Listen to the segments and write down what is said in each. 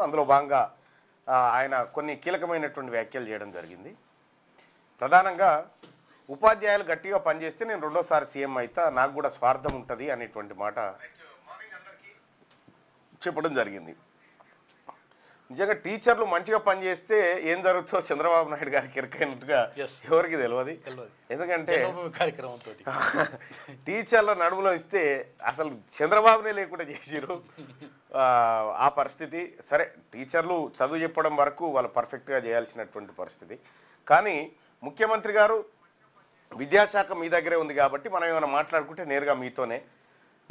అందులో భాగంగా ఆయన కొన్ని కీలకమైనటువంటి వ్యాఖ్యలు చేయడం జరిగింది. ప్రధానంగా ఉపాధ్యాయులు గట్టిగా పనిచేస్తే నేను రెండోసారి సీఎం అయితే నాకు కూడా స్వార్థం ఉంటుంది అనేటువంటి మాట చెప్పడం జరిగింది. నిజంగా టీచర్లు మంచిగా పనిచేస్తే ఏం జరుగుతుందో చంద్రబాబు నాయుడు గారికి ఎరకైనట్టుగా ఎవరికి తెలియదు. ఎందుకంటే టీచర్ల నడుములో ఇస్తే అసలు చంద్రబాబునే లేకుండా చేసిరు ఆ పరిస్థితి. సరే, టీచర్లు చదువు చెప్పడం వరకు వాళ్ళు పర్ఫెక్ట్గా చేయాల్సినటువంటి పరిస్థితి. కానీ ముఖ్యమంత్రి గారు విద్యాశాఖ మీ దగ్గరే ఉంది కాబట్టి మనం ఏమైనా మాట్లాడుకుంటే నేరుగా మీతోనే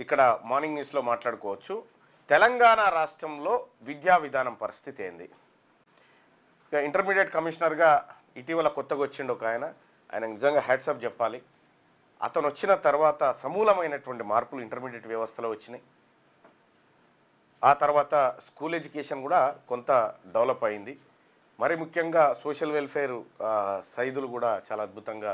ఇక్కడ మార్నింగ్ న్యూస్లో మాట్లాడుకోవచ్చు. తెలంగాణ రాష్ట్రంలో విద్యా విధానం పరిస్థితి ఏంది? ఇంటర్మీడియట్ కమిషనర్గా ఇటీవల కొత్తగా వచ్చిండు ఒక ఆయన నిజంగా హ్యాట్సాప్ చెప్పాలి. అతను వచ్చిన తర్వాత సమూలమైనటువంటి మార్పులు ఇంటర్మీడియట్ వ్యవస్థలో వచ్చినాయి. ఆ తర్వాత స్కూల్ ఎడ్యుకేషన్ కూడా కొంత డెవలప్ అయింది. మరి ముఖ్యంగా సోషల్ వెల్ఫేర్ సైదులు కూడా చాలా అద్భుతంగా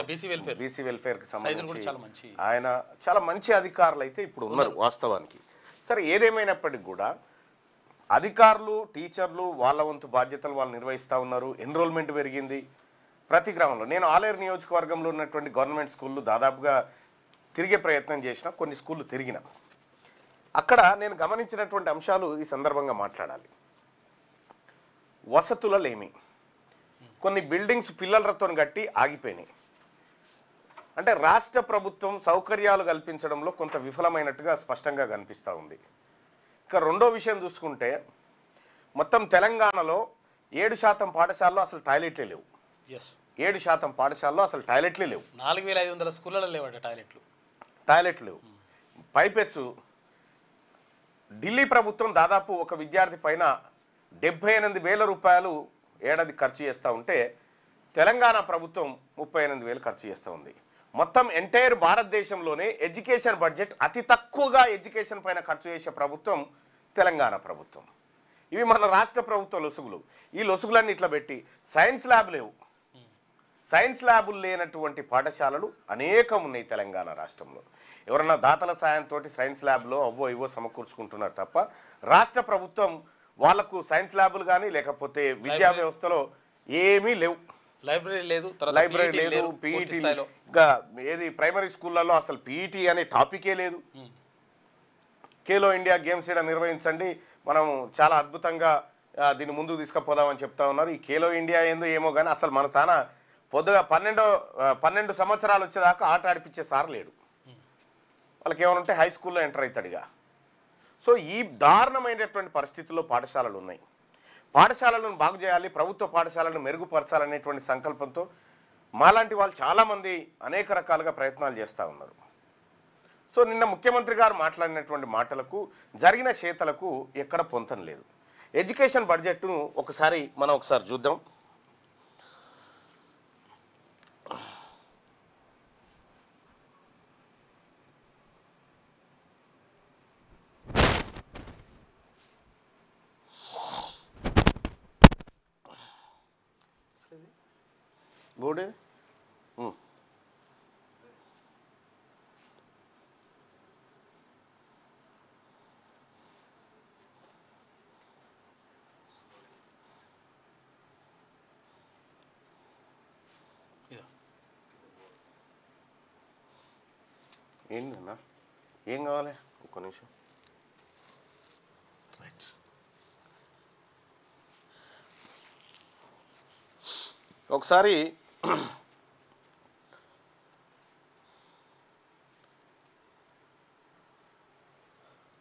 బీసీ వెల్ఫేర్కి సంబంధించి ఆయన చాలా మంచి అధికారులు అయితే ఇప్పుడు ఉన్నారు వాస్తవానికి. సరే, ఏదేమైనప్పటికీ కూడా అధికారులు టీచర్లు వాళ్ళ వంతు బాధ్యతలు వాళ్ళు నిర్వహిస్తూ ఉన్నారు. ఎన్రోల్మెంట్ పెరిగింది ప్రతి గ్రామంలో. నేను ఆలేరు నియోజకవర్గంలో ఉన్నటువంటి గవర్నమెంట్ స్కూళ్ళు దాదాపుగా తిరిగే ప్రయత్నం చేసిన, కొన్ని స్కూళ్ళు తిరిగిన. అక్కడ నేను గమనించినటువంటి అంశాలు ఈ సందర్భంగా మాట్లాడాలి. వసతులలేమి, కొన్ని బిల్డింగ్స్ పిల్లలతో కట్టి ఆగిపోయినాయి. అంటే రాష్ట్ర ప్రభుత్వం సౌకర్యాలు కల్పించడంలో కొంత విఫలమైనట్టుగా స్పష్టంగా కనిపిస్తూ ఉంది. ఇక రెండో విషయం చూసుకుంటే మొత్తం తెలంగాణలో 7% పాఠశాలలో అసలు టాయిలెట్లే లేవు. 7% పాఠశాలలో అసలు టాయిలెట్లే లేవు. 4500 స్కూళ్ళలో లేవట టాయిలెట్లు లేవు. పైపెచ్చు ఢిల్లీ ప్రభుత్వం దాదాపు ఒక విద్యార్థి పైన 78,000 రూపాయలు ఏడాది ఖర్చు చేస్తూ ఉంటే తెలంగాణ ప్రభుత్వం 38,000 ఖర్చు చేస్తూ ఉంది. మొత్తం ఎంటైర్ భారతదేశంలోనే ఎడ్యుకేషన్ బడ్జెట్ అతి తక్కువగా ఎడ్యుకేషన్ పైన ఖర్చు చేసే ప్రభుత్వం తెలంగాణ ప్రభుత్వం. ఇవి మన రాష్ట్ర ప్రభుత్వ లొసుగులు. ఈ లొసుగులన్నీ ఇట్లా పెట్టి సైన్స్ ల్యాబ్ లేవు. సైన్స్ ల్యాబులు లేనటువంటి పాఠశాలలు అనేకం ఉన్నాయి తెలంగాణ రాష్ట్రంలో. ఎవరన్నా దాతల సాయంతో సైన్స్ ల్యాబ్లో అవ్వో ఇవో సమకూర్చుకుంటున్నారు తప్ప రాష్ట్ర ప్రభుత్వం వాళ్లకు సైన్స్ ల్యాబులు కానీ లేకపోతే విద్యా వ్యవస్థలో ఏమీ లేవు. లైబ్రరీ లేదు, పీఈటీ ఇంకా ఏది ప్రైమరీ స్కూళ్ళలో అసలు పీఈటీ అనే టాపికే లేదు. ఖేలో ఇండియా గేమ్స్ ఇక్కడ నిర్వహించండి, మనం చాలా అద్భుతంగా దీన్ని ముందుకు తీసుకుపోదామని చెప్తా ఉన్నారు. ఈ ఖేలో ఇండియా ఏందో ఏమో కానీ అసలు మన తాన పొద్దుగా 12 సంవత్సరాలు వచ్చేదాకా ఆట ఆడిపించే సార్ లేడు. వాళ్ళకి ఏమనుంటే హై స్కూల్లో ఎంటర్ అవుతాడుగా. సో ఈ దారుణమైనటువంటి పరిస్థితుల్లో పాఠశాలలు ఉన్నాయి. పాఠశాలలను బాగు చేయాలి, ప్రభుత్వ పాఠశాలను మెరుగుపరచాలనేటువంటి సంకల్పంతో మాలాంటి వాళ్ళు చాలామంది అనేక రకాలుగా ప్రయత్నాలు చేస్తూ ఉన్నారు. సో నిన్న ముఖ్యమంత్రి గారు మాట్లాడినటువంటి మాటలకు జరిగిన చేతలకు ఎక్కడ పొంతం లేదు. ఎడ్యుకేషన్ బడ్జెట్ను ఒకసారి చూద్దాం. బోర్డు ఏంటన్నా, ఏం కావాలి? ఒక్క నిమిషం. రైట్, ఒకసారి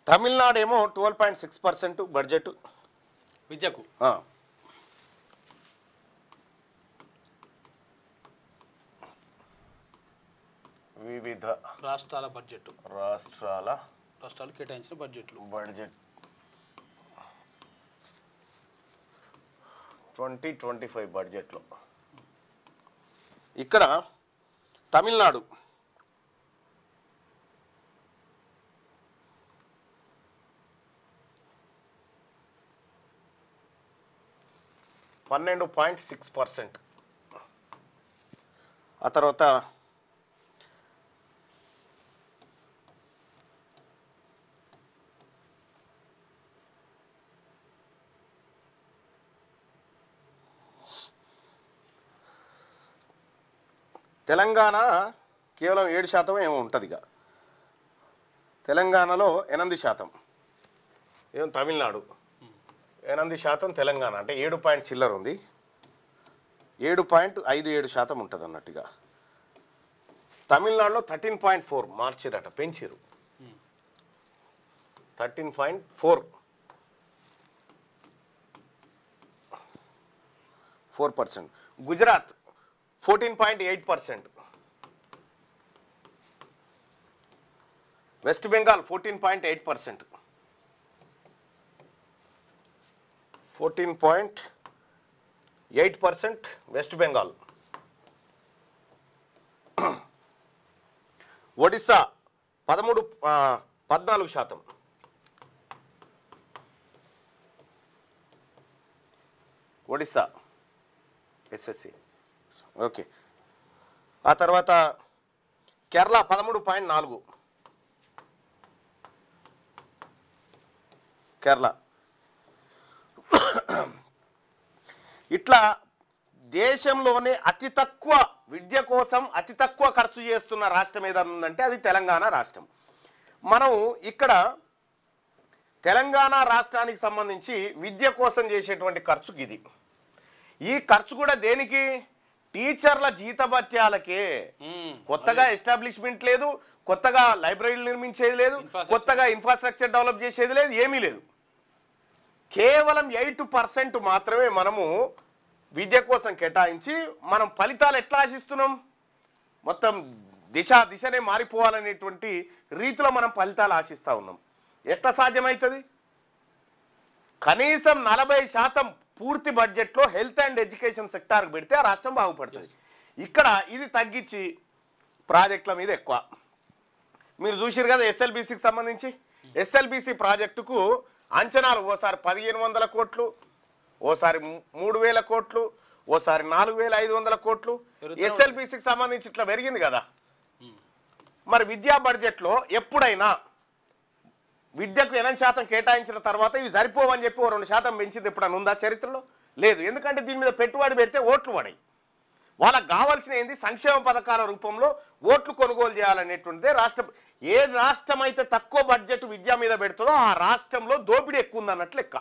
తమిళనాడు ఏమో 12.6% బడ్జెట్ విద్యకు. వివిధ రాష్ట్రాల బడ్జెట్, రాష్ట్రాలు కేటాయించిన బడ్జెట్ 2025 బడ్జెట్లో ఇక్కడ తమిళనాడు $12.6%. ఆ తర్వాత తెలంగాణ కేవలం 7% ఏమో ఉంటుంది. ఇక తెలంగాణలో 8%, ఏం తమిళనాడు 8%, తెలంగాణ అంటే 7 చిల్లర ఉంది, 7.57% ఉంటుంది అన్నట్టుగా. తమిళనాడులో 13.4 మార్చిరట, పెంచిరు 13.4%. Gujarat 14.8%, west Bengal 14.8%, 14.8% west Bengal. Odisha 14%. Odisha SSC. Okay. ఆ తర్వాత కేరళ 13.4, కేరళ. ఇట్లా దేశంలోనే అతి తక్కువ విద్య కోసం అతి తక్కువ ఖర్చు చేస్తున్న రాష్ట్రం ఏదైనా ఉందంటే అది తెలంగాణ రాష్ట్రం. మనం ఇక్కడ తెలంగాణ రాష్ట్రానికి సంబంధించి విద్య కోసం చేసేటువంటి ఖర్చుకి ఇది. ఈ ఖర్చు కూడా దేనికి? టీచర్ల జీతభత్యాలకే. కొత్తగా ఎస్టాబ్లిష్మెంట్ లేదు, కొత్తగా లైబ్రరీలు నిర్మించేది లేదు, కొత్తగా ఇన్ఫ్రాస్ట్రక్చర్ డెవలప్ చేసేది లేదు, ఏమీ లేదు. కేవలం 8% మాత్రమే మనము విద్య కోసం కేటాయించి మనం ఫలితాలు ఎట్లా ఆశిస్తున్నాం? మొత్తం దిశనే మారిపోవాలనేటువంటి రీతిలో మనం ఫలితాలు ఆశిస్తూ ఉన్నాం. ఎట్లా సాధ్యమవుతుంది? కనీసం 40% పూర్తి బడ్జెట్లో హెల్త్ అండ్ ఎడ్యుకేషన్ సెక్టార్కి పెడితే ఆ రాష్ట్రం బాగుపడుతుంది. ఇక్కడ ఇది తగ్గించి ప్రాజెక్టుల మీద ఎక్కువ. మీరు చూసారు కదా ఎస్ఎల్బీసీకి సంబంధించి, ఎస్ఎల్బీసీ ప్రాజెక్టుకు అంచనాలు ఓసారి 1500 కోట్లు, ఓసారి 3000 కోట్లు, ఓసారి 4500 కోట్లు. ఎస్ఎల్బీసీకి సంబంధించి ఇట్లా పెరిగింది కదా. మరి విద్యా బడ్జెట్లో ఎప్పుడైనా విద్యకు 8% కేటాయించిన తర్వాత ఇవి సరిపోవని చెప్పి 2% పెంచింది ఎప్పుడైనా ఉందా చరిత్రలో? లేదు. ఎందుకంటే దీని మీద పెట్టుబడి పెడితే ఓట్లు పడాయి. వాళ్ళకి కావాల్సిన ఏంది? సంక్షేమ పథకాల రూపంలో ఓట్లు కొనుగోలు చేయాలనేటువంటిదే రాష్ట్రం. ఏ రాష్ట్రం అయితే తక్కువ బడ్జెట్ విద్య మీద పెడుతుందో ఆ రాష్ట్రంలో దోపిడీ ఎక్కువ ఉంది అన్నట్లు లెక్క.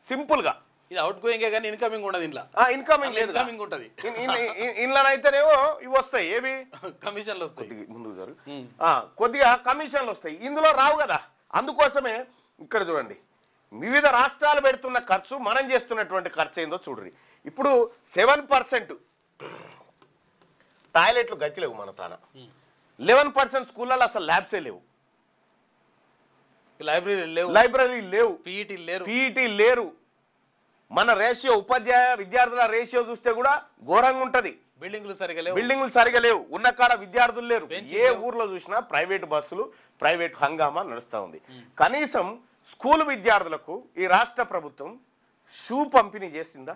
సింపుల్గా ఇది అవుట్ గోయింగే కానీ ఇన్కమింగ్ ఉండదు. ఇంట్లో ఇన్కమింగ్ లేదు, ఇన్కమింగ్ ఉంటుంది. ఇంట్లోనైతేనేమో ఇవి వస్తాయి, ఏవి కమిషన్లు ముందుకు జరుగు కొద్దిగా కమిషన్లు వస్తాయి, ఇందులో రావు కదా. అందుకోసమే ఇక్కడ చూడండి వివిధ రాష్ట్రాలు పెడుతున్న ఖర్చు, మనం చేస్తున్నటువంటి ఖర్చు ఏందో చూడండి. ఇప్పుడు 7% టాయిలెట్లు గతి లేవు మన తాన, 11% స్కూళ్ళలో అసలు ల్యాబ్సే లేవు, లైబ్రరీ లేవు, పీఈటీ లేరు. మన రేషియో ఉపాధ్యాయ విద్యార్థుల రేషియో చూస్తే కూడా ఘోరంగా ఉంటుంది. బిల్డింగ్లు సరిగా లేవు, ఉన్న కాడ విద్యార్థులు లేరు. ఏ ఊర్లో చూసినా ప్రైవేట్ బస్సులు, ప్రైవేట్ హంగామా నడుస్తూ ఉంది. కనీసం స్కూల్ విద్యార్థులకు ఈ రాష్ట్ర ప్రభుత్వం షూ పంపిణీ చేసిందా?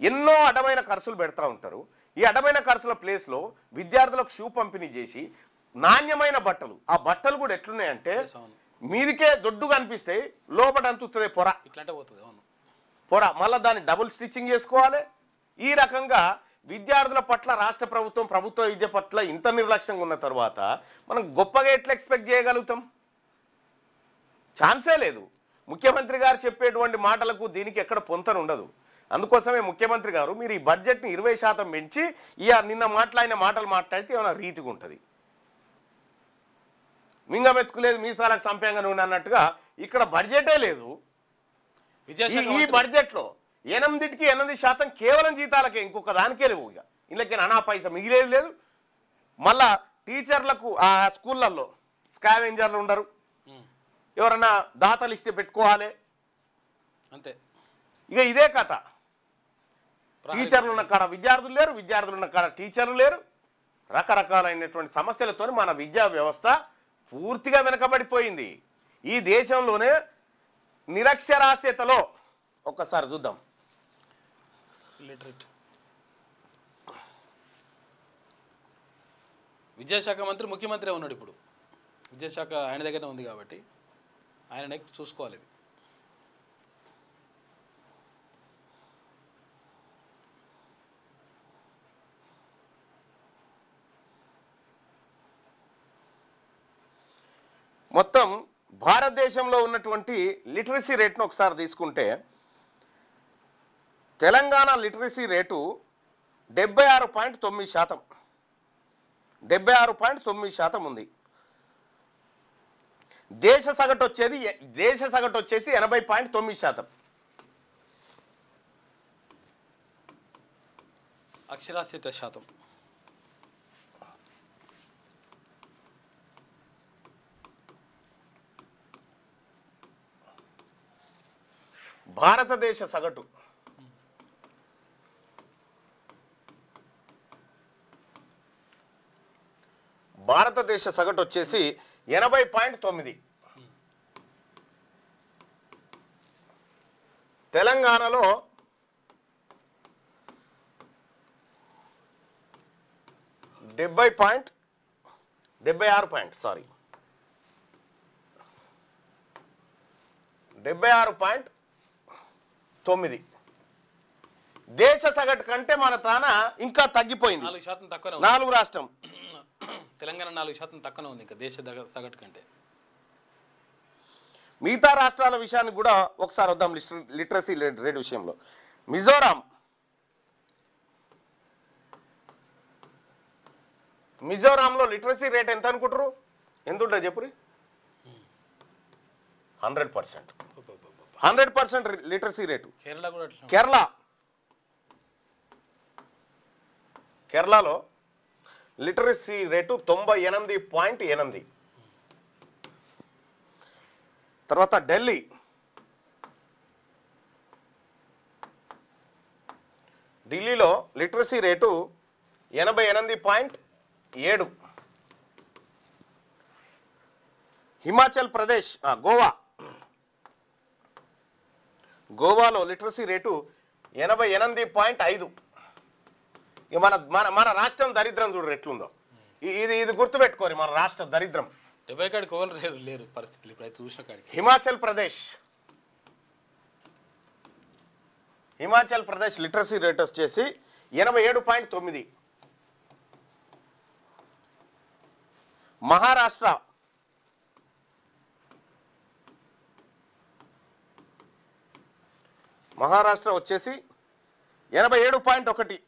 ఎన్నో అడ్డమైన ఖర్చులు పెడతా ఉంటారు. ఈ అడ్డమైన ఖర్చుల ప్లేస్లో విద్యార్థులకు షూ పంపిణీ చేసి నాణ్యమైన బట్టలు, ఆ బట్టలు కూడా ఎట్లున్నాయంటే మీదికే దొడ్డుగా అనిపిస్తాయి, లోపల అంతుతుంది పొర, పొర, మళ్ళీ దాన్ని డబుల్ స్టిచ్చింగ్ చేసుకోవాలి. ఈ రకంగా విద్యార్థుల పట్ల రాష్ట్ర ప్రభుత్వం, ప్రభుత్వ విద్య పట్ల ఇంత నిర్లక్ష్యంగా ఉన్న తర్వాత మనం గొప్పగా ఎట్లా ఎక్స్పెక్ట్ చేయగలుగుతాం? ఛాన్సే లేదు. ముఖ్యమంత్రి గారు చెప్పేటువంటి మాటలకు దీనికి ఎక్కడ పొంతన ఉండదు. అందుకోసమే ముఖ్యమంత్రి గారు మీరు ఈ బడ్జెట్ని 20% పెంచి నిన్న మాట్లాడిన మాటలు మాట్లాడితే ఏమైనా రీతిగా ఉంటుంది. మింగమెత్తుకులేదు మీసాలకు సంపంగా నూనె అన్నట్టుగా ఇక్కడ బడ్జెటే లేదు. ఈ బడ్జెట్లో 8% కేవలం జీతాలకే, ఇంకొక దానికే లేవు. ఇక ఇళ్ళకి అనా పైసా మిగిలేదు లేదు. మళ్ళా టీచర్లకు ఆ స్కూళ్ళల్లో స్కావెంజర్లు ఉండరు, ఎవరన్నా దాతలు ఇస్తే పెట్టుకోవాలి అంతే. ఇక ఇదే కథ. టీచర్లు ఉన్న కాడ విద్యార్థులు లేరు, విద్యార్థులు ఉన్న కాడ టీచర్లు లేరు. రకరకాలైనటువంటి సమస్యలతో మన విద్యా వ్యవస్థ పూర్తిగా వెనకబడిపోయింది. ఈ దేశంలోనే నిరక్షరాస్యతలో ఒక్కసారి చూద్దాం. విద్యాశాఖ మంత్రి ముఖ్యమంత్రి ఉన్నాడు. ఇప్పుడు విద్యాశాఖ ఆయన దగ్గరనే ఉంది కాబట్టి ఆయన చూసుకోవాలి. మొత్తం భారతదేశంలో ఉన్నటువంటి లిటరసీ రేట్ను ఒకసారి తీసుకుంటే తెలంగాణ లిటరసీ రేటు 76.9%. 76.9% ఉంది. దేశ సగటు వచ్చేసి 80.9%. అక్షరాస్యత శాతం భారతదేశ సగటు వచ్చేసి 80.9. తెలంగాణలో 76.9. దేశ సగటు కంటే మన తాన ఇంకా తగ్గిపోయింది. 4% తక్కువ. 4 రాష్ట్రం తెలంగాణ 4% తక్కువ ఉంది ఇంకా దేశ సగటు కంటే. మిగతా రాష్ట్రాల విషయానికి కూడా ఒకసారి వద్దాం. లిటరసీ రేట్ విషయంలో మిజోరాంలో లిటరసీ రేట్ ఎంత అనుకుంటారు? ఎంత ఉంటుంది చెప్పురి? 100%. 100% లిటరసీ రేటు. కేరళలో లిటరసీ రేటు 98.8. తర్వాత ఢిల్లీలో లిటరసీ రేటు 88.7. హిమాచల్ ప్రదేశ్ గోవాలో లిటరసీ రేటు 88.5. మన రాష్ట్రం దరిద్రం చూడరు ఎట్లుందో. ఇది గుర్తుపెట్టుకోరు, మన రాష్ట్ర దరిద్రం. లేరు పరిస్థితులు ఇప్పుడు చూసిన కాడికి. హిమాచల్ ప్రదేశ్ లిటరసీ రేట్ వచ్చేసి 87.9. మహారాష్ట్ర వచ్చేసి 87.1.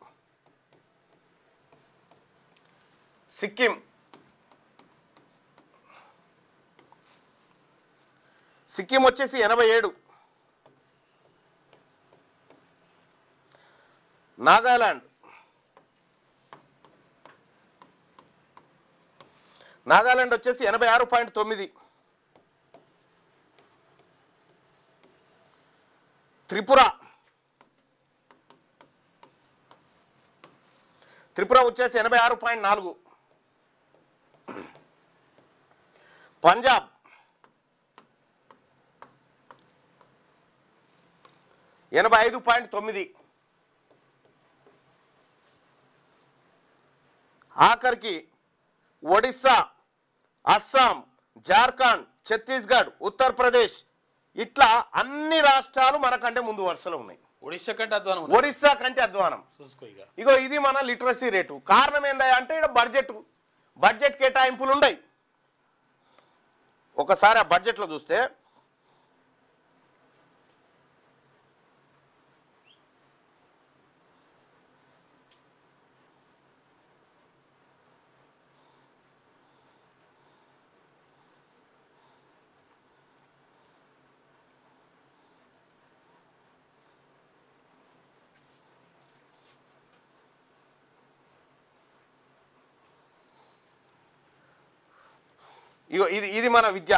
సిక్కిం వచ్చేసి 87. నాగాలాండ్ వచ్చేసి 86.9. త్రిపుర వచ్చేసి 86.4. పంజాబ్ 85.9. ఆఖరికి ఒడిస్సా, అస్సాం, జార్ఖండ్, ఛత్తీస్గఢ్, ఉత్తరప్రదేశ్ ఇట్లా అన్ని రాష్ట్రాలు మనకంటే ముందు వరుసలో ఉన్నాయి. ఒడిస్సా కంటే అధ్వానం. ఇగో ఇది మన లిటరసీ రేటు. కారణం ఏందా అంటే ఇక్కడ బడ్జెట్ కేటాయింపులు ఉన్నాయి. ఒకసారి ఆ బడ్జెట్లో చూస్తే ఇగో ఇది మన విద్య.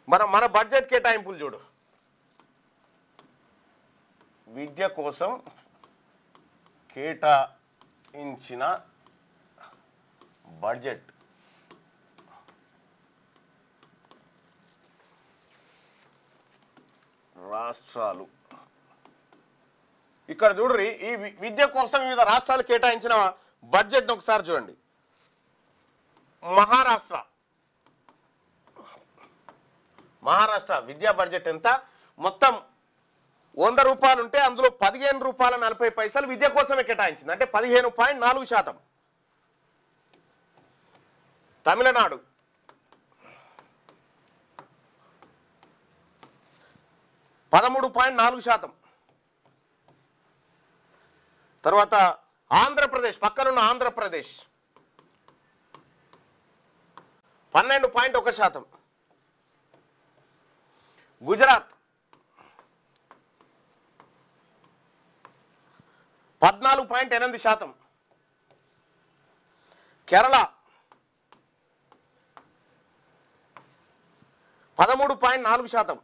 మన బడ్జెట్ కేటాయింపులు చూడు. విద్య కోసం కేటాయించిన బడ్జెట్ రాష్ట్రాలు ఇక్కడ చూడండి, ఈ విద్య కోసం వివిధ రాష్ట్రాలు కేటాయించిన బడ్జెట్ను ఒకసారి చూడండి. మహారాష్ట్ర విద్యా బడ్జెట్ ఎంత? మొత్తం 100 రూపాయలు ఉంటే అందులో 15 రూపాయల 40 పైసలు విద్య కోసమే కేటాయించింది, అంటే 15.4%. తమిళనాడు 13.4%. తర్వాత ఆంధ్రప్రదేశ్, పక్కనున్న ఆంధ్రప్రదేశ్ 12.1%. గుజరాత్ 14.8%. కేరళ 13.4%.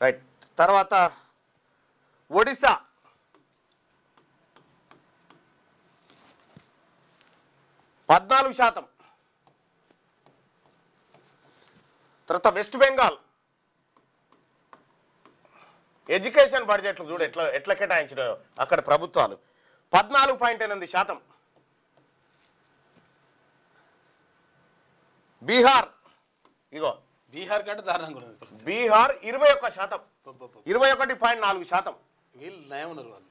రైట్. తర్వాత ఒడిశా 14%. తర్వాత వెస్ట్ బెంగాల్ ఎడ్యుకేషన్ బడ్జెట్లు చూడు ఎట్లా కేటాయించినాయో అక్కడ ప్రభుత్వాలు 14.8%. బీహార్, ఇగో బీహార్ కంటే దారుణంగా ఉన్నది. బీహార్ 21%, 21.4%. వీళ్ళు నయం ఉన్నారు వాళ్ళు.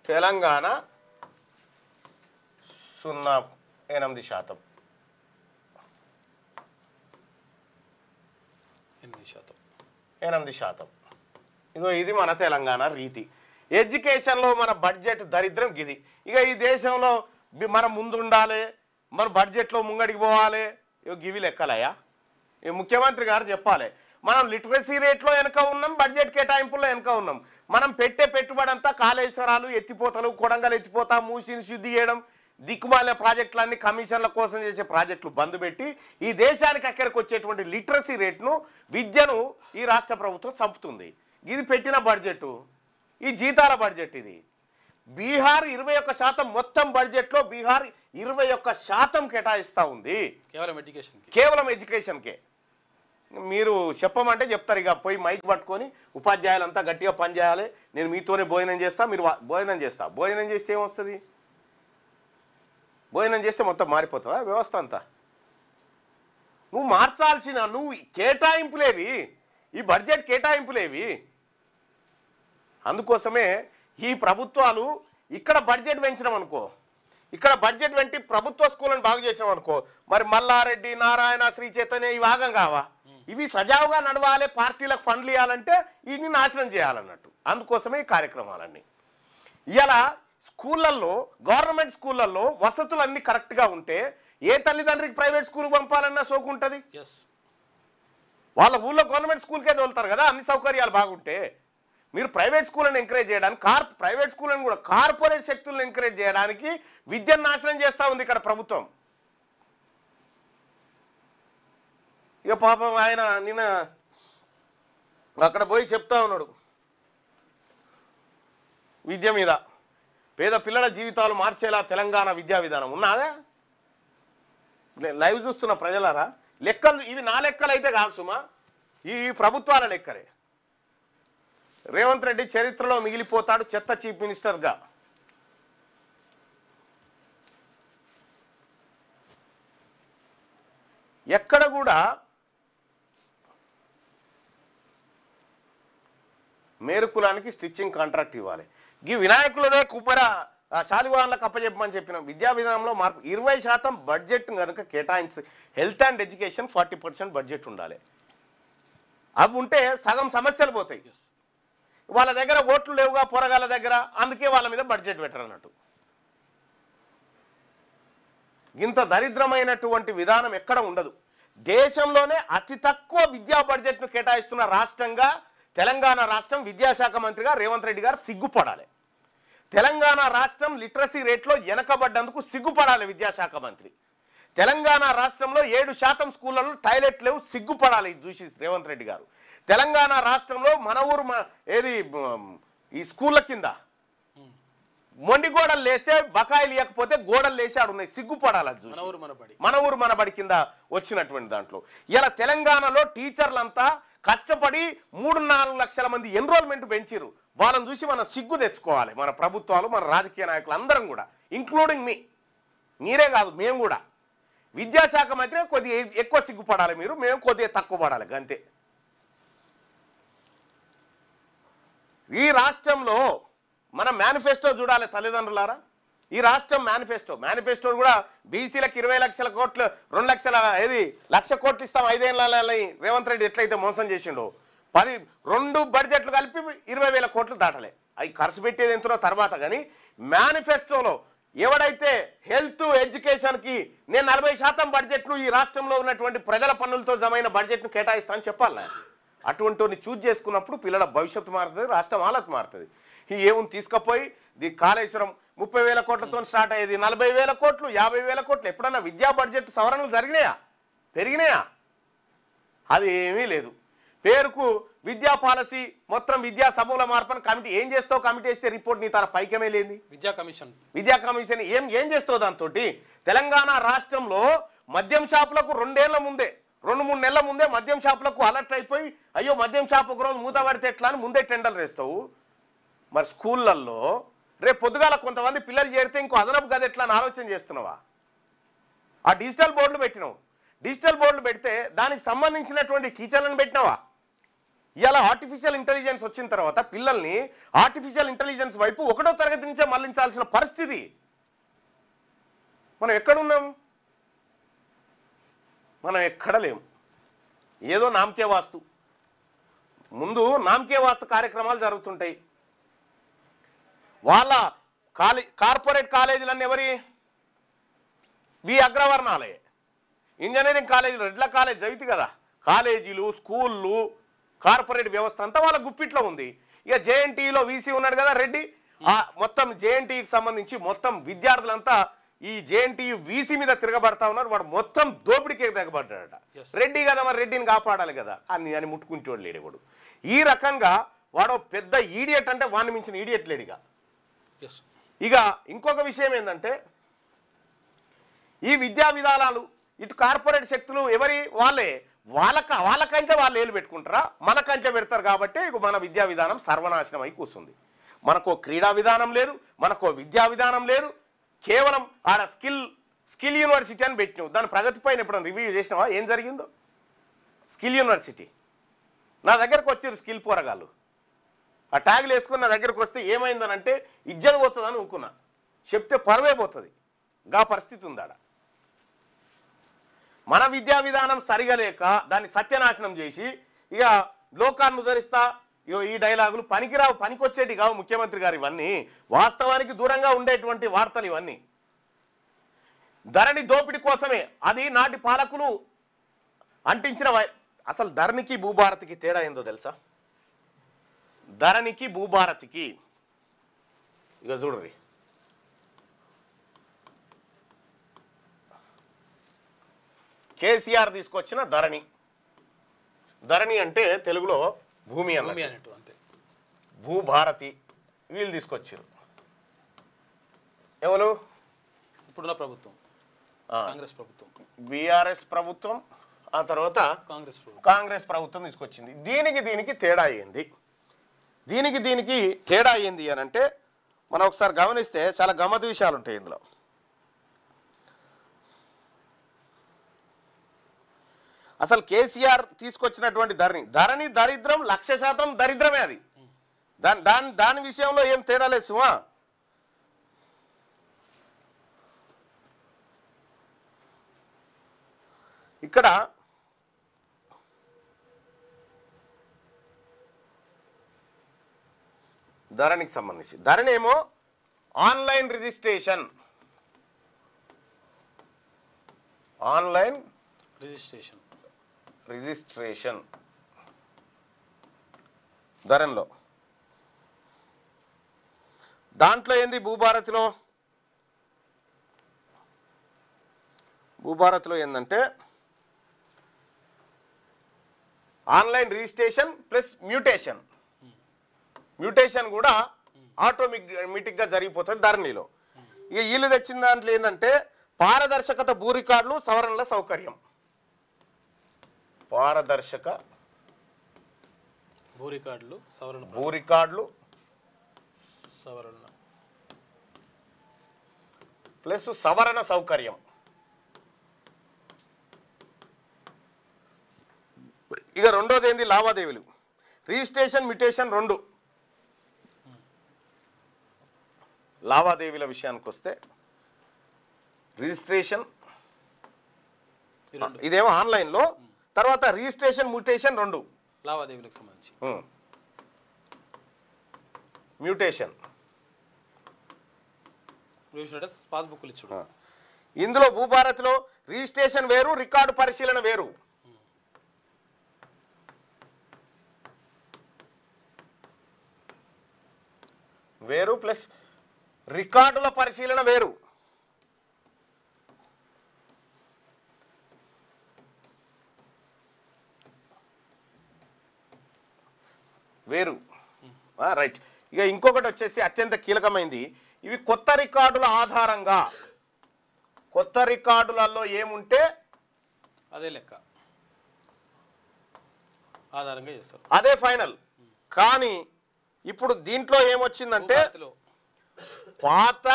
తెలంగాణ 0.8%. 8%. ఇగో ఇది మన తెలంగాణ రీతి. ఎడ్యుకేషన్లో మన బడ్జెట్ దరిద్రం గిది. ఇక ఈ దేశంలో మనం ముందు ఉండాలి, మన బడ్జెట్లో ముంగడికి పోవాలి, ఇగో గివి లెక్కలయ్యా. ఈ ముఖ్యమంత్రి గారు చెప్పాలి, మనం లిటరసీ రేట్లో వెనక ఉన్నాం, బడ్జెట్ కేటాయింపుల్లో వెనక ఉన్నాం. మనం పెట్టే పెట్టుబడి అంతా కాళేశ్వరాలు, ఎత్తిపోతలు, కొడంగల్ ఎత్తిపోతా, మూసిని శుద్ధి చేయడం, దిక్కుమాల ప్రాజెక్టులన్నీ కమిషన్ల కోసం చేసే ప్రాజెక్టులు బంద్ పెట్టి ఈ దేశానికి అక్కడికి వచ్చేటువంటి లిటరసీ రేట్ను, విద్యను ఈ రాష్ట్ర ప్రభుత్వం చంపుతుంది. ఇది పెట్టిన బడ్జెట్, ఈ జీతాల బడ్జెట్ ఇది. బీహార్ 21%, మొత్తం బడ్జెట్లో బీహార్ 21% కేటాయిస్తూ ఉంది కేవలం ఎడ్యుకేషన్కే. మీరు చెప్పమంటే చెప్తారు, ఇక పోయి మైక్ పట్టుకొని ఉపాధ్యాయులంతా గట్టిగా పనిచేయాలి, నేను మీతోనే భోజనం చేస్తా, మీరు భోజనం చేస్తా. భోజనం చేస్తే ఏమొస్తుంది? భోజనం చేస్తే మొత్తం మారిపోతుందా వ్యవస్థ అంతా? నువ్వు మార్చాల్సిన నువ్వు కేటాయింపులేవి, ఈ బడ్జెట్ కేటాయింపులేవి. అందుకోసమే ఈ ప్రభుత్వాలు ఇక్కడ బడ్జెట్ పెంచినాం అనుకో, ఇక్కడ బడ్జెట్ పెంచి ప్రభుత్వ స్కూళ్ళను బాగు చేసాం అనుకో, మరి మల్లారెడ్డి, నారాయణ, శ్రీ చైతన్య ఇవి ఆగం కావా? ఇవి సజావుగా నడవాలి, పార్టీలకు ఫండ్లు ఇవ్వాలంటే వీటిని నాశనం చేయాలన్నట్టు. అందుకోసమే ఈ కార్యక్రమాలన్నీ. ఇలా స్కూళ్ళల్లో, గవర్నమెంట్ స్కూళ్ళల్లో వసతులు అన్నీ కరెక్ట్గా ఉంటే ఏ తల్లిదండ్రికి ప్రైవేట్ స్కూల్కి పంపాలన్నా సోకు ఉంటుంది. వాళ్ళ ఊళ్ళో గవర్నమెంట్ స్కూల్కే తోలుతారు కదా అన్ని సౌకర్యాలు బాగుంటే. మీరు ప్రైవేట్ స్కూళ్ళని ఎంకరేజ్ చేయడానికి, ప్రైవేట్ స్కూళ్ళని కూడా కార్పొరేట్ శక్తులను ఎంకరేజ్ చేయడానికి విద్యను నాశనం చేస్తూ ఉంది ఇక్కడ ప్రభుత్వం. ఇక పాపం ఆయన నిన్న అక్కడ పోయి చెప్తా ఉన్నాడు విద్య మీద. పేద పిల్లల జీవితాలు మార్చేలా తెలంగాణ విద్యా విధానం ఉన్నాదా? లైవ్ చూస్తున్న ప్రజలారా, లెక్కలు ఇవి నా లెక్కలు అయితే కాదు సుమా, ఈ ప్రభుత్వాల లెక్కలే. రేవంత్ రెడ్డి చరిత్రలో మిగిలిపోతాడు చెత్త చీఫ్ మినిస్టర్గా. ఎక్కడ కూడా మేరుకులానికి స్టిచ్చింగ్ కాంట్రాక్ట్ ఇవ్వాలి. ఈ వినాయకులదే కుమ్మర శాలివాన్లకు అప్పచెప్పమని చెప్పిన విద్యా విధానంలో మార్పు. 20% బడ్జెట్ కనుక కేటాయించి హెల్త్ అండ్ ఎడ్యుకేషన్ 40% బడ్జెట్ ఉండాలి. అవి ఉంటే సగం సమస్యలు పోతాయి. వాళ్ళ దగ్గర ఓట్లు లేవుగా పోరగాళ్ళ దగ్గర, అందుకే వాళ్ళ మీద బడ్జెట్ పెట్టరు అన్నట్టు. ఇంత దరిద్రమైనటువంటి విధానం ఎక్కడ ఉండదు. దేశంలోనే అతి తక్కువ విద్యా బడ్జెట్ను కేటాయిస్తున్న రాష్ట్రంగా తెలంగాణ రాష్ట్రం. విద్యాశాఖ మంత్రిగా రేవంత్ రెడ్డి గారు సిగ్గుపడాలి. తెలంగాణ రాష్ట్రం లిటరసీ రేట్లో వెనకబడ్డందుకు సిగ్గుపడాలి విద్యాశాఖ మంత్రి. తెలంగాణ రాష్ట్రంలో 7% స్కూళ్ళలో టాయిలెట్ లేవు, సిగ్గుపడాలి చూసి రేవంత్ రెడ్డి గారు. తెలంగాణ రాష్ట్రంలో మన ఊరు ఏది ఈ స్కూళ్ళ కింద మొండి గోడలు లేస్తే బకాయిలు ఇవ్వకపోతే గోడలు లేసి ఆడున్నాయి, సిగ్గుపడాలి అది చూసి. మన ఊరు మనబడి కింద వచ్చినటువంటి దాంట్లో ఇలా తెలంగాణలో టీచర్లంతా కష్టపడి 3-4 లక్షల మంది ఎన్రోల్మెంట్ పెంచారు. వాళ్ళని చూసి మనం సిగ్గు తెచ్చుకోవాలి, మన ప్రభుత్వాలు, మన రాజకీయ నాయకులు అందరం కూడా, ఇంక్లూడింగ్ మీరే కాదు మేము కూడా. విద్యాశాఖ మంత్రి కొద్దిగా ఎక్కువ సిగ్గుపడాలి మీరు, మేము కొద్దిగా తక్కువ పడాలి అంతే. ఈ రాష్ట్రంలో మన మేనిఫెస్టో చూడాలి తల్లిదండ్రులారా. ఈ రాష్ట్రం మేనిఫెస్టో కూడా బీసీలకు 20 లక్షల కోట్లు, 2 లక్షల 1,00,000 కోట్లు ఇస్తాం 5 ఏళ్ళని రేవంత్ రెడ్డి ఎట్లయితే మోసం చేసిండో, 2 బడ్జెట్లు కలిపి 20,000 కోట్లు దాటలే. అవి ఖర్చు పెట్టేది ఎంతో తర్వాత. కానీ మేనిఫెస్టోలో ఎవడైతే హెల్త్ ఎడ్యుకేషన్కి నేను 40% బడ్జెట్ను ఈ రాష్ట్రంలో ఉన్నటువంటి ప్రజల పన్నులతో జమైన బడ్జెట్ను కేటాయిస్తానని చెప్పాలి. అటువంటి చూజ్ చేసుకున్నప్పుడు పిల్లల భవిష్యత్తు మారుతుంది, రాష్ట్రం హాలత్ మారుతుంది. ఏముంది తీసుకుపోయి కాళేశ్వరం 30,000 కోట్లతో స్టార్ట్ అయ్యేది 40,000 కోట్లు, 50,000 కోట్లు. ఎప్పుడన్నా విద్యా బడ్జెట్ సవరణలు జరిగినాయా, పెరిగినాయా? అది ఏమీ లేదు. పేరుకు విద్యా పాలసీ మొత్తం విద్యా సమూల మార్పుని కమిటీ ఏం చేస్తావు? కమిటీ వేస్తే రిపోర్ట్ నీ తన పైకమే లేని విద్యా కమిషన్ ఏం చేస్తావు? దాంతో తెలంగాణ రాష్ట్రంలో మద్యం షాపులకు 2-3 నెలల ముందే మద్యం షాపులకు అలర్ట్ అయిపోయి అయ్యో మద్యం షాపు ఒకరోజు మూత పడితే ఎట్లా అని ముందే టెండర్లు వేస్తావు. మరి స్కూళ్ళల్లో రేపు పొద్దుగాల కొంతమంది పిల్లలు చేరితే ఇంకో అదనపు గది ఎట్లా అని ఆలోచన చేస్తున్నావా? ఆ డిజిటల్ బోర్డులు పెట్టినావు. డిజిటల్ బోర్డులు పెడితే దానికి సంబంధించినటువంటి టీచర్లను పెట్టినావా? ఇలా ఆర్టిఫిషియల్ ఇంటెలిజెన్స్ వచ్చిన తర్వాత పిల్లల్ని ఆర్టిఫిషియల్ ఇంటెలిజెన్స్ వైపు 1వ తరగతి నుంచే మళ్లించాల్సిన పరిస్థితి. మనం ఎక్కడున్నాం? మనం ఎక్కడ లేము. ఏదో నామకే వాస్తు, ముందు నామకే వాస్తు కార్యక్రమాలు జరుగుతుంటాయి. వాళ్ళ కార్పొరేట్ కాలేజీలన్నీ ఎవరి? అగ్రవర్ణాలే. ఇంజనీరింగ్ కాలేజీలు రెడ్ల కాలేజ్ చదివితే కదా, కాలేజీలు స్కూళ్ళు కార్పొరేట్ వ్యవస్థ అంతా వాళ్ళ గుప్పిట్లో ఉంది. ఇక జేఎన్టీలో వీసీ ఉన్నాడు కదా రెడ్డి, మొత్తం జేఎన్టీకి సంబంధించి మొత్తం విద్యార్థులంతా ఈ జేఎన్టీ వీసీ మీద తిరగబడతా ఉన్నారు. వాడు మొత్తం దోపిడికి దిగబడ్డాడట. రెడ్డి కదా, మరి రెడ్డిని కాపాడాలి కదా అని ముట్టుకుంటూ లేడు వాడు. ఈ రకంగా వాడు పెద్ద ఈడియట్ అంటే వాడిని మించిన ఈడియట్ లేడిగా. ఇక ఇంకొక విషయం ఏంటంటే ఈ విద్యా విధానాలు ఇటు కార్పొరేట్ శక్తులు ఎవరి వాళ్ళకంటే వాళ్ళు ఏలు పెట్టుకుంటారా, మనకంటే పెడతారు. కాబట్టి ఇక మన విద్యా విధానం సర్వనాశనం అయి కూర్చుంది. మనకు క్రీడా విధానం లేదు, మనకు విద్యా విధానం లేదు. కేవలం ఆడ స్కిల్ యూనివర్సిటీ అని పెట్టినావు. దాని ప్రగతి పైన ఎప్పుడైనా రివ్యూ చేసినావా? ఏం జరిగిందో? స్కిల్ యూనివర్సిటీ నా దగ్గరకు వచ్చారు స్కిల్ పోరగాళ్ళు, ఆ ట్యాగులు వేసుకుని నా దగ్గరకు వస్తే ఏమైందనంటే ఇజ్జత్ పోతుందని ఊకున్నా. చెప్తే పరువే పోతుంది. గా పరిస్థితి ఉందాడ. మన విద్యా విధానం సరిగా లేక దాన్ని సత్యనాశనం చేసి ఇక లోకాన్ని ఉద్ధరిస్తా ఈ డైలాగులు పనికిరావు, పనికొచ్చేటి కావు ముఖ్యమంత్రి గారు. ఇవన్నీ వాస్తవానికి దూరంగా ఉండేటువంటి వార్తలు. ఇవన్నీ ధరణి దోపిడి కోసమే. అది నాటి పాలకులు అంటించిన అసలు ధరణికి భూభారతికి తేడా ఏందో తెలుసా? ధరణికి భూభారతికి ఇక చూడరి. కేసీఆర్ తీసుకొచ్చిన ధరణి. ధరణి అంటే తెలుగులో భూమి అన్నట్టు. భూభారతి వీళ్ళు తీసుకొచ్చారు. ఎవరు? ఇప్పుడున్న ప్రభుత్వం, కాంగ్రెస్ ప్రభుత్వం, బీఆర్ఎస్ ప్రభుత్వం, ఆ తర్వాత కాంగ్రెస్ ప్రభుత్వం తీసుకొచ్చింది. దీనికి తేడా అయ్యింది. దీనికి తేడా అయ్యింది అని అంటే మనం ఒకసారి గమనిస్తే చాలా గమ్మత్ విషయాలు ఉంటాయి ఇందులో. అసలు కేసీఆర్ తీసుకొచ్చినటువంటి ధరణి దరిద్రం 100% దరిద్రమే. అది దాని విషయంలో ఏం తేడా లేదు సుమా. ఇక్కడ ధరణికి సంబంధించి ధరణి ఏమో ఆన్లైన్ రిజిస్ట్రేషన్, ధరణిలో. దాంట్లో ఏంది భూభారతిలో ఏంటంటే ఆన్లైన్ రిజిస్ట్రేషన్ ప్లస్ మ్యూటేషన్ కూడా ఆటోమేటిక్గా జరిగిపోతుంది ధరణిలో. ఇక వీళ్ళు తెచ్చిన దాంట్లో ఏంటంటే పారదర్శకత, భూ రికార్డులు, సవరణల సౌకర్యం. పారదర్శక భూ రికార్డులు, సవరణ ప్లస్ సవరణ సౌకర్యం. ఇక రెండోది ఏంది, లావాదేవీలు. Registration, mutation 2. లావాదేవీల విషయానికి వస్తే రిజిస్ట్రేషన్ ఇదేమో ఆన్లైన్లో, తర్వాత రిజిస్ట్రేషన్, మ్యూటేషన్ 2 లావాదేవీలకు సంబంధించి. మ్యూటేషన్ పాస్బుక్లు ఇచ్చుడు. ఇందులో భూభారత్లో రిజిస్ట్రేషన్ వేరు, రికార్డు పరిశీలన వేరు. ప్లస్ రికార్డుల పరిశీలన వేరు. రైట్. ఇక ఇంకొకటి వచ్చేసి అత్యంత కీలకమైంది, ఇవి కొత్త రికార్డుల ఆధారంగా, కొత్త రికార్డులలో ఏముంటే అదే లెక్క ఆధారంగా చేస్తారు, అదే ఫైనల్. కానీ ఇప్పుడు దీంట్లో ఏమొచ్చిందంటే పాత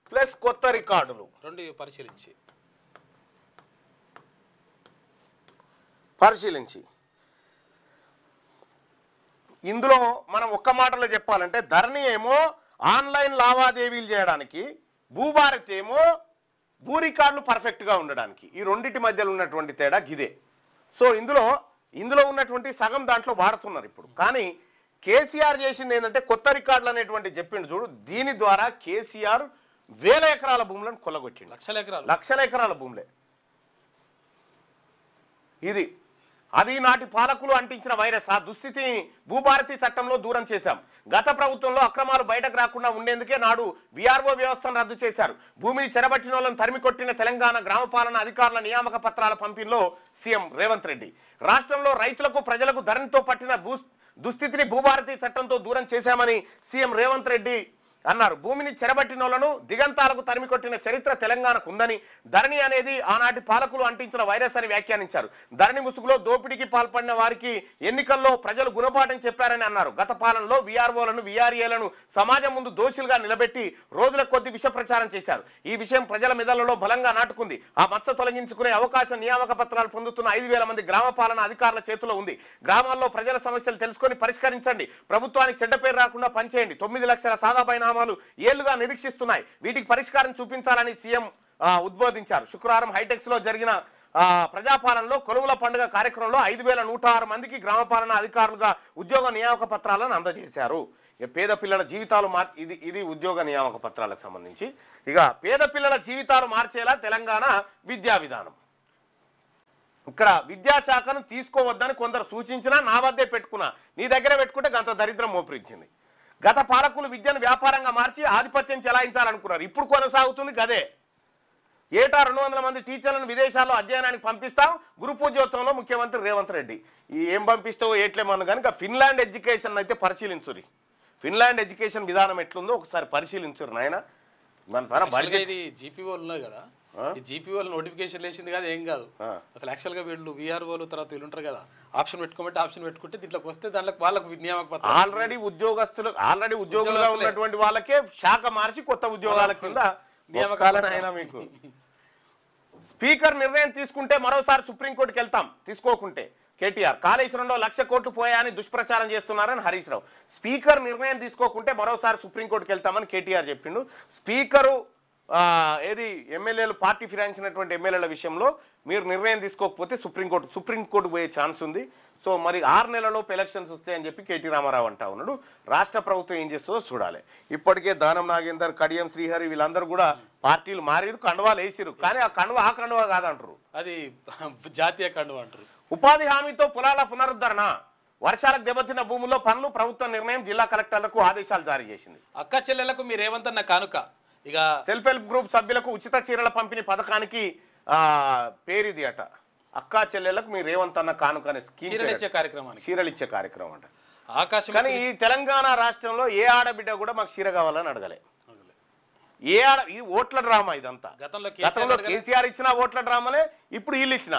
ప్లస్ కొత్త రికార్డులు 2 పరిశీలించి ఇందులో మనం ఒక్క మాటలో చెప్పాలంటే ధరణి ఏమో ఆన్లైన్ లావాదేవీలు చేయడానికి, భూభారత్ ఏమో భూ రికార్డులు పర్ఫెక్ట్గా ఉండడానికి. ఈ రెండింటి మధ్యలో ఉన్నటువంటి తేడా గిదే. సో ఇందులో ఉన్నటువంటి సగం దాంట్లో వాడుతున్నారు ఇప్పుడు. కానీ కేసీఆర్ చేసింది ఏంటంటే కొత్త రికార్డులు అనేటువంటి చెప్పిండు చూడు, దీని ద్వారా కేసీఆర్ 1000 ఎకరాల భూములను కొల్లగొట్టిండు. లక్షల ఎకరాల భూములే. అది నాటి పాలకులు అంటించిన వైరస్. ఆ దుస్థితిని భూభారతి చట్టంలో దూరం చేశాం. గత ప్రభుత్వంలో అక్రమాలు బయటకు రాకుండా ఉండేందుకే నాడు విఆర్ఓ వ్యవస్థను రద్దు చేశారు. భూమిని చెరబట్టిన వాళ్ళను తరిమికొట్టిన తెలంగాణ గ్రామపాలన అధికారుల నియామక పత్రాల పంపిణీలో సీఎం రేవంత్ రెడ్డి. రాష్ట్రంలో రైతులకు, ప్రజలకు ధరణితో పట్టిన దుస్థితిని భూభారతి చట్టంతో దూరం చేశామని సీఎం రేవంత్ రెడ్డి అన్నారు. భూమిని చెరబట్టినోళ్లను దిగంతాలకు తరిమికొట్టిన చరిత్ర తెలంగాణకు ఉందని, ధరణి అనేది ఆనాటి పాలకులు అంటించిన వైరస్ అని వ్యాఖ్యానించారు. ధరణి ముసుగులో దోపిడీకి పాల్పడిన వారికి ఎన్నికల్లో ప్రజలు గుణపాఠం చెప్పారని అన్నారు. గత పాలనలో విఆర్ఓలను, విఆర్ఏలను సమాజం ముందు దోషులుగా నిలబెట్టి రోజుల కొద్ది విష ప్రచారం చేశారు. ఈ విషయం ప్రజల మెదళ్లలో బలంగా నాటుకుంది. ఆ మచ్చ తొలగించుకునే అవకాశం నియామక పత్రాలు పొందుతున్న 5000 మంది గ్రామ పాలన అధికారుల చేతిలో ఉంది. గ్రామాల్లో ప్రజల సమస్యలు తెలుసుకొని పరిష్కరించండి. ప్రభుత్వానికి చెడ్డ పేరు రాకుండా పనిచేయండి. 9 లక్షల సాదా బైనామాలు ఏళ్లుగా నిరీక్షిస్తున్నాయి. వీటికి పరిష్కారం చూపించాలని సీఎం ఉద్బోధించారు. శుక్రవారం హైటెక్స్ లో జరిగిన ప్రజాపాలనలో కొలువుల పండుగ కార్యక్రమంలో 5106 మందికి గ్రామపాలన అధికారులుగా ఉద్యోగ నియామక పత్రాలను అందజేశారు. పేద పిల్లల జీవితాలు ఇది ఉద్యోగ నియామక పత్రాలకు సంబంధించి. ఇక పేద పిల్లల జీవితాలు మార్చేలా తెలంగాణ విద్యా విధానం. ఇక్కడ విద్యాశాఖను తీసుకోవద్దని కొందరు సూచించినా నా వద్దే పెట్టుకున్నా, నీ దగ్గర పెట్టుకుంటే గంత దరిద్రం మోపరించింది. గత పాలకులు విద్యను వ్యాపారంగా మార్చి ఆధిపత్యం చెలాయించాలనుకున్నారు. ఇప్పుడు కొనసాగుతుంది గదే. ఏటా 200 మంది టీచర్లను విదేశాల్లో అధ్యయనానికి పంపిస్తాం. గురు పూజోత్సవంలో ముఖ్యమంత్రి రేవంత్ రెడ్డి. ఏం పంపిస్తావో ఏట్లేమన్నా కనుక ఫిన్లాండ్ ఎడ్యుకేషన్ అయితే పరిశీలించురి. ఫిన్లాండ్ ఎడ్యుకేషన్ విధానం ఎట్లుందో ఒకసారి పరిశీలించురు నాయన. మన తన బడ్జెట్ జీపీఓలు ఉన్నాయి కదా, ఈ జీపీఓలు నోటిఫికేషన్ వేసింది కదా, ఏం కాదు అసలు. యాక్చువల్గా వీళ్ళు విఆర్ఓలు తర్వాత వీళ్ళు ఉంటారు కదా, ఆప్షన్ పెట్టుకోమంటే ఆప్షన్ పెట్టుకుంటే దీంట్లోకి వస్తే దాంట్లో వాళ్ళకు నియామక పత్రం ఆల్రెడీ ఉద్యోగులుగా ఉన్నటువంటి వాళ్ళకే శాఖ మార్చి కొత్త ఉద్యోగాల కింద నియామకాలైనా మీకు. స్పీకర్ నిర్ణయం తీసుకుంటే మరోసారి సుప్రీంకోర్టుకి వెళ్తాం, తీసుకోకుంటే కేటీఆర్. కాళేశ్వరంలో 1,00,000 కోట్లు పోయాయని దుష్ప్రచారం చేస్తున్నారని హరీష్ రావు. స్పీకర్ నిర్ణయం తీసుకోకుంటే మరోసారి సుప్రీంకోర్టుకి వెళ్తామని కేటీఆర్ చెప్పిండు. స్పీకరు ఎమ్మెల్యేలు పార్టీ ఫిరాయించినటువంటి ఎమ్మెల్యేల విషయంలో మీరు నిర్ణయం తీసుకోకపోతే సుప్రీంకోర్టు పోయే ఛాన్స్ ఉంది. సో మరి 6 నెలల్లోపు ఎలక్షన్స్ వస్తాయని చెప్పి కేటీ రామారావు అంటా ఉన్నాడు. రాష్ట్ర ప్రభుత్వం ఏం చేస్తుందో చూడాలి. ఇప్పటికే దానం నాగేందర్, కడియం శ్రీహరి వీళ్ళందరూ కూడా పార్టీలు మారిరు, కండువాలు వేసిరు. కానీ ఆ కండువా కాదంటారు, అది జాతీయ కండువా అంటారు. ఉపాధి హామీతో పొలాల పునరుద్ధరణ, వర్షాలకు దెబ్బతిన్న భూముల్లో పనులు, ప్రభుత్వం నిర్ణయం. జిల్లా కలెక్టర్లకు ఆదేశాలు జారీ చేసింది. అక్క చెల్లెలకు మీరేమంతన్న కానుక. ఇక సెల్ఫ్ హెల్ప్ గ్రూప్ సభ్యులకు ఉచిత చీరల పంపిణీ పథకానికి పేరుది అట. అక్కా చెల్లెలకు మీరు రేవంత్ అన్న కానుక అనే స్కీమ్, చీరలు ఇచ్చే కార్యక్రమం అంట. ఆకాశం కానీ ఈ తెలంగాణ రాష్ట్రంలో ఏ ఆడబిడ్డ కూడా మాకు చీర కావాలని అడగలే. ఏ ఆడ ఈ ఓట్ల డ్రామా ఇదంతా. గతంలో కేసీఆర్ ఇచ్చిన ఓట్ల డ్రామాలే ఇప్పుడు వీళ్ళు ఇచ్చిన.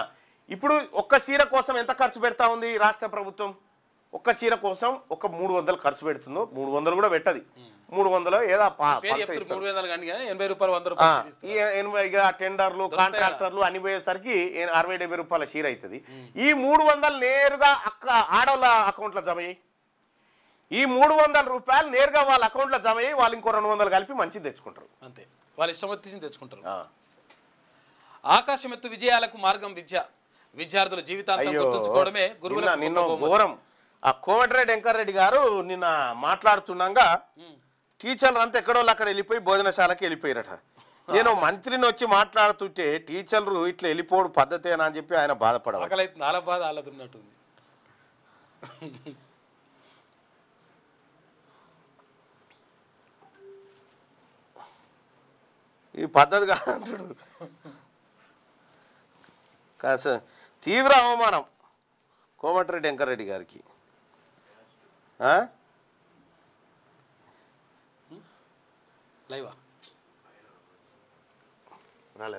ఇప్పుడు ఒక్క చీర కోసం ఎంత ఖర్చు పెడతా ఉంది రాష్ట్ర ప్రభుత్వం? ఒక్క చీర కోసం ఒక 300 ఖర్చు పెడుతుందో, 300 కూడా పెట్టది, 300 ఏదో టెండర్లు కాంట్రాక్టర్లు అన్ని పోయేసరికి 60-70 రూపాయల చీర అవుతుంది. ఈ 300 నేరుగా ఆడవాళ్ళ అకౌంట్లో జమ అయ్యి, ఈ 300 రూపాయలు నేరుగా వాళ్ళ అకౌంట్లో జమ అయ్యి వాళ్ళు ఇంకో 200 కలిపి మంచిది తెచ్చుకుంటారు. అంతే, వాళ్ళు ఇష్టం వచ్చి తెచ్చుకుంటారు. ఆకాశం ఎత్తు విజయాలకు మార్గం విద్య. విద్యార్థుల జీవితాంతం గుర్తుంచుకోవడమే గురువుల నిన్న ఘోరం. ఆ కోమటిరెడ్డి వెంకటరెడ్డి గారు నిన్న మాట్లాడుతుండగా టీచర్లు అంతా ఎక్కడో అక్కడ వెళ్ళిపోయి భోజనశాలకి వెళ్ళిపోయారట. నేను మంత్రిని వచ్చి మాట్లాడుతుంటే టీచర్లు ఇట్లా వెళ్ళిపోవడం పద్ధతేనా అని చెప్పి ఆయన బాధపడాలి. చాలా బాధ ఆలదున్నట్టుంది. ఈ పద్ధతి కాదంటాడు. కాస తీవ్ర అవమానం కోమటిరెడ్డి వెంకటరెడ్డి గారికి. రాలే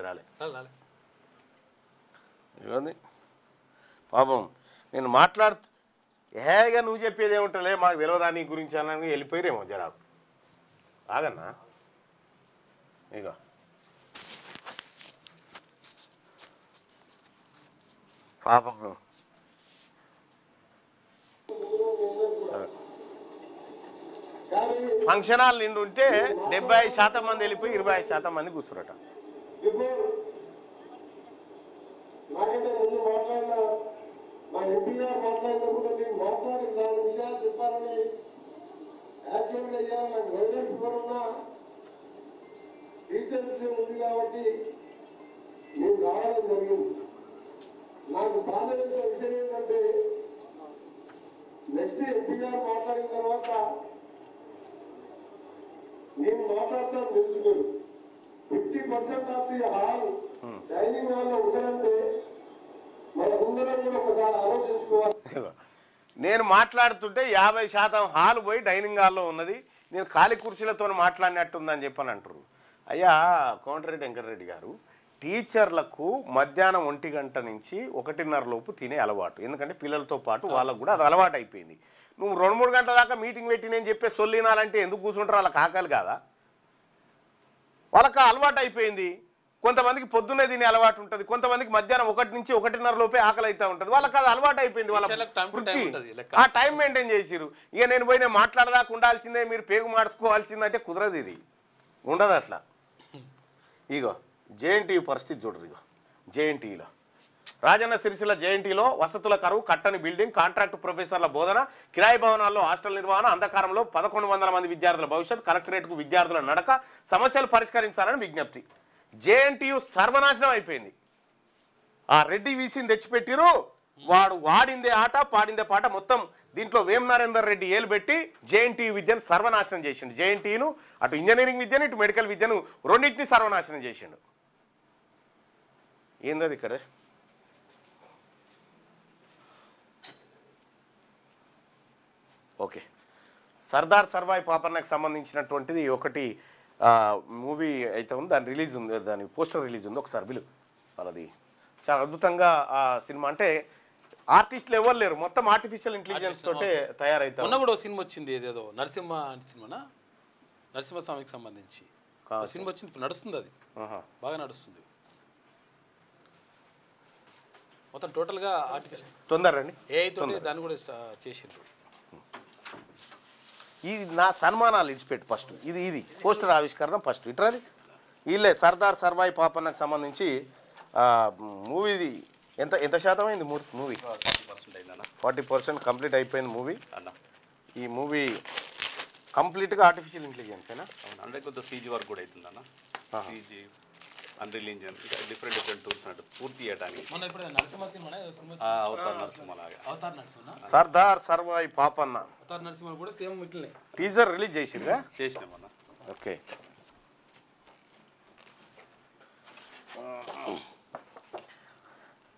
ఇవ్వండి పాపం. నేను మాట్లాడుతూ ఏగా నువ్వు చెప్పేది ఏముంటలే, మాకు తెలియదా నీ గురించి అని వెళ్ళిపోయారేమో జనాలు. ఆగన్నా ఇక పాపం. ఫంక్షన్ హాల్ నిండి ఉంటే 75% మంది వెళ్ళిపోయి 25% మంది కూర్చురట. నాకు బాధ వేసే విషయం ఏంటంటే నెక్స్ట్ ఎంపీ గారు మాట్లాడిన తర్వాత నేను మాట్లాడతాను తెలుసుకోరు. 50% ఆఫ్ ది హాల్ డైనింగ్ హాల్లో ఉండాలంటే మన ముందర కూడా ఒకసారి ఆలోచించుకోవాలి. నేను మాట్లాడుతుంటే 50% హాల్ పోయి డైనింగ్ హాల్లో ఉన్నది, నేను ఖాళీ కుర్చీలతో మాట్లాడినట్టుందని చెప్పని అంటారు. అయ్యా కోమటిరెడ్డి వెంకటరెడ్డి గారు, టీచర్లకు మధ్యాహ్నం 1 గంట నుంచి 1:30 లోపు తినే అలవాటు. ఎందుకంటే పిల్లలతో పాటు వాళ్ళకు కూడా అది అలవాటు అయిపోయింది. నువ్వు 2-3 గంటల దాకా మీటింగ్ పెట్టి నేను చెప్పే సొల్లినాలంటే ఎందుకు కూర్చుంటారు? వాళ్ళకి ఆకలి కాదా? వాళ్ళకి అలవాటు అయిపోయింది. కొంతమందికి పొద్దున్నే తినే అలవాటు ఉంటుంది, కొంతమందికి మధ్యాహ్నం 1 నుంచి 1:30 లోపే ఆకలి అవుతూ ఉంటుంది. వాళ్ళకి అది అలవాటు అయిపోయింది. వాళ్ళ వృత్తి ఆ టైం మెయింటైన్ చేసిరు. ఇక నేను పోయి నేను మాట్లాడదాకా ఉండాల్సిందే, మీరు పేగు మార్చుకోవాల్సిందంటే కుదరదు. ఇది ఉండదు అట్లా. ఇగో జేఎన్టీయూ పరిస్థితి చూడరు. ఇగో జేఎన్టీయూలో రాజన్న సిరిసిల్ల జేఎన్టీలో వసతుల కరువు, కట్టని బిల్డింగ్, కాంట్రాక్టు ప్రొఫెసర్ల బోధన, కిరాయి భవనాల్లో హాస్టల్ నిర్వహణ, అంధకారంలో 1100 మంది విద్యార్థుల భవిష్యత్, కలెక్టరేట్కు విద్యార్థుల నడక, సమస్యలు పరిష్కరించాలని విజ్ఞప్తి. జేఎన్టీయూ సర్వనాశనం అయిపోయింది. ఆ రెడ్డి వీసీని తెచ్చిపెట్టిరు. వాడు వాడిందే ఆట పాడిందే పాట. మొత్తం దీంట్లో వేం నరేందర్ రెడ్డి ఏలు పెట్టి జేఎన్టీయూ విద్యను సర్వనాశనం చేసిండు. జేఎన్టీయూను అటు ఇంజనీరింగ్ విద్యను ఇటు మెడికల్ విద్యను రెండింటిని సర్వనాశనం చేసిండు. ఏందది ఇక్కడ? ఓకే, సర్దార్ సర్వాయి పాపన్నకు సంబంధించినటువంటిది ఒకటి మూవీ అయితే ఉంది, దాని రిలీజ్ ఉంది, దాని పోస్టర్ రిలీజ్ ఉంది. ఒకసారి బిలు వాళ్ళది చాలా అద్భుతంగా ఆ సినిమా. అంటే ఆర్టిస్టులు ఎవరు లేరు, మొత్తం ఆర్టిఫిషియల్ ఇంటెలిజెన్స్ తోటే తయారైతే. మొన్న కూడా సినిమా వచ్చింది, ఏదేదో నరసింహ నరసింహస్వామికి సంబంధించి సినిమా వచ్చింది, నడుస్తుంది, అది బాగా నడుస్తుంది. మొత్తం టోటల్గా ఆర్టిఫిషియల్ తొందరండి ఏఐ తోటి దాన్ని కూడా చేసిండ్రు. ఇది నా సన్మానాలు ఇడిచిపెట్టి ఫస్ట్ ఇది పోస్టర్ ఆవిష్కరణ ఫస్ట్ ఇట్రాది. వీళ్ళే సర్దార్ సర్వాయి పాపన్నకు సంబంధించి మూవీది ఎంత శాతం అయింది మూవీ? 40% కంప్లీట్ అయిపోయింది మూవీ. ఈ మూవీ కంప్లీట్గా ఆర్టిఫిషియల్ ఇంటెలిజెన్సేనా? అంటే కొంత సీజీ వర్క్ కూడా అవుతుంది అన్న. సీజీ, అన్రిల్ ఇంజన్, డిఫరెంట్ టూల్స్ అంటే పూర్తి చేయడానికి. సర్దార్ సర్వాయి పాపన్న కూడా టీజర్ రిలీజ్ చేసిందా? చేసినామన్న. Okay,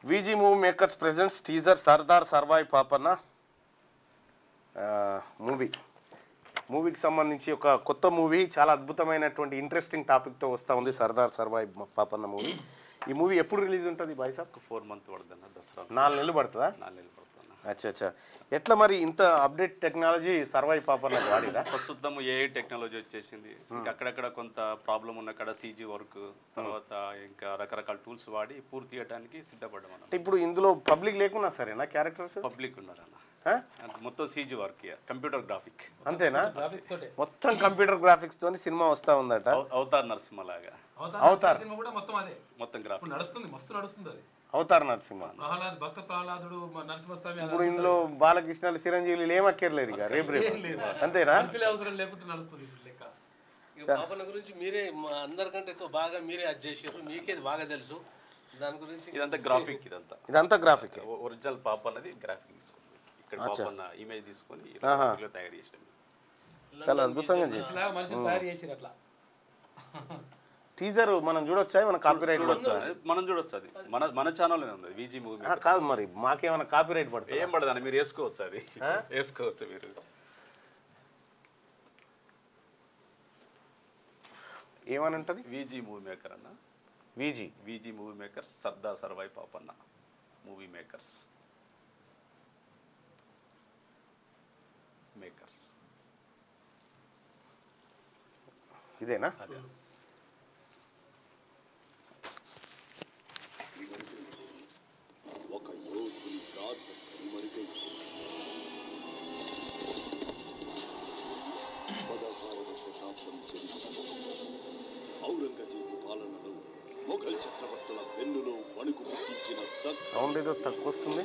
VG movie makers presents teaser Sardar Sarvai Papanna. మూవీకి సంబంధించి ఒక కొత్త మూవీ, చాలా అద్భుతమైనటువంటి ఇంట్రెస్టింగ్ టాపిక్తో వస్తూ ఉంది, సర్దార్ సర్వాయి పాపన్న మూవీ. ఈ మూవీ ఎప్పుడు రిలీజ్ ఉంటుంది బాయ్ సాబ్? 4 months పడుతుందన్న, దసరా 4 నెలలు పడుతుందా? 4 నెలలు పడుతుందన్న. అచ్చా. ఎట్లా మరి ఇంత అప్డేట్ టెక్నాలజీ సర్వాయి పాపన్న వాడిరా? ప్రస్తుతం ఏఐ టెక్నాలజీ వచ్చేసింది. ఇంకా అక్కడక్కడ కొంత ప్రాబ్లం ఉన్న కాడ CG వర్క్, తర్వాత ఇంకా రకరకాల టూల్స్ వాడి పూర్తి చేయడానికి సిద్ధపడ్డాం అన్న. ఇప్పుడు ఇందులో పబ్లిక్ లేకున్నా సరేనా క్యారెక్టర్స్? పబ్లిక్ ఉన్నారన్న, మొత్తం CG వర్క్, కంప్యూటర్ గ్రాఫిక్. అంతేనా? మొత్తం కంప్యూటర్ గ్రాఫిక్స్ తోని సినిమా వస్తా ఉందట. అవతార్ నరసింహ లాగా. అవతార్ మొత్తం గ్రాఫిక్ నడుస్తుంది, మస్తు నడుస్తుంది అది. అవతార్ నరసింహ. భక్త ప్రహ్లాదుడు, నరసింహస్వామి. ఇప్పుడు ఇందులో బాలకృష్ణలు, చిరంజీవులు ఏమక్కర్లేరు ఇక రేపు అంతేనా? అవసరం లేకపోతే నడుస్తుంది లెక్క. పాపన్న గురించి మీరే అందరికంటే ఎక్కువ బాగా మీరే అది చేసారు, మీకేది బాగా తెలుసు దాని గురించి. ఇదంతా గ్రాఫిక్, ఇదంతా గ్రాఫిక్. ఒరిజినల్ పాప అన్నది గ్రాఫిక్ తీసుకుంది, ఇక్కడ పాపన్న ఇమేజ్ తీసుకొని తయారు చేసాం. చాలా అద్భుతంగా చేసి మనిషిని తయారు చేసారు అట్లా. టీజర్ మనం చూడొచ్చా? మన కాపీరైట్ మనం చూడొచ్చు, అది మన ఛానల్ ఉంది, VG మూవీ. కాదు మరి మాకేమైనా కాపీరైట్ పడుతుంది? ఏం పడదని మీరు వేసుకోవచ్చు, అది వేసుకోవచ్చు మీరు. ఏమని ఉంటుంది? VG మూవీ మేకర్ అన్న. VG movie makers, Sardar Sarvai Papanna movie makers. ఇదేనా? అదే. ఒక యోధుని గాథ కనుమరుగై 16వ శతాబ్దం చరిత్ర. ఔరంగజేబు పాలనలో మొఘల్ చక్రవర్తుల వెన్నులో వణుకు పుట్టించిన సౌండ్ ఏదో తక్కువ వస్తుంది.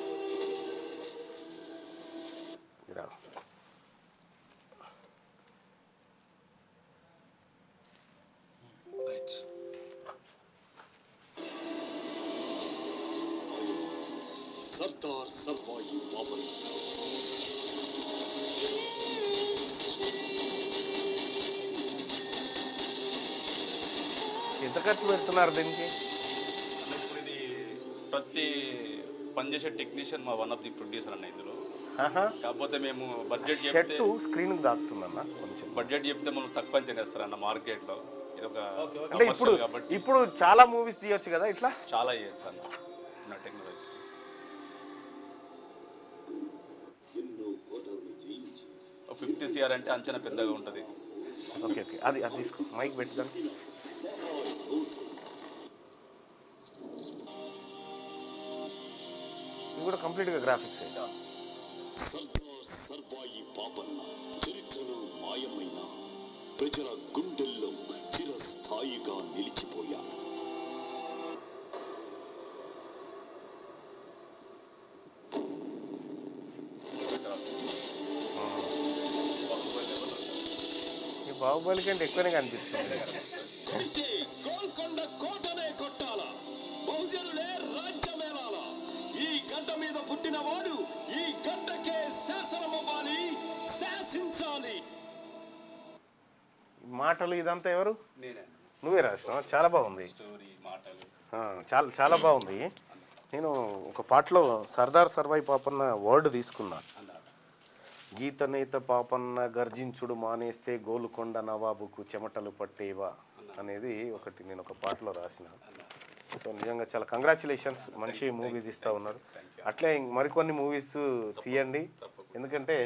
సర్దార్ సర్వాయి పాపన్న. ఎంత ఖర్చు పెడుతున్నారు దీనికి? ఇప్పుడు ఇది ప్రతి పనిచేసే టెక్నీషియన్ మా వన్ ఆఫ్ ది ప్రొడ్యూసర్ అన్న ఇందులో. కాకపోతే మేము బడ్జెట్ చెప్తే స్క్రీన్ దాటుతుందన్న కొంచెం. బడ్జెట్ చెప్తే మనం తక్కువ చేస్తారన్న మార్కెట్లో. ఇది ఒక అంటే ఇప్పుడు చాలా మూవీస్ తీయొచ్చు కదా ఇట్లా? చాలా చేయొచ్చు అన్న నా టెక్నాలజీ. ఎన్నో కోటలు జయించి 50 CR అంటే అంచనా పెద్దగా ఉంటుంది. ఓకే అది తీసుకో, మైక్ పెట్టుదాం. ఇది కూడా కంప్లీట్గా గ్రాఫిక్స్. సర్దార్ సర్వాయి పాపన్న చరిత్రలో మాయమైన ప్రజల గుండెల్లో చిరస్థాయిగా నిలిచిపోయాడు. ఈ బాహుబలి కంటే ఎక్కువనే కనిపిస్తుంది. అయితే గోల్కొండ కోటనే కొట్టాల, బహుజనులే రాజ్యమేలాల. ఈ గడ్డ మీద పుట్టినవాడు ఈ గడ్డకే శాసనమవ్వాలి, శాసించాలి. మాటలు ఇదంతా ఎవరు? నేనే. నువ్వే రాసినావా? చాలా బాగుంది స్టోరీ, మాటలు చాలా బాగుంది. నేను ఒక పాటలో సర్దార్ సర్వాయి పాపన్న వర్డ్ తీసుకున్నా. గీతనేత పాపన్న గర్జించుడు మానేస్తే గోలుకొండ నవాబుకు చెమటలు పట్టేవా అనేది ఒకటి నేను ఒక పాటలో రాసిన. సో నిజంగా చాలా కంగ్రాచులేషన్స్, మంచి మూవీ తీస్తూ ఉన్నారు. అట్లే మరికొన్ని మూవీస్ తీయండి, ఎందుకంటే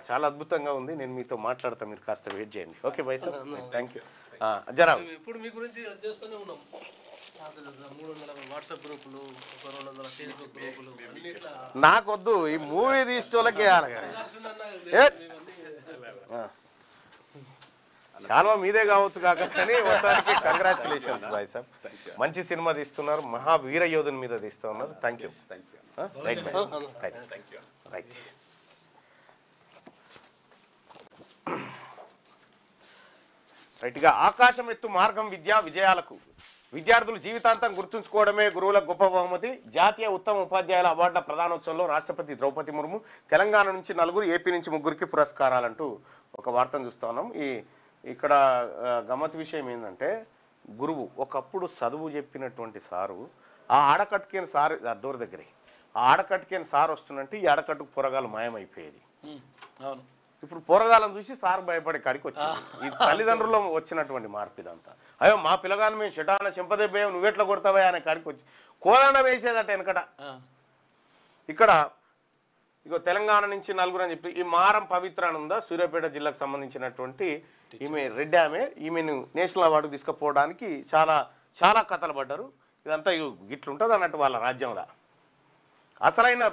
చాలా అద్భుతంగా ఉంది. నేను మీతో మాట్లాడతా, మీరు కాస్త వెయిట్ చేయండి. Okay bye sir, thank you. జరా ఇప్పుడు మీ గురించి చేస్తూనే ఉన్నాం. 300 వాట్సాప్ గ్రూపులు, 200 ఫేస్బుక్ గ్రూపులు అన్నిట్లా. నాకొద్దు, ఈ మూవీ తీసుకోలకే చాలా మీదే కావచ్చు కాక, కానీ మొత్తానికి కంగ్రాచులేషన్స్ బాయ్ సార్. మంచి సినిమా తీస్తున్నారు, మహావీర యోధుని మీద తీస్తూ ఉన్నారు. Thank you. రైట్ బాయ్, రైట్. రైట్గా ఆకాశం ఎత్తు మార్గం విద్యా విజయాలకు విద్యార్థులు జీవితాంతం గుర్తుంచుకోవడమే గురువుల గొప్ప బహుమతి. జాతీయ ఉత్తమ ఉపాధ్యాయుల అవార్డుల ప్రధానోత్సవంలో రాష్ట్రపతి ద్రౌపది ముర్ము తెలంగాణ నుంచి 4, ఏపీ నుంచి 3 పురస్కారాలంటూ ఒక వార్తను చూస్తా ఉన్నాం. ఇక్కడ గమ్మత్ విషయం ఏంటంటే, గురువు ఒకప్పుడు చదువు చెప్పినటువంటి సారు ఆ ఆడకట్టుకేని సార్ డోర్ దగ్గరే ఆ ఆడకట్టుకేని సార్ వస్తున్నట్టు ఈ ఆడకట్టుకు పొరగాలు మాయమైపోయేది. అవును. ఇప్పుడు పోరగాలను చూసి సార్ భయపడే కాడికి వచ్చింది. ఈ తల్లిదండ్రుల్లో వచ్చినటువంటి మార్పు ఇదంతా. అయ్యో మా పిల్లగాని మేము షటాన చెంపదెబ్బేయం నువ్వెట్లా కొడతావా అనే కాడికి వచ్చి కోలాన వేసేదట వెనకట. ఇక్కడ ఇగో తెలంగాణ నుంచి నలుగురు అని చెప్పి ఈ మారం పవిత్ర అని ఉందా, సూర్యాపేట జిల్లాకు సంబంధించినటువంటి ఈమె రెడ్డి, ఈమెను నేషనల్ అవార్డు తీసుకుపోవడానికి చాలా చాలా కథలు పడ్డారు. ఇదంతా గిట్లుంటుంది అన్నట్టు వాళ్ళ రాజ్యంలో. అసలైన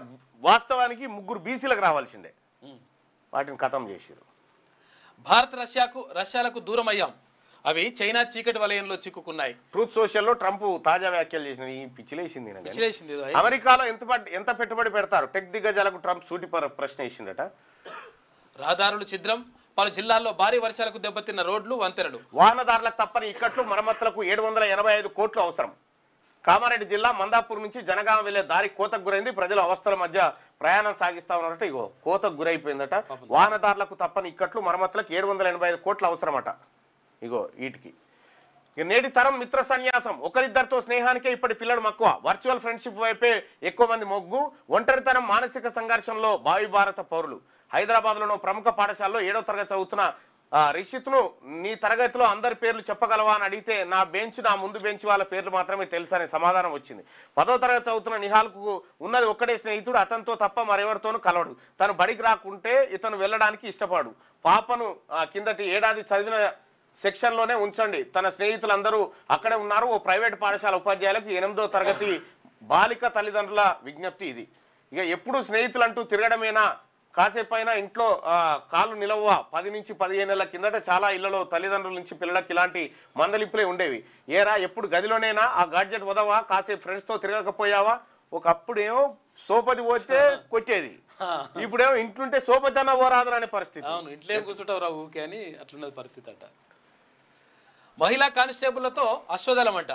వాస్తవానికి ముగ్గురు బీసీలకు రావాల్సిందే, వాటిని ఖతం చేశారు. భారత్ రష్యాలకు దూరం అయ్యాం, అవి చైనా చీకటి వలయంలో చిక్కుకున్నాయి. ట్రూత్ సోషల్లో ట్రంప్ తాజా వ్యాఖ్యలు చేసిన ఈ పిచ్చిలేసింది. పిచ్చిలేసింది. అమెరికాలో ఎంత పెట్టుబడి పెడతారు? టెక్ దిగ్గజాలకు ట్రంప్ సూటి ప్రశ్న వేసిందట. రహదారులు ఛిద్రం, పలు జిల్లాల్లో భారీ వర్షాలకు దెబ్బతిన్న రోడ్లు వంతెనలు. వాహనదారులకు తప్పని ఇక్కట్లు మరమ్మతులకు 785 కోట్లు అవసరం. కామారెడ్డి జిల్లా మందాపూర్ నుంచి జనగామ వెళ్లే దారి కోతకు గురైంది. ప్రజలు అవస్థల మధ్య ప్రయాణం సాగిస్తా ఉన్నారట. ఇగో కోతకు గురైపోయిందట. వాహనదారులకు తప్పని ఇక్కట్లు మరమ్మతులకు 785 కోట్లు అవసరమట. ఇగో వీటికి నేటి తరం మిత్ర సన్యాసం, ఒకరిద్దరితో స్నేహానికే ఇప్పటి పిల్లడు మక్కువ. వర్చువల్ ఫ్రెండ్షిప్ వైపే ఎక్కువ మంది మొగ్గు. ఒంటరితనం మానసిక సంఘర్షంలో భావి భారత పౌరులు. హైదరాబాద్లోని ప్రముఖ పాఠశాలలో 7వ తరగతి చదువుతున్న రిషిత్ను నీ తరగతిలో అందరి పేర్లు చెప్పగలవా అని అడిగితే నా ముందు బెంచ్ వాళ్ళ పేర్లు మాత్రమే తెలుసు అనే సమాధానం వచ్చింది. 10వ తరగతి చదువుతున్న నిహాల్కు ఉన్నది ఒక్కడే స్నేహితుడు, అతనితో తప్ప మరెవరితోనూ కలవడు. తను బడికి రాకుంటే ఇతను వెళ్ళడానికి ఇష్టపడు. పాపను కిందటి ఏడాది చదివిన సెక్షన్లోనే ఉంచండి. తన స్నేహితులందరూ అక్కడే ఉన్నారు. ఓ ప్రైవేట్ పాఠశాల ఉపాధ్యాయులకు 8వ తరగతి బాలిక తల్లిదండ్రుల విజ్ఞప్తి ఇది. ఇక ఎప్పుడు స్నేహితులు అంటూ తిరగడమేనా, కాసేపైనా ఇంట్లో కాళ్ళు నిలవ. 10 నుంచి 15 నెలల కిందట చాలా ఇళ్లలో తల్లిదండ్రుల నుంచి పిల్లలకు ఇలాంటి మందలింపులే ఉండేవి. ఏరా ఎప్పుడు గదిలోనేనా, ఆ గాడ్జెట్ వదవా, కాసేపు ఫ్రెండ్స్తో తిరగకపోయావా? ఒకప్పుడేమో సోపది పోతే కొట్టేది, ఇప్పుడేమో ఇంట్లుంటే సోపతి అన్న ఓరాదరు అనే పరిస్థితి. అవును, ఇంట్లో కూర్చుంటావు రా ఊకే అని అట్లున్నది పరిస్థితి అట. మహిళా కానిస్టేబుళ్లతో అశ్వదళం అంట.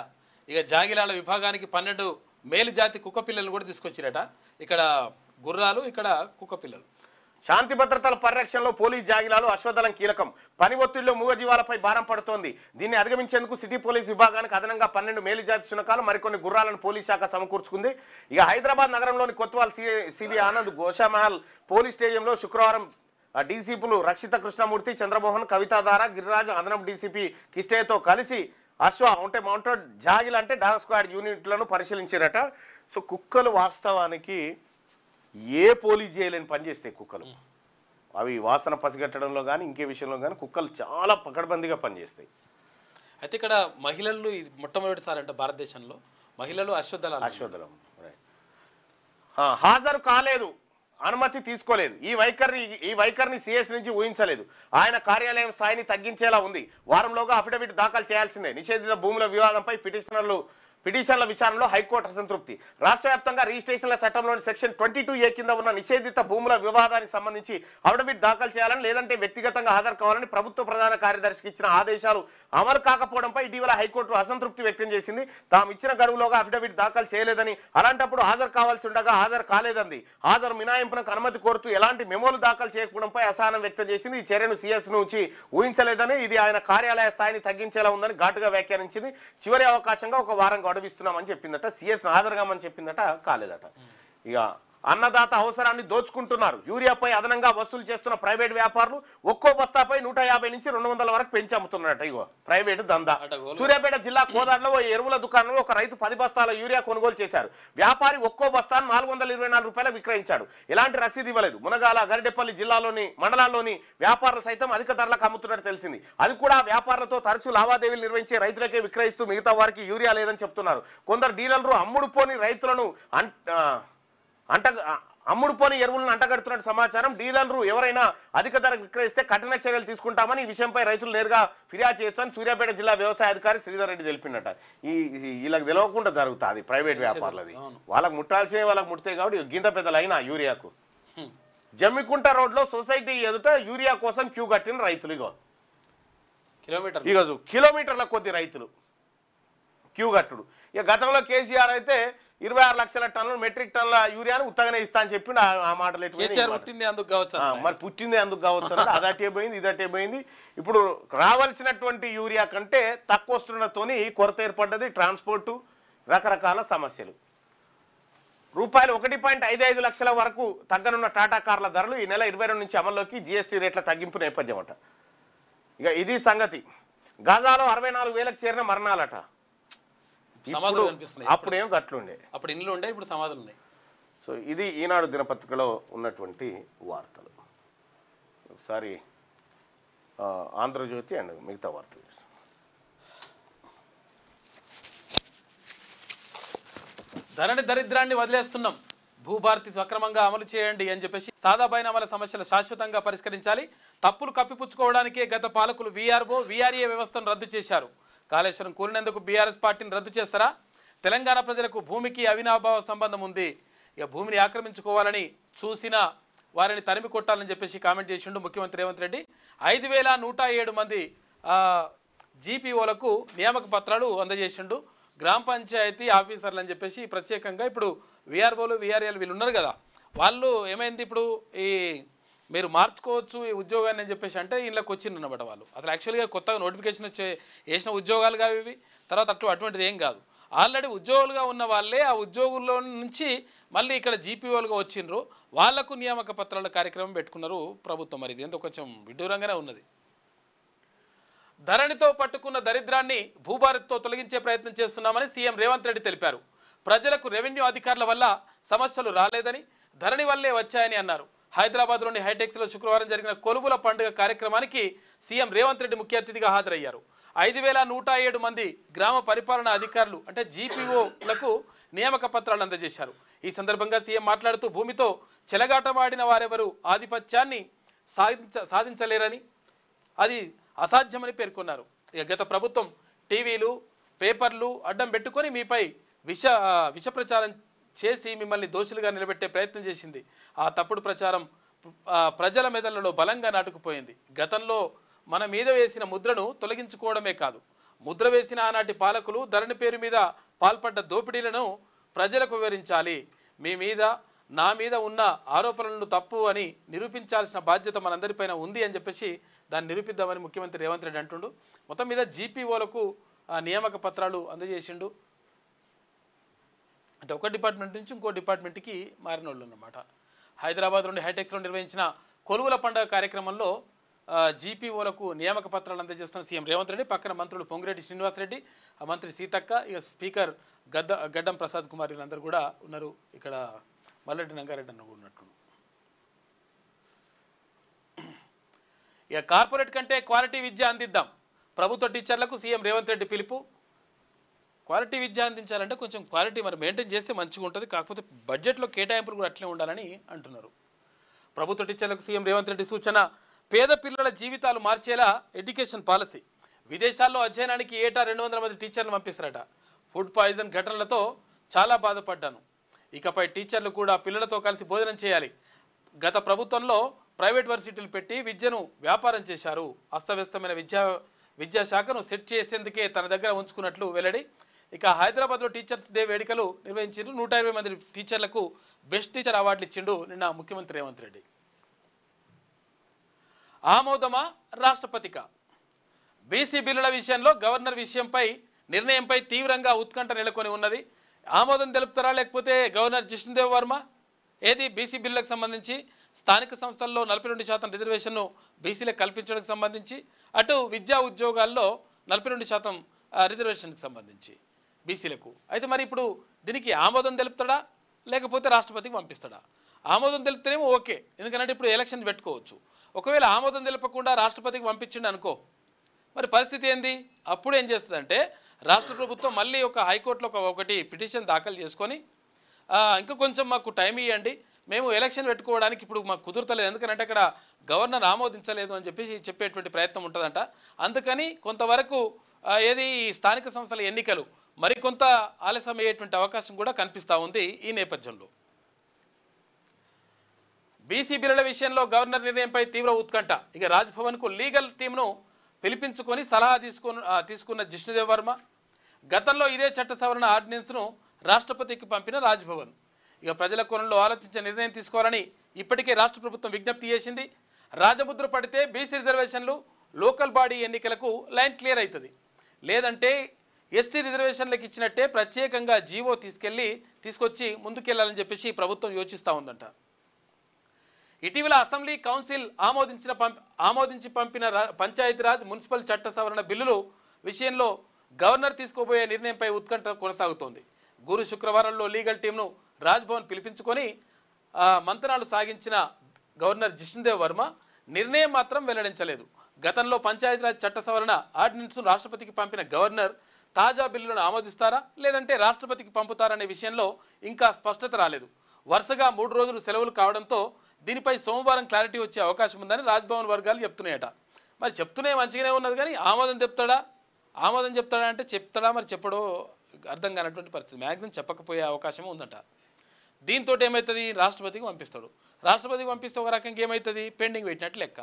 ఇక జాగిలాల విభాగానికి 12 మేలు జాతి కుక్క పిల్లలు కూడా తీసుకొచ్చిరట. ఇక్కడ గుర్రాలు, ఇక్కడ కుక్క పిల్లలు. శాంతి భద్రతల పరిరక్షణలో పోలీస్ జాగిలాలు అశ్వదళం కీలకం. పని ఒత్తిడిలో మూగజీవాలపై భారం పడుతోంది. దీన్ని అధిగమించేందుకు సిటీ పోలీస్ విభాగానికి అదనంగా 12 మేలుజాతి శునకాలు, మరికొన్ని గుర్రాలను పోలీస్ శాఖ సమకూర్చుకుంది. ఇక హైదరాబాద్ నగరంలోని కొత్వాల్ సివి ఆనంద్ గోషామహల్ పోలీస్ స్టేడియంలో శుక్రవారం డీసీపీలు రక్షిత కృష్ణమూర్తి, చంద్రమోహన్, కవితాధార, గిరిరాజ్, అదనపు డీసీపీ కిష్టయ్యతో కలిసి అంటే మౌంటెడ్ జాగిల్ అంటే డాగ్ స్క్వాడ్ యూనిట్లను పరిశీలించారట. సో కుక్కలు వాస్తవానికి ఏ పోలీస్ చేయలేని పని చేస్తాయి కుక్కలు. అవి వాసన పసిగట్టడంలో కానీ ఇంకే విషయంలో కానీ కుక్కలు చాలా పకడ్బందీగా పనిచేస్తాయి. అయితే ఇక్కడ మహిళలు మొట్టమొదటిసారి అంటే భారతదేశంలో మహిళలు అశ్వదళం హాజరు కాలేదు, అనుమతి తీసుకోలేదు. ఈ వైఖరిని సిఎస్ నుంచి ఊహించలేదు. ఆయన కార్యాలయం స్థాయిని తగ్గించేలా ఉంది. వారంలోగా అఫిడవిట్ దాఖలు చేయాల్సిందే. నిషేధిత భూముల వివాదంపై పిటిషన్ల విచారణలో హైకోర్టు అసంతృప్తి. రాష్ట్ర వ్యాప్తంగా రిజిస్ట్రేషన్ల చట్టంలోని సెక్షన్ 22A కింద ఉన్న నిషేధిత భూముల వివాదానికి సంబంధించి అఫిడవిట్ దాఖలు చేయాలని, లేదంటే వ్యక్తిగతంగా హాజరు కావాలని ప్రభుత్వ ప్రధాన కార్యదర్శికి ఇచ్చిన ఆదేశాలు అమలు కాకపోవడంపై ఇటీవల హైకోర్టు అసంతృప్తి వ్యక్తం చేసింది. తాము ఇచ్చిన గడువులోగా అఫిడవిట్ దాఖలు చేయలేదని, అలాంటప్పుడు హాజరు కావాల్సి ఉండగా హాజరు కాలేదంది. హాజరు మినహాయింపునకు అనుమతి కోరుతూ ఎలాంటి మెమోలు దాఖలు చేయకపోవడంపై అసహనం వ్యక్తం చేసింది. ఈ చర్యను సిఎస్ నుంచి ఊహించలేదని, ఇది ఆయన కార్యాలయ స్థాయిని తగ్గించేలా ఉందని ఘాటుగా వ్యాఖ్యానించింది. చివరి అవకాశంగా ఒక వారం అడవిస్తున్నామని చెప్పిందట. సిఎస్ హాజరుగామని చెప్పిందట, కాలేదట. ఇక అన్నదాత అవసరాన్ని దోచుకుంటున్నారు. యూరియాపై అదనంగా వసూలు చేస్తున్న ప్రైవేట్ వ్యాపారులు ఒక్కో బస్తాపై 150 నుంచి 200 వరకు పెంచి అమ్ముతున్నారట. ఇగో ప్రైవేటు దందా. సూర్యాపేట జిల్లా కోదాడలో ఓ ఎరువుల దుకాణంలో ఒక రైతు 10 బస్తాల యూరియా కొనుగోలు చేశారు. వ్యాపారి ఒక్కో బస్తాను 424 రూపాయలు విక్రయించాడు. ఎలాంటి రసీదు ఇవ్వలేదు. మునగాల, గరిడెపల్లి మండలాల్లోని వ్యాపారులు సైతం అధిక ధరలకు అమ్ముతున్నట్టు తెలిసింది. అది కూడా వ్యాపారులతో తరచూ లావాదేవీలు నిర్వహించే రైతులకే విక్రయిస్తూ మిగతా వారికి యూరియా లేదని చెప్తున్నారు. కొందరు డీలర్లు అమ్ముడుపోని రైతులను అమ్ముడుపోని ఎరువులను అంటగడుతున్నట్టు సమాచారం. డీలర్లు ఎవరైనా అధిక ధరకు విక్రయిస్తే కఠిన చర్యలు తీసుకుంటామని, ఈ విషయంపై రైతులు నేరుగా ఫిర్యాదు చేయొచ్చని సూర్యాపేట జిల్లా వ్యవసాయ అధికారి శ్రీధర్ రెడ్డి తెలిపినట్ట. వీళ్ళకి తెలియకుండా జరుగుతుంది ప్రైవేట్ వ్యాపారులది. వాళ్ళకి ముట్టాల్సిన వాళ్ళకి ముట్టాయి కాబట్టి గింత పెద్దలు అయినా యూరియాకు. జమ్మికుంట రోడ్లో సొసైటీ ఎదుట యూరియా కోసం క్యూ కట్టిన రైతులు. ఇగో కిలోమీటర్ల కొద్ది రైతులు క్యూ కట్టుడు. ఇక గతంలో కేసీఆర్ అయితే 26 లక్షల టన్నులు మెట్రిక్ టన్నుల యూరియాను ఉత్తగానే ఇస్తా అని చెప్పి ఆ మాటలు మరి పుట్టింది అందుకు కావచ్చు. అదటే పోయింది, ఇదటే పోయింది. ఇప్పుడు రావాల్సినటువంటి యూరియా కంటే తక్కువ వస్తుండటంతో కొరత ఏర్పడ్డది. ట్రాన్స్పోర్టు, రకరకాల సమస్యలు. రూపాయలు 1.55 లక్షల వరకు తగ్గనున్న టాటా కార్ల ధరలు ఈ నెల 22 నుంచి అమల్లోకి జీఎస్టీ రేట్ల తగ్గింపు నేపథ్యం అట. ఇక ఇది సంగతి. గాజాలో 64,000కు చేరిన మరణాలట. అప్పుడేం గట్లుండే, అప్పుడు ఇండ్లు ఉండే, ఇప్పుడు సమాధులు ఉన్నాయి. సో ఇది ఈనాడు దినపత్రికలో ఉన్నటువంటి వార్తలు. ఒకసారి ఆంధ్రజ్యోతి అండ్ మిగతా వార్తలు. ధరణి దరిద్రాన్ని వదిలేస్తున్నాం, భూభారతి సక్రమంగా అమలు చేయండి అని చెప్పేసి సాదా బైనామాల సమస్యలు శాశ్వతంగా పరిష్కరించాలి. తప్పులు కప్పిపుచ్చుకోవడానికే గత పాలకులు వీఆర్ఏ వ్యవస్థను రద్దు చేశారు. కాళేశ్వరం కూలినందుకు బీఆర్ఎస్ పార్టీని రద్దు చేస్తారా? తెలంగాణ ప్రజలకు భూమికి అవినాభావ సంబంధం ఉంది. ఇక భూమిని ఆక్రమించుకోవాలని చూసిన వారిని తరిమి కొట్టాలని చెప్పేసి కామెంట్ చేసిండు ముఖ్యమంత్రి రేవంత్ రెడ్డి. 5,107 మంది జీపీఓలకు నియామక పత్రాలు అందజేసిండు. గ్రామ పంచాయతీ ఆఫీసర్లు అని చెప్పేసి ప్రత్యేకంగా ఇప్పుడు వీఆర్ఓలు వీఆర్ఏలు వీళ్ళు ఉన్నారు కదా, వాళ్ళు ఏమైంది ఇప్పుడు ఈ మీరు మార్చుకోవచ్చు ఈ ఉద్యోగాన్ని అని చెప్పేసి అంటే ఇళ్ళకి వచ్చింది అన్నమాట. వాళ్ళు అసలు యాక్చువల్గా కొత్తగా నోటిఫికేషన్ వేసిన ఉద్యోగాలు కావు ఇవి. తర్వాత అటువంటిది ఏం కాదు, ఆల్రెడీ ఉద్యోగులుగా ఉన్న వాళ్ళే ఆ ఉద్యోగుల్లో నుంచి మళ్ళీ ఇక్కడ జీపీఓలుగా వచ్చిండ్రు. వాళ్లకు నియామక పత్రాల కార్యక్రమం పెట్టుకున్నారు ప్రభుత్వం. మరి ఇది ఎంతో కొంచెం విడ్డూరంగానే ఉన్నది. ధరణితో పట్టుకున్న దరిద్రాన్ని భూభారతితో తొలగించే ప్రయత్నం చేస్తున్నామని సీఎం రేవంత్ రెడ్డి తెలిపారు. ప్రజలకు రెవెన్యూ అధికారుల వల్ల సమస్యలు రాలేదని, ధరణి వల్లే వచ్చాయని అన్నారు. హైదరాబాద్లోని హైటెక్స్లో శుక్రవారం జరిగిన కొలువుల పండుగ కార్యక్రమానికి సీఎం రేవంత్ రెడ్డి ముఖ్య అతిథిగా హాజరయ్యారు. 5,107 మంది గ్రామ పరిపాలనా అధికారులు అంటే జీపీఓలకు నియామక పత్రాలు అందజేశారు. ఈ సందర్భంగా సీఎం మాట్లాడుతూ భూమితో చెలగాటమాడిన వారెవరూ ఆధిపత్యాన్ని సాధించలేరని, అది అసాధ్యమని పేర్కొన్నారు. గత ప్రభుత్వం టీవీలు పేపర్లు అడ్డం పెట్టుకొని మీపై విష ప్రచారం చేసి మిమ్మల్ని దోషులుగా నిలబెట్టే ప్రయత్నం చేసింది. ఆ తప్పుడు ప్రచారం ప్రజల మెదళ్లలో బలంగా నాటుకుపోయింది. గతంలో మన మీద వేసిన ముద్రను తొలగించుకోవడమే కాదు, ముద్ర వేసిన ఆనాటి పాలకులు ధరణి పేరు మీద పాల్పడ్డ దోపిడీలను ప్రజలకు వివరించాలి. మీ మీద నా మీద ఉన్న ఆరోపణలను తప్పు అని నిరూపించాల్సిన బాధ్యత మనందరిపైన ఉంది అని చెప్పేసి దాన్ని నిరూపిద్దామని ముఖ్యమంత్రి రేవంత్ రెడ్డి అంటుండు. మొత్తం మీద జీపీఓలకు నియామక పత్రాలు అందజేసిండు. అంటే ఒక డిపార్ట్మెంట్ నుంచి ఇంకో డిపార్ట్మెంట్కి మారిన వాళ్ళు అన్నమాట. హైదరాబాద్ నుండి హైటెక్స్లో నిర్వహించిన కొలువుల పండుగ కార్యక్రమంలో జీపీఓలకు నియామక పత్రాలు అందజేస్తున్న సీఎం రేవంత్ రెడ్డి, పక్కన మంత్రులు పొంగిరెడ్డి శ్రీనివాసరెడ్డి, మంత్రి సీతక్క, ఇక స్పీకర్ గడ్డం ప్రసాద్ కుమార్ వీళ్ళందరూ కూడా ఉన్నారు. ఇక్కడ మల్లెడ్డి నంగారెడ్డి అన్న కూడా ఉన్నట్టు. ఇక కార్పొరేట్ కంటే క్వాలిటీ విద్య అందిద్దాం, ప్రభుత్వ టీచర్లకు సీఎం రేవంత్ రెడ్డి పిలుపు. క్వాలిటీ విద్య అందించాలంటే కొంచెం క్వాలిటీ మరి మెయింటైన్ చేస్తే మంచిగా ఉంటుంది, కాకపోతే బడ్జెట్లో కేటాయింపులు కూడా అట్లే ఉండాలని అంటున్నారు. ప్రభుత్వ టీచర్లకు సీఎం రేవంత్ రెడ్డి సూచన. పేద పిల్లల జీవితాలు మార్చేలా ఎడ్యుకేషన్ పాలసీ. విదేశాల్లో అధ్యయనానికి ఏటా 200 మంది టీచర్లు పంపిస్తారట. ఫుడ్ పాయిజన్ ఘటనలతో చాలా బాధపడ్డాను, ఇకపై టీచర్లు కూడా పిల్లలతో కలిసి భోజనం చేయాలి. గత ప్రభుత్వంలో ప్రైవేట్ వర్సిటీలు పెట్టి విద్యను వ్యాపారం చేశారు. అస్తవ్యస్తమైన విద్యాశాఖను సెట్ చేసేందుకే తన దగ్గర ఉంచుకున్నట్లు వెల్లడి. ఇక హైదరాబాద్లో టీచర్స్ డే వేడుకలు నిర్వహించారు. 120 మంది టీచర్లకు బెస్ట్ టీచర్ అవార్డులు ఇచ్చిండు నిన్న ముఖ్యమంత్రి రేవంత్ రెడ్డి. ఆమోదమా రాష్ట్రపతిక? బీసీ బిల్లుల విషయంలో గవర్నర్ నిర్ణయంపై తీవ్రంగా ఉత్కంఠ నెలకొని ఉన్నది. ఆమోదం తెలుపుతారా లేకపోతే గవర్నర్ జిష్ణుదేవ్ వర్మ? ఏది బీసీ బిల్లులకు సంబంధించి స్థానిక సంస్థల్లో 42% రిజర్వేషన్ను బీసీలకు కల్పించడానికి సంబంధించి, అటు విద్యా ఉద్యోగాల్లో 42% రిజర్వేషన్కి సంబంధించి బీసీలకు. అయితే మరి ఇప్పుడు దీనికి ఆమోదం తెలుపుతాడా లేకపోతే రాష్ట్రపతికి పంపిస్తాడా? ఆమోదం తెలుపుతేనేమో ఓకే, ఎందుకంటే ఇప్పుడు ఎలక్షన్ పెట్టుకోవచ్చు. ఒకవేళ ఆమోదం తెలపకుండా రాష్ట్రపతికి పంపించిండు అనుకో, మరి పరిస్థితి ఏంది? అప్పుడు ఏం చేస్తుందంటే రాష్ట్ర ప్రభుత్వం మళ్ళీ ఒక హైకోర్టులో ఒకటి పిటిషన్ దాఖలు చేసుకొని ఇంకా కొంచెం మాకు టైం ఇవ్వండి, మేము ఎలక్షన్ పెట్టుకోవడానికి ఇప్పుడు మాకు కుదురుతలేదు, ఎందుకంటే అక్కడ గవర్నర్ ఆమోదించలేదు అని చెప్పేటువంటి ప్రయత్నం ఉంటుందంట. అందుకని కొంతవరకు ఏది స్థానిక సంస్థల ఎన్నికలు మరికొంత ఆలస్యం అయ్యేటువంటి అవకాశం కూడా కనిపిస్తూ ఉంది. ఈ నేపథ్యంలో బీసీ బిల్లుల విషయంలో గవర్నర్ నిర్ణయంపై తీవ్ర ఉత్కంఠ. ఇక రాజ్భవన్కు లీగల్ టీంను పిలిపించుకొని సలహా తీసుకున్న జిష్ణుదేవ్ వర్మ. గతంలో ఇదే చట్ట సవరణ ఆర్డినెన్స్ను రాష్ట్రపతికి పంపిన రాజ్భవన్ ఇక ప్రజల కోణంలో ఆలోచించే నిర్ణయం తీసుకోవాలని ఇప్పటికే రాష్ట్ర ప్రభుత్వం విజ్ఞప్తి చేసింది. రాజముద్ర పడితే బీసీ రిజర్వేషన్లు లోకల్ బాడీ ఎన్నికలకు లైన్ క్లియర్ అవుతుంది. లేదంటే ఎస్టీ రిజర్వేషన్లకు ఇచ్చినట్టే ప్రత్యేకంగా జీవో తీసుకొచ్చి ముందుకెళ్లాలని చెప్పేసి ప్రభుత్వం యోచిస్తూ ఉందంట. ఇటీవల అసెంబ్లీ కౌన్సిల్ ఆమోదించి పంపిన పంచాయతీరాజ్ మున్సిపల్ చట్ట సవరణ బిల్లులు విషయంలో గవర్నర్ తీసుకోబోయే నిర్ణయంపై ఉత్కంఠ కొనసాగుతోంది. గురు శుక్రవారంలో లీగల్ టీంను రాజ్భవన్ పిలిపించుకొని మంతనాలు సాగించిన గవర్నర్ జిష్ణుదేవ్ వర్మ నిర్ణయం మాత్రం వెల్లడించలేదు. గతంలో పంచాయతీరాజ్ చట్ట సవరణ ఆర్డినెన్స్ను రాష్ట్రపతికి పంపిన గవర్నర్ తాజా బిల్లులను ఆమోదిస్తారా లేదంటే రాష్ట్రపతికి పంపుతారనే విషయంలో ఇంకా స్పష్టత రాలేదు. వరుసగా 3 రోజులు సెలవులు కావడంతో దీనిపై సోమవారం క్లారిటీ వచ్చే అవకాశం ఉందని రాజ్భవన్ వర్గాలు చెప్తున్నాయట. మరి చెప్తూనే మంచిగానే ఉన్నది కానీ ఆమోదం చెప్తాడా అంటే చెప్తాడా మరి చెప్పడో అర్థం కానటువంటి పరిస్థితి. మ్యాక్సిమం చెప్పకపోయే అవకాశం ఉందంట. దీంతో ఏమవుతుంది, రాష్ట్రపతికి పంపిస్తాడు. రాష్ట్రపతికి పంపిస్తే ఒక రకంగా ఏమవుతుంది, పెండింగ్ పెట్టినట్టు లెక్క.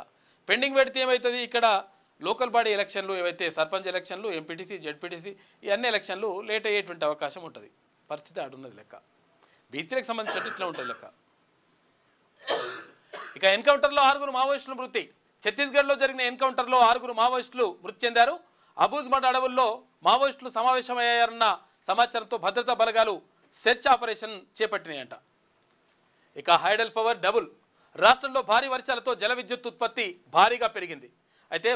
పెండింగ్ పెడితే ఏమవుతుంది, ఇక్కడ లోకల్ బాడీ ఎలక్షన్లు ఏవైతే సర్పంచ్ ఎలక్షన్లు, ఎంపీటీసీ, జెడ్పీటీసీ ఈ అన్ని ఎలక్షన్లు లేట్ అయ్యేటువంటి అవకాశం ఉంటుంది. పరిస్థితి ఆడున్నది లెక్క. బీసీలకు సంబంధించి ఇట్లా ఉంటుంది లెక్క. ఇక ఎన్కౌంటర్లో 6 మావోయిస్టులు మృతి. ఛత్తీస్గఢ్లో జరిగిన ఎన్కౌంటర్లో 6 మావోయిస్టులు మృతి చెందారు. అబూజ్మడ్ అడవుల్లో మావోయిస్టులు సమావేశమయ్యారన్న సమాచారంతో భద్రతా బలగాలు సెర్చ్ ఆపరేషన్ చేపట్టినాయంట. ఇక హైడల్ పవర్ డబుల్. రాష్ట్రంలో భారీ వర్షాలతో జల విద్యుత్ ఉత్పత్తి భారీగా పెరిగింది. అయితే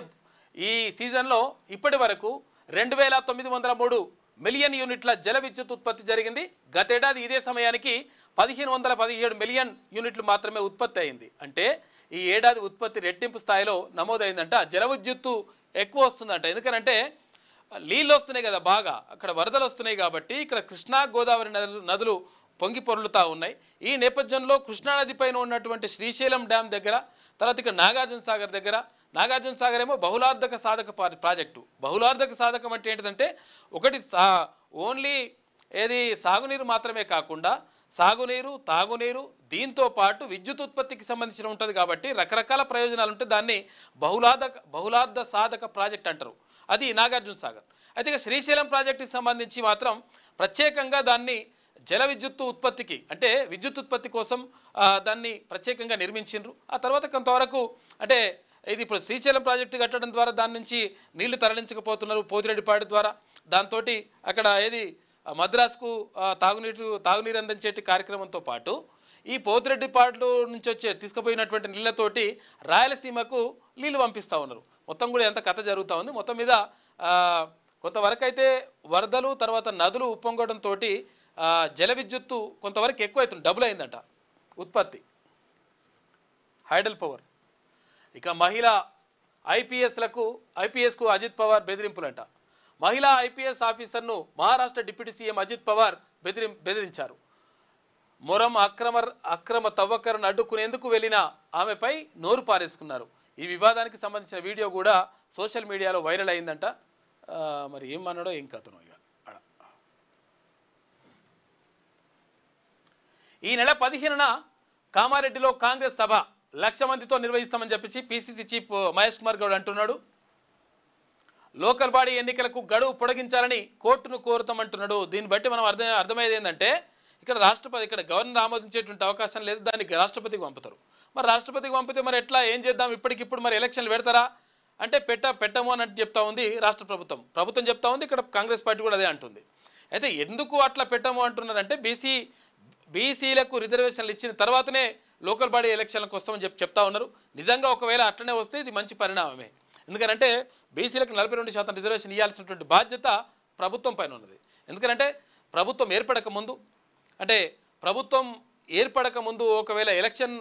ఈ సీజన్లో ఇప్పటి వరకు 2903 మిలియన్ యూనిట్ల జల విద్యుత్ ఉత్పత్తి జరిగింది. గతేడాది ఇదే సమయానికి 1517 మిలియన్ యూనిట్లు మాత్రమే ఉత్పత్తి అయింది. అంటే ఈ ఏడాది ఉత్పత్తి రెట్టింపు స్థాయిలో నమోదైందంట. జల విద్యుత్తు ఎక్కువ వస్తుందంట. ఎందుకనంటే నీళ్ళు వస్తున్నాయి కదా, బాగా అక్కడ వరదలు వస్తున్నాయి కాబట్టి ఇక్కడ కృష్ణా గోదావరి నదులు పొంగి పొర్లుతూ ఉన్నాయి. ఈ నేపథ్యంలో కృష్ణానది పైన ఉన్నటువంటి శ్రీశైలం డ్యామ్ దగ్గర, తర్వాత ఇక్కడ నాగార్జున సాగర్ దగ్గర, నాగార్జున సాగర్ ఏమో బహుళార్థక సాధక ప్రాజెక్టు. బహుళార్థక సాధకం అంటే ఏంటంటే ఒకటి ఓన్లీ ఏది సాగునీరు మాత్రమే కాకుండా సాగునీరు, తాగునీరు, దీంతో పాటు విద్యుత్ ఉత్పత్తికి సంబంధించిన ఉంటుంది కాబట్టి రకరకాల ప్రయోజనాలు ఉంటే దాన్ని బహుళార్థ సాధక ప్రాజెక్ట్ అంటారు. అది నాగార్జున సాగర్. అయితే ఇక శ్రీశైలం ప్రాజెక్టుకి సంబంధించి మాత్రం ప్రత్యేకంగా దాన్ని జల విద్యుత్తు ఉత్పత్తికి అంటే విద్యుత్ ఉత్పత్తి కోసం దాన్ని ప్రత్యేకంగా నిర్మించిండ్రు. ఆ తర్వాత కొంతవరకు అంటే ఇది ఇప్పుడు శ్రీశైలం ప్రాజెక్టు కట్టడం ద్వారా దాని నుంచి నీళ్లు తరలించకపోతున్నారు పోతిరెడ్డిపాడు ద్వారా. దాంతో అక్కడ ఏది మద్రాసుకు తాగునీరు అందించే కార్యక్రమంతో పాటు ఈ పోతిరెడ్డిపాడు నుంచి తీసుకుపోయినటువంటి నీళ్లతోటి రాయలసీమకు నీళ్లు పంపిస్తూ ఉన్నారు. మొత్తం కూడా ఎంత కథ జరుగుతూ ఉంది. మొత్తం మీద కొంతవరకు అయితే వరదలు తర్వాత నదులు ఉప్పొంగడంతో జల విద్యుత్తు కొంతవరకు ఎక్కువ అవుతుంది, డబుల్ అయిందంట ఉత్పత్తి. Hydel power. ఇక మహిళా ఐపీఎస్కు అజిత్ పవార్ బెదిరింపులంట. మహిళా ఐపీఎస్ ఆఫీసర్ను మహారాష్ట్ర డిప్యూటీ సీఎం అజిత్ పవార్ బెదిరించారు. మొరం అక్రమ తవ్వకరను అడ్డుకునేందుకు వెళ్ళిన ఆమెపై నోరు పారేసుకున్నారు. ఈ వివాదానికి సంబంధించిన వీడియో కూడా సోషల్ మీడియాలో వైరల్ అయిందంట. మరి ఏమన్నాడో ఏం కథనో. ఇక ఈ నెల 15న కామారెడ్డిలో కాంగ్రెస్ సభ 1,00,000 మందితో నిర్వహిస్తామని చెప్పేసి పీసీసీ చీఫ్ మహేష్ కుమార్ గౌడ్ అంటున్నాడు. లోకల్ బాడీ ఎన్నికలకు గడువు పొడిగించాలని కోర్టును కోరుతామంటున్నాడు. దీన్ని బట్టి మనం అర్థమయ్యేది ఏంటంటే ఇక్కడ గవర్నర్ ఆమోదించేటువంటి అవకాశం లేదు, దానికి రాష్ట్రపతికి పంపుతారు. మరి రాష్ట్రపతికి పంపితే మరి ఎట్లా ఏం చేద్దాం, ఇప్పటికిప్పుడు మరి ఎలక్షన్లు పెడతారా అంటే పెట్టము అని చెప్తా ఉంది రాష్ట్ర ప్రభుత్వం చెప్తా ఉంది. ఇక్కడ కాంగ్రెస్ పార్టీ కూడా అదే అంటుంది. అయితే ఎందుకు అట్లా పెట్టము అంటున్నారంటే బీసీలకు రిజర్వేషన్లు ఇచ్చిన తర్వాతనే లోకల్ బాడీ ఎలక్షన్లకు వస్తామని చెప్తా ఉన్నారు. నిజంగా ఒకవేళ అట్లనే వస్తే ఇది మంచి పరిణామమే. ఎందుకంటే బీసీలకు 42% రిజర్వేషన్ ఇవ్వాల్సినటువంటి బాధ్యత ప్రభుత్వం పైన ఉన్నది. ఎందుకంటే ప్రభుత్వం ఏర్పడక ముందు ఒకవేళ ఎలక్షన్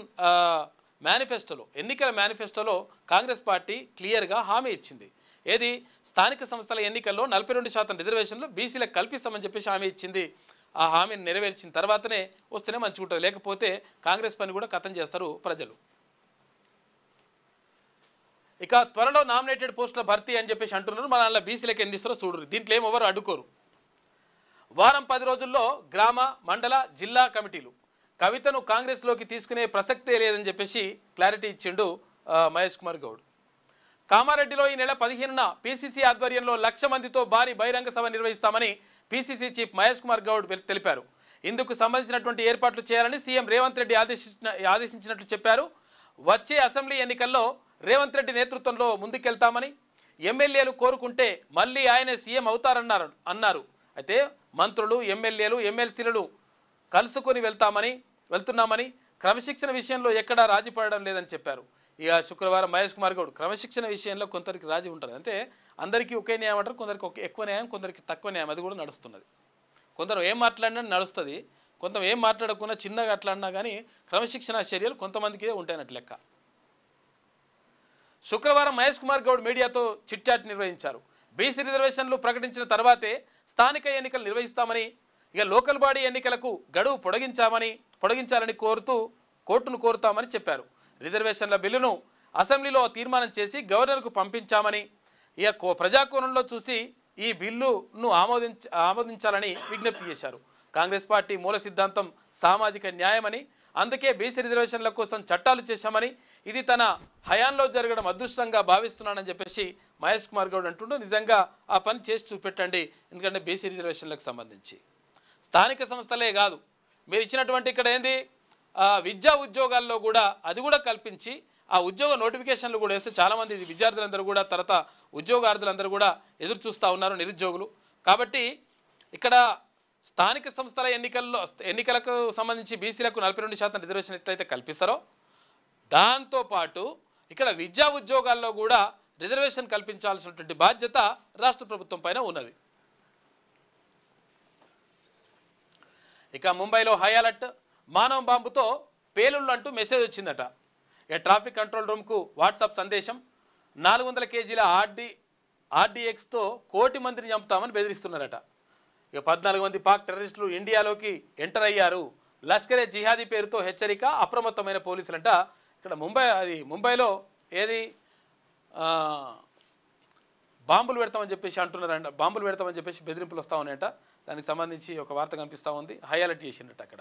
ఎన్నికల మేనిఫెస్టోలో కాంగ్రెస్ పార్టీ క్లియర్గా హామీ ఇచ్చింది. ఏది స్థానిక సంస్థల ఎన్నికల్లో 42% రిజర్వేషన్లు బీసీలకు కల్పిస్తామని చెప్పేసి హామీ ఇచ్చింది. ఆ హామీని నెరవేర్చిన తర్వాతనే వస్తేనే మంచిగా ఉంటుంది, లేకపోతే కాంగ్రెస్ పని కూడా ఖతం చేస్తారు ప్రజలు. ఇక త్వరలో నామినేటెడ్ పోస్టుల భర్తీ అని చెప్పేసి అంటున్నారు. మన అలా బీసీలకు ఎన్ని ఇస్తారో చూడరు, దీంట్లో ఏమెవరు అడ్డుకోరు. వారం 10 రోజుల్లో గ్రామ మండల జిల్లా కమిటీలు కవితను కాంగ్రెస్లోకి తీసుకునే ప్రసక్తే లేదని చెప్పేసి క్లారిటీ ఇచ్చిండు మహేష్ కుమార్ గౌడ్. కామారెడ్డిలో ఈ నెల 15న పీసీసీ ఆధ్వర్యంలో 1,00,000 మందితో భారీ బహిరంగ సభ నిర్వహిస్తామని పీసీసీ చీఫ్ మహేష్ కుమార్ గౌడ్ తెలిపారు. ఇందుకు సంబంధించినటువంటి ఏర్పాట్లు చేయాలని సీఎం రేవంత్ రెడ్డి ఆదేశించినట్లు చెప్పారు. వచ్చే అసెంబ్లీ ఎన్నికల్లో రేవంత్ రెడ్డి నేతృత్వంలో ముందుకెళ్తామని, ఎమ్మెల్యేలు కోరుకుంటే మళ్ళీ ఆయనే సీఎం అన్నారు. అయితే మంత్రులు, ఎమ్మెల్యేలు, ఎమ్మెల్సీలను కలుసుకొని వెళ్తున్నామని క్రమశిక్షణ విషయంలో ఎక్కడా రాజీ పడడం లేదని చెప్పారు. ఇక శుక్రవారం మహేష్ కుమార్ గౌడ్ క్రమశిక్షణ విషయంలో కొందరికి రాజీ ఉంటుంది, అంటే అందరికీ ఒకే న్యాయం అంటారు, కొందరికి ఎక్కువ న్యాయం, కొందరికి తక్కువ న్యాయం, అది కూడా నడుస్తున్నది. కొందరు ఏం మాట్లాడినా నడుస్తుంది, కొంత ఏం మాట్లాడకుండా చిన్నగా అట్లాడినా కానీ క్రమశిక్షణ చర్యలు కొంతమందికి ఉంటాయన్నట్టు లెక్క. శుక్రవారం మహేష్ కుమార్ గౌడ్ మీడియాతో చిట్చాట్ నిర్వహించారు. బీసీ రిజర్వేషన్లు ప్రకటించిన తర్వాతే స్థానిక ఎన్నికలు నిర్వహిస్తామని, ఇక లోకల్ బాడీ ఎన్నికలకు గడువు పొడిగించాలని కోర్టును కోరుతామని చెప్పారు. రిజర్వేషన్ల బిల్లును అసెంబ్లీలో తీర్మానం చేసి గవర్నర్కు పంపించామని, ఇక ప్రజాకోణంలో చూసి ఈ బిల్లును ఆమోదించాలని విజ్ఞప్తి చేశారు. కాంగ్రెస్ పార్టీ మూల సిద్ధాంతం సామాజిక న్యాయమని, అందుకే బీసీ రిజర్వేషన్ల కోసం చట్టాలు చేశామని, ఇది తన హయాంలో జరగడం అదృష్టంగా భావిస్తున్నానని చెప్పేసి మహేష్ కుమార్ గౌడ్ అంటుండూ నిజంగా ఆ పని చేసి చూపెట్టండి. ఎందుకంటే బీసీ రిజర్వేషన్లకు సంబంధించి స్థానిక సంస్థలే కాదు, మీరు ఇచ్చినటువంటి ఇక్కడ ఏంది విద్యా ఉద్యోగాల్లో కూడా అది కూడా కల్పించి ఆ ఉద్యోగ నోటిఫికేషన్లు కూడా వేస్తే చాలామంది విద్యార్థులందరూ కూడా తర్వాత ఉద్యోగార్థులందరూ కూడా ఎదురు చూస్తూ ఉన్నారు, నిరుద్యోగులు. కాబట్టి ఇక్కడ స్థానిక సంస్థల ఎన్నికలకు సంబంధించి బీసీలకు 42% రిజర్వేషన్ ఎట్లయితే కల్పిస్తారో దాంతోపాటు ఇక్కడ విద్యా ఉద్యోగాల్లో కూడా రిజర్వేషన్ కల్పించాల్సినటువంటి బాధ్యత రాష్ట్ర ప్రభుత్వం పైన ఉన్నది. ఇక ముంబైలో హై అలర్ట్, మానవ బాంబుతో పేలుళ్ళు అంటూ మెసేజ్ వచ్చిందట. ఇక ట్రాఫిక్ కంట్రోల్ రూమ్కు వాట్సాప్ సందేశం, 400 కేజీల ఆర్డీఎక్స్తో 1 కోటి మందిని చంపుతామని బెదిరిస్తున్నారట. ఇక 14 మంది పాక్ టెర్రరిస్టులు ఇండియాలోకి ఎంటర్ అయ్యారు. లష్కరే జిహాదీ పేరుతో హెచ్చరిక, అప్రమత్తమైన పోలీసులంట. ఇక్కడ ముంబైలో ఏది బాంబులు పెడతామని చెప్పేసి అంటున్నారంట, బాంబులు పెడతామని చెప్పేసి బెదిరింపులు వస్తూ ఉన్నాయట. దానికి సంబంధించి ఒక వార్త కనిపిస్తూ ఉంది, హై అలర్ట్ చేసిందట అక్కడ.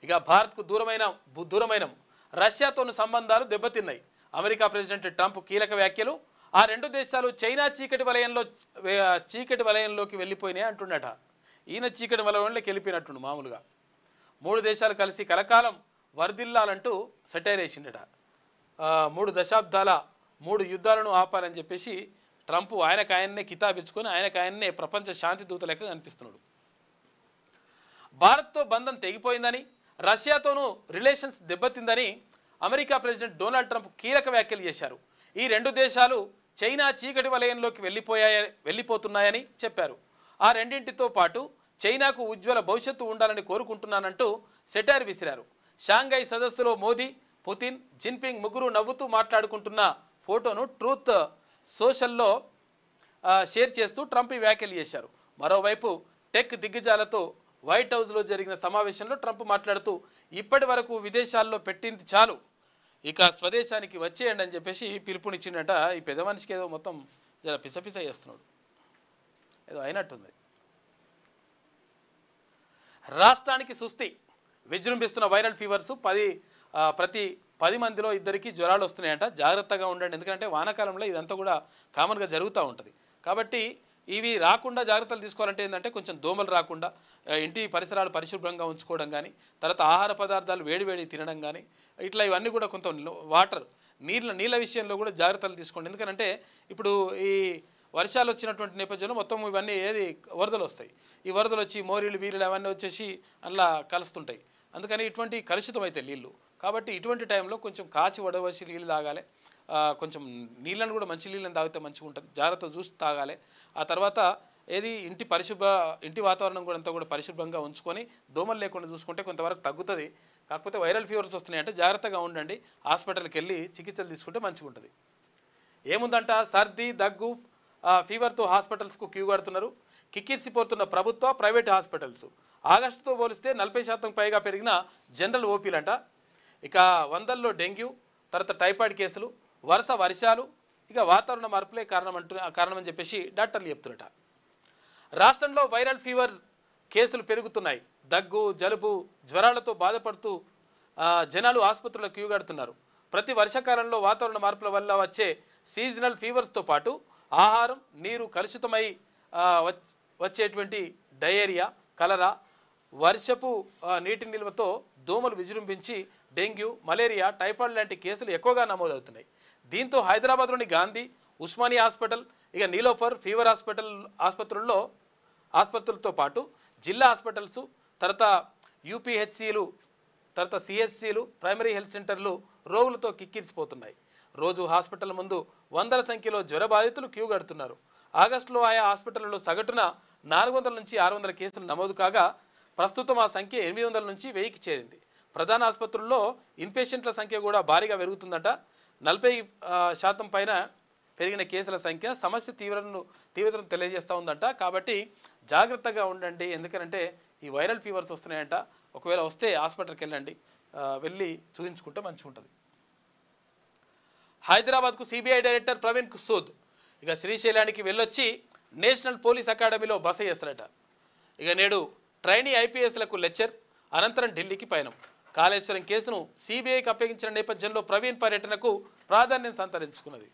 ఇక భారత్కు దూరమైన రష్యాతోను సంబంధాలు దెబ్బతిన్నాయి. అమెరికా ప్రెసిడెంట్ ట్రంప్ కీలక వ్యాఖ్యలు, ఆ 2 దేశాలు చైనా చీకటి వలయంలోకి వెళ్ళిపోయినాయి అంటున్నట. ఈయన చీకటి వలయంలోకి వెళ్ళిపోయినట్టుండు మామూలుగా. 3 దేశాలు కలిసి కలకాలం వర్ధిల్లాలంటూ సెటైర్ వేసిండట. 3 దశాబ్దాల 3 యుద్ధాలను ఆపాలని చెప్పేసి ట్రంప్ ఆయననే కితాబిచ్చుకొని ఆయననే ప్రపంచ శాంతి దూత లెక్క కనిపిస్తున్నాడు. భారత్తో బంధం తెగిపోయిందని, రష్యాతోనూ రిలేషన్స్ దెబ్బతిందని అమెరికా ప్రెసిడెంట్ డొనాల్డ్ ట్రంప్ కీలక వ్యాఖ్యలు చేశారు. ఈ 2 దేశాలు చైనా చీకటి వలయంలోకి వెళ్ళిపోతున్నాయని చెప్పారు. ఆ రెండింటితో పాటు చైనాకు ఉజ్వల భవిష్యత్తు ఉండాలని కోరుకుంటున్నానంటూ సెటైర్ విసిరారు. షాంఘై సదస్సులో మోదీ, పుతిన్, జిన్పింగ్ ముగ్గురు నవ్వుతూ మాట్లాడుకుంటున్న ఫోటోను ట్రూత్ సోషల్లో షేర్ చేస్తూ ట్రంప్ ఈ వ్యాఖ్యలు చేశారు. మరోవైపు టెక్ దిగ్గజాలతో వైట్ హౌస్లో జరిగిన సమావేశంలో ట్రంప్ మాట్లాడుతూ ఇప్పటి వరకు విదేశాల్లో పెట్టింది చాలు, ఇక స్వదేశానికి వచ్చేయండి అని చెప్పేసి పిలుపునిచ్చిండట. ఈ పెద్ద మనిషికి ఏదో మొత్తం జర పిసపిస చేస్తున్నాడు, ఏదో అయినట్టుంది. రాష్ట్రానికి సుస్థి, విజృంభిస్తున్న వైరల్ ఫీవర్స్, ప్రతి 10 మందిలో 2కి జ్వరాలు వస్తున్నాయంట. జాగ్రత్తగా ఉండండి, ఎందుకంటే వానాకాలంలో ఇదంతా కూడా కామన్గా జరుగుతూ ఉంటుంది. కాబట్టి ఇవి రాకుండా జాగ్రత్తలు తీసుకోవాలంటే ఏంటంటే కొంచెం దోమలు రాకుండా ఇంటి పరిసరాలు పరిశుభ్రంగా ఉంచుకోవడం కానీ, తర్వాత ఆహార పదార్థాలు వేడివేడి తినడం కానీ, ఇట్లా ఇవన్నీ కూడా కొంత వాటర్ నీళ్ళ విషయంలో కూడా జాగ్రత్తలు తీసుకోండి. ఎందుకంటే ఇప్పుడు ఈ వర్షాలు వచ్చినటువంటి నేపథ్యంలో మొత్తం ఇవన్నీ వరదలు వస్తాయి. ఈ వరదలు వచ్చి మోరీలు వీరులు అవన్నీ వచ్చేసి అలా కలుస్తుంటాయి. అందుకని ఇటువంటి కలుషితం అయితే నీళ్ళు. కాబట్టి ఇటువంటి టైంలో కొంచెం కాచి వడవసి నీళ్ళు తాగాలి. కొంచెం నీళ్ళను కూడా మంచి నీళ్ళని తాగితే మంచిగా ఉంటుంది, జాగ్రత్త చూసి తాగాలి. ఆ తర్వాత ఇంటి వాతావరణం కూడా అంతా కూడా పరిశుభ్రంగా ఉంచుకొని దోమలు లేకుండా చూసుకుంటే కొంతవరకు తగ్గుతుంది. కాకపోతే వైరల్ ఫీవర్స్ వస్తున్నాయంటే జాగ్రత్తగా ఉండండి, హాస్పిటల్కి వెళ్ళి చికిత్సలు తీసుకుంటే మంచిగా ఉంటుంది. ఏముందంట, సర్ది దగ్గు ఫీవర్తో హాస్పిటల్స్కు క్యూ కడుతున్నారు. కిక్కిరిసిపోతున్న ప్రభుత్వ ప్రైవేట్ హాస్పిటల్స్. ఆగస్టుతో పోలిస్తే 40% పైగా పెరిగిన జనరల్ ఓపీలంట. ఇక 100లో డెంగ్యూ, తర్వాత టైఫాయిడ్ కేసులు, వరుస వర్షాలు, ఇక వాతావరణ మార్పులే కారణమని చెప్పేసి డాక్టర్లు చెప్తున్నట. రాష్ట్రంలో వైరల్ ఫీవర్ కేసులు పెరుగుతున్నాయి. దగ్గు, జలుబు, జ్వరాలతో బాధపడుతూ జనాలు ఆసుపత్రుల్లో క్యూ కడుతున్నారు. ప్రతి వర్షాకాలంలో వాతావరణ మార్పుల వల్ల వచ్చే సీజనల్ ఫీవర్స్తో పాటు ఆహారం, నీరు కలుషితమై వచ్చేటువంటి డయేరియా, కలరా, వర్షపు నీటి నిల్వతో దోమలు విజృంభించి డెంగ్యూ, మలేరియా, టైఫాయిడ్ లాంటి కేసులు ఎక్కువగా నమోదవుతున్నాయి. దీంతో హైదరాబాద్లోని గాంధీ, ఉస్మానియా హాస్పిటల్, ఇక నీలోఫర్ ఫీవర్ ఆసుపత్రులతో పాటు జిల్లా హాస్పిటల్స్, తర్వాత యూపీహెచ్సిలు, తర్వాత సిహెచ్సిలు, ప్రైమరీ హెల్త్ సెంటర్లు రోగులతో కిక్కిరిసిపోతున్నాయి. రోజు హాస్పిటల్ ముందు వందల సంఖ్యలో జ్వర బాధితులు క్యూ కడుతున్నారు. ఆగస్టులో ఆయా హాస్పిటళ్లలో సగటున 400 నుంచి 600 కేసులు నమోదు కాగా ప్రస్తుతం ఆ సంఖ్య 800 నుంచి 1000కి చేరింది. ప్రధాన ఆసుపత్రుల్లో ఇన్పేషెంట్ల సంఖ్య కూడా భారీగా పెరుగుతుందట. 40% పైన పెరిగిన కేసుల సంఖ్య సమస్య తీవ్రతను తెలియజేస్తూ ఉందంట. కాబట్టి జాగ్రత్తగా ఉండండి, ఎందుకంటే ఈ వైరల్ ఫీవర్స్ వస్తున్నాయంట. ఒకవేళ వస్తే హాస్పిటల్కి వెళ్ళి చూపించుకుంటే మంచిగా ఉంటుంది. హైదరాబాద్కు సిబిఐ డైరెక్టర్ ప్రవీణ్ కుసూద్ ఇక శ్రీశైలానికి వెళ్ళొచ్చి నేషనల్ పోలీస్ అకాడమీలో బస చేస్తారట. ఇక నేడు ట్రైనీ ఐపీఎస్లకు లెక్చర్, అనంతరం ఢిల్లీకి పయనం. కాళేశ్వరం కేసును సిబిఐకి అప్పగించిన నేపథ్యంలో ప్రవీణ్ పర్యటనకు ప్రాధాన్యం సంతరించుకున్నది.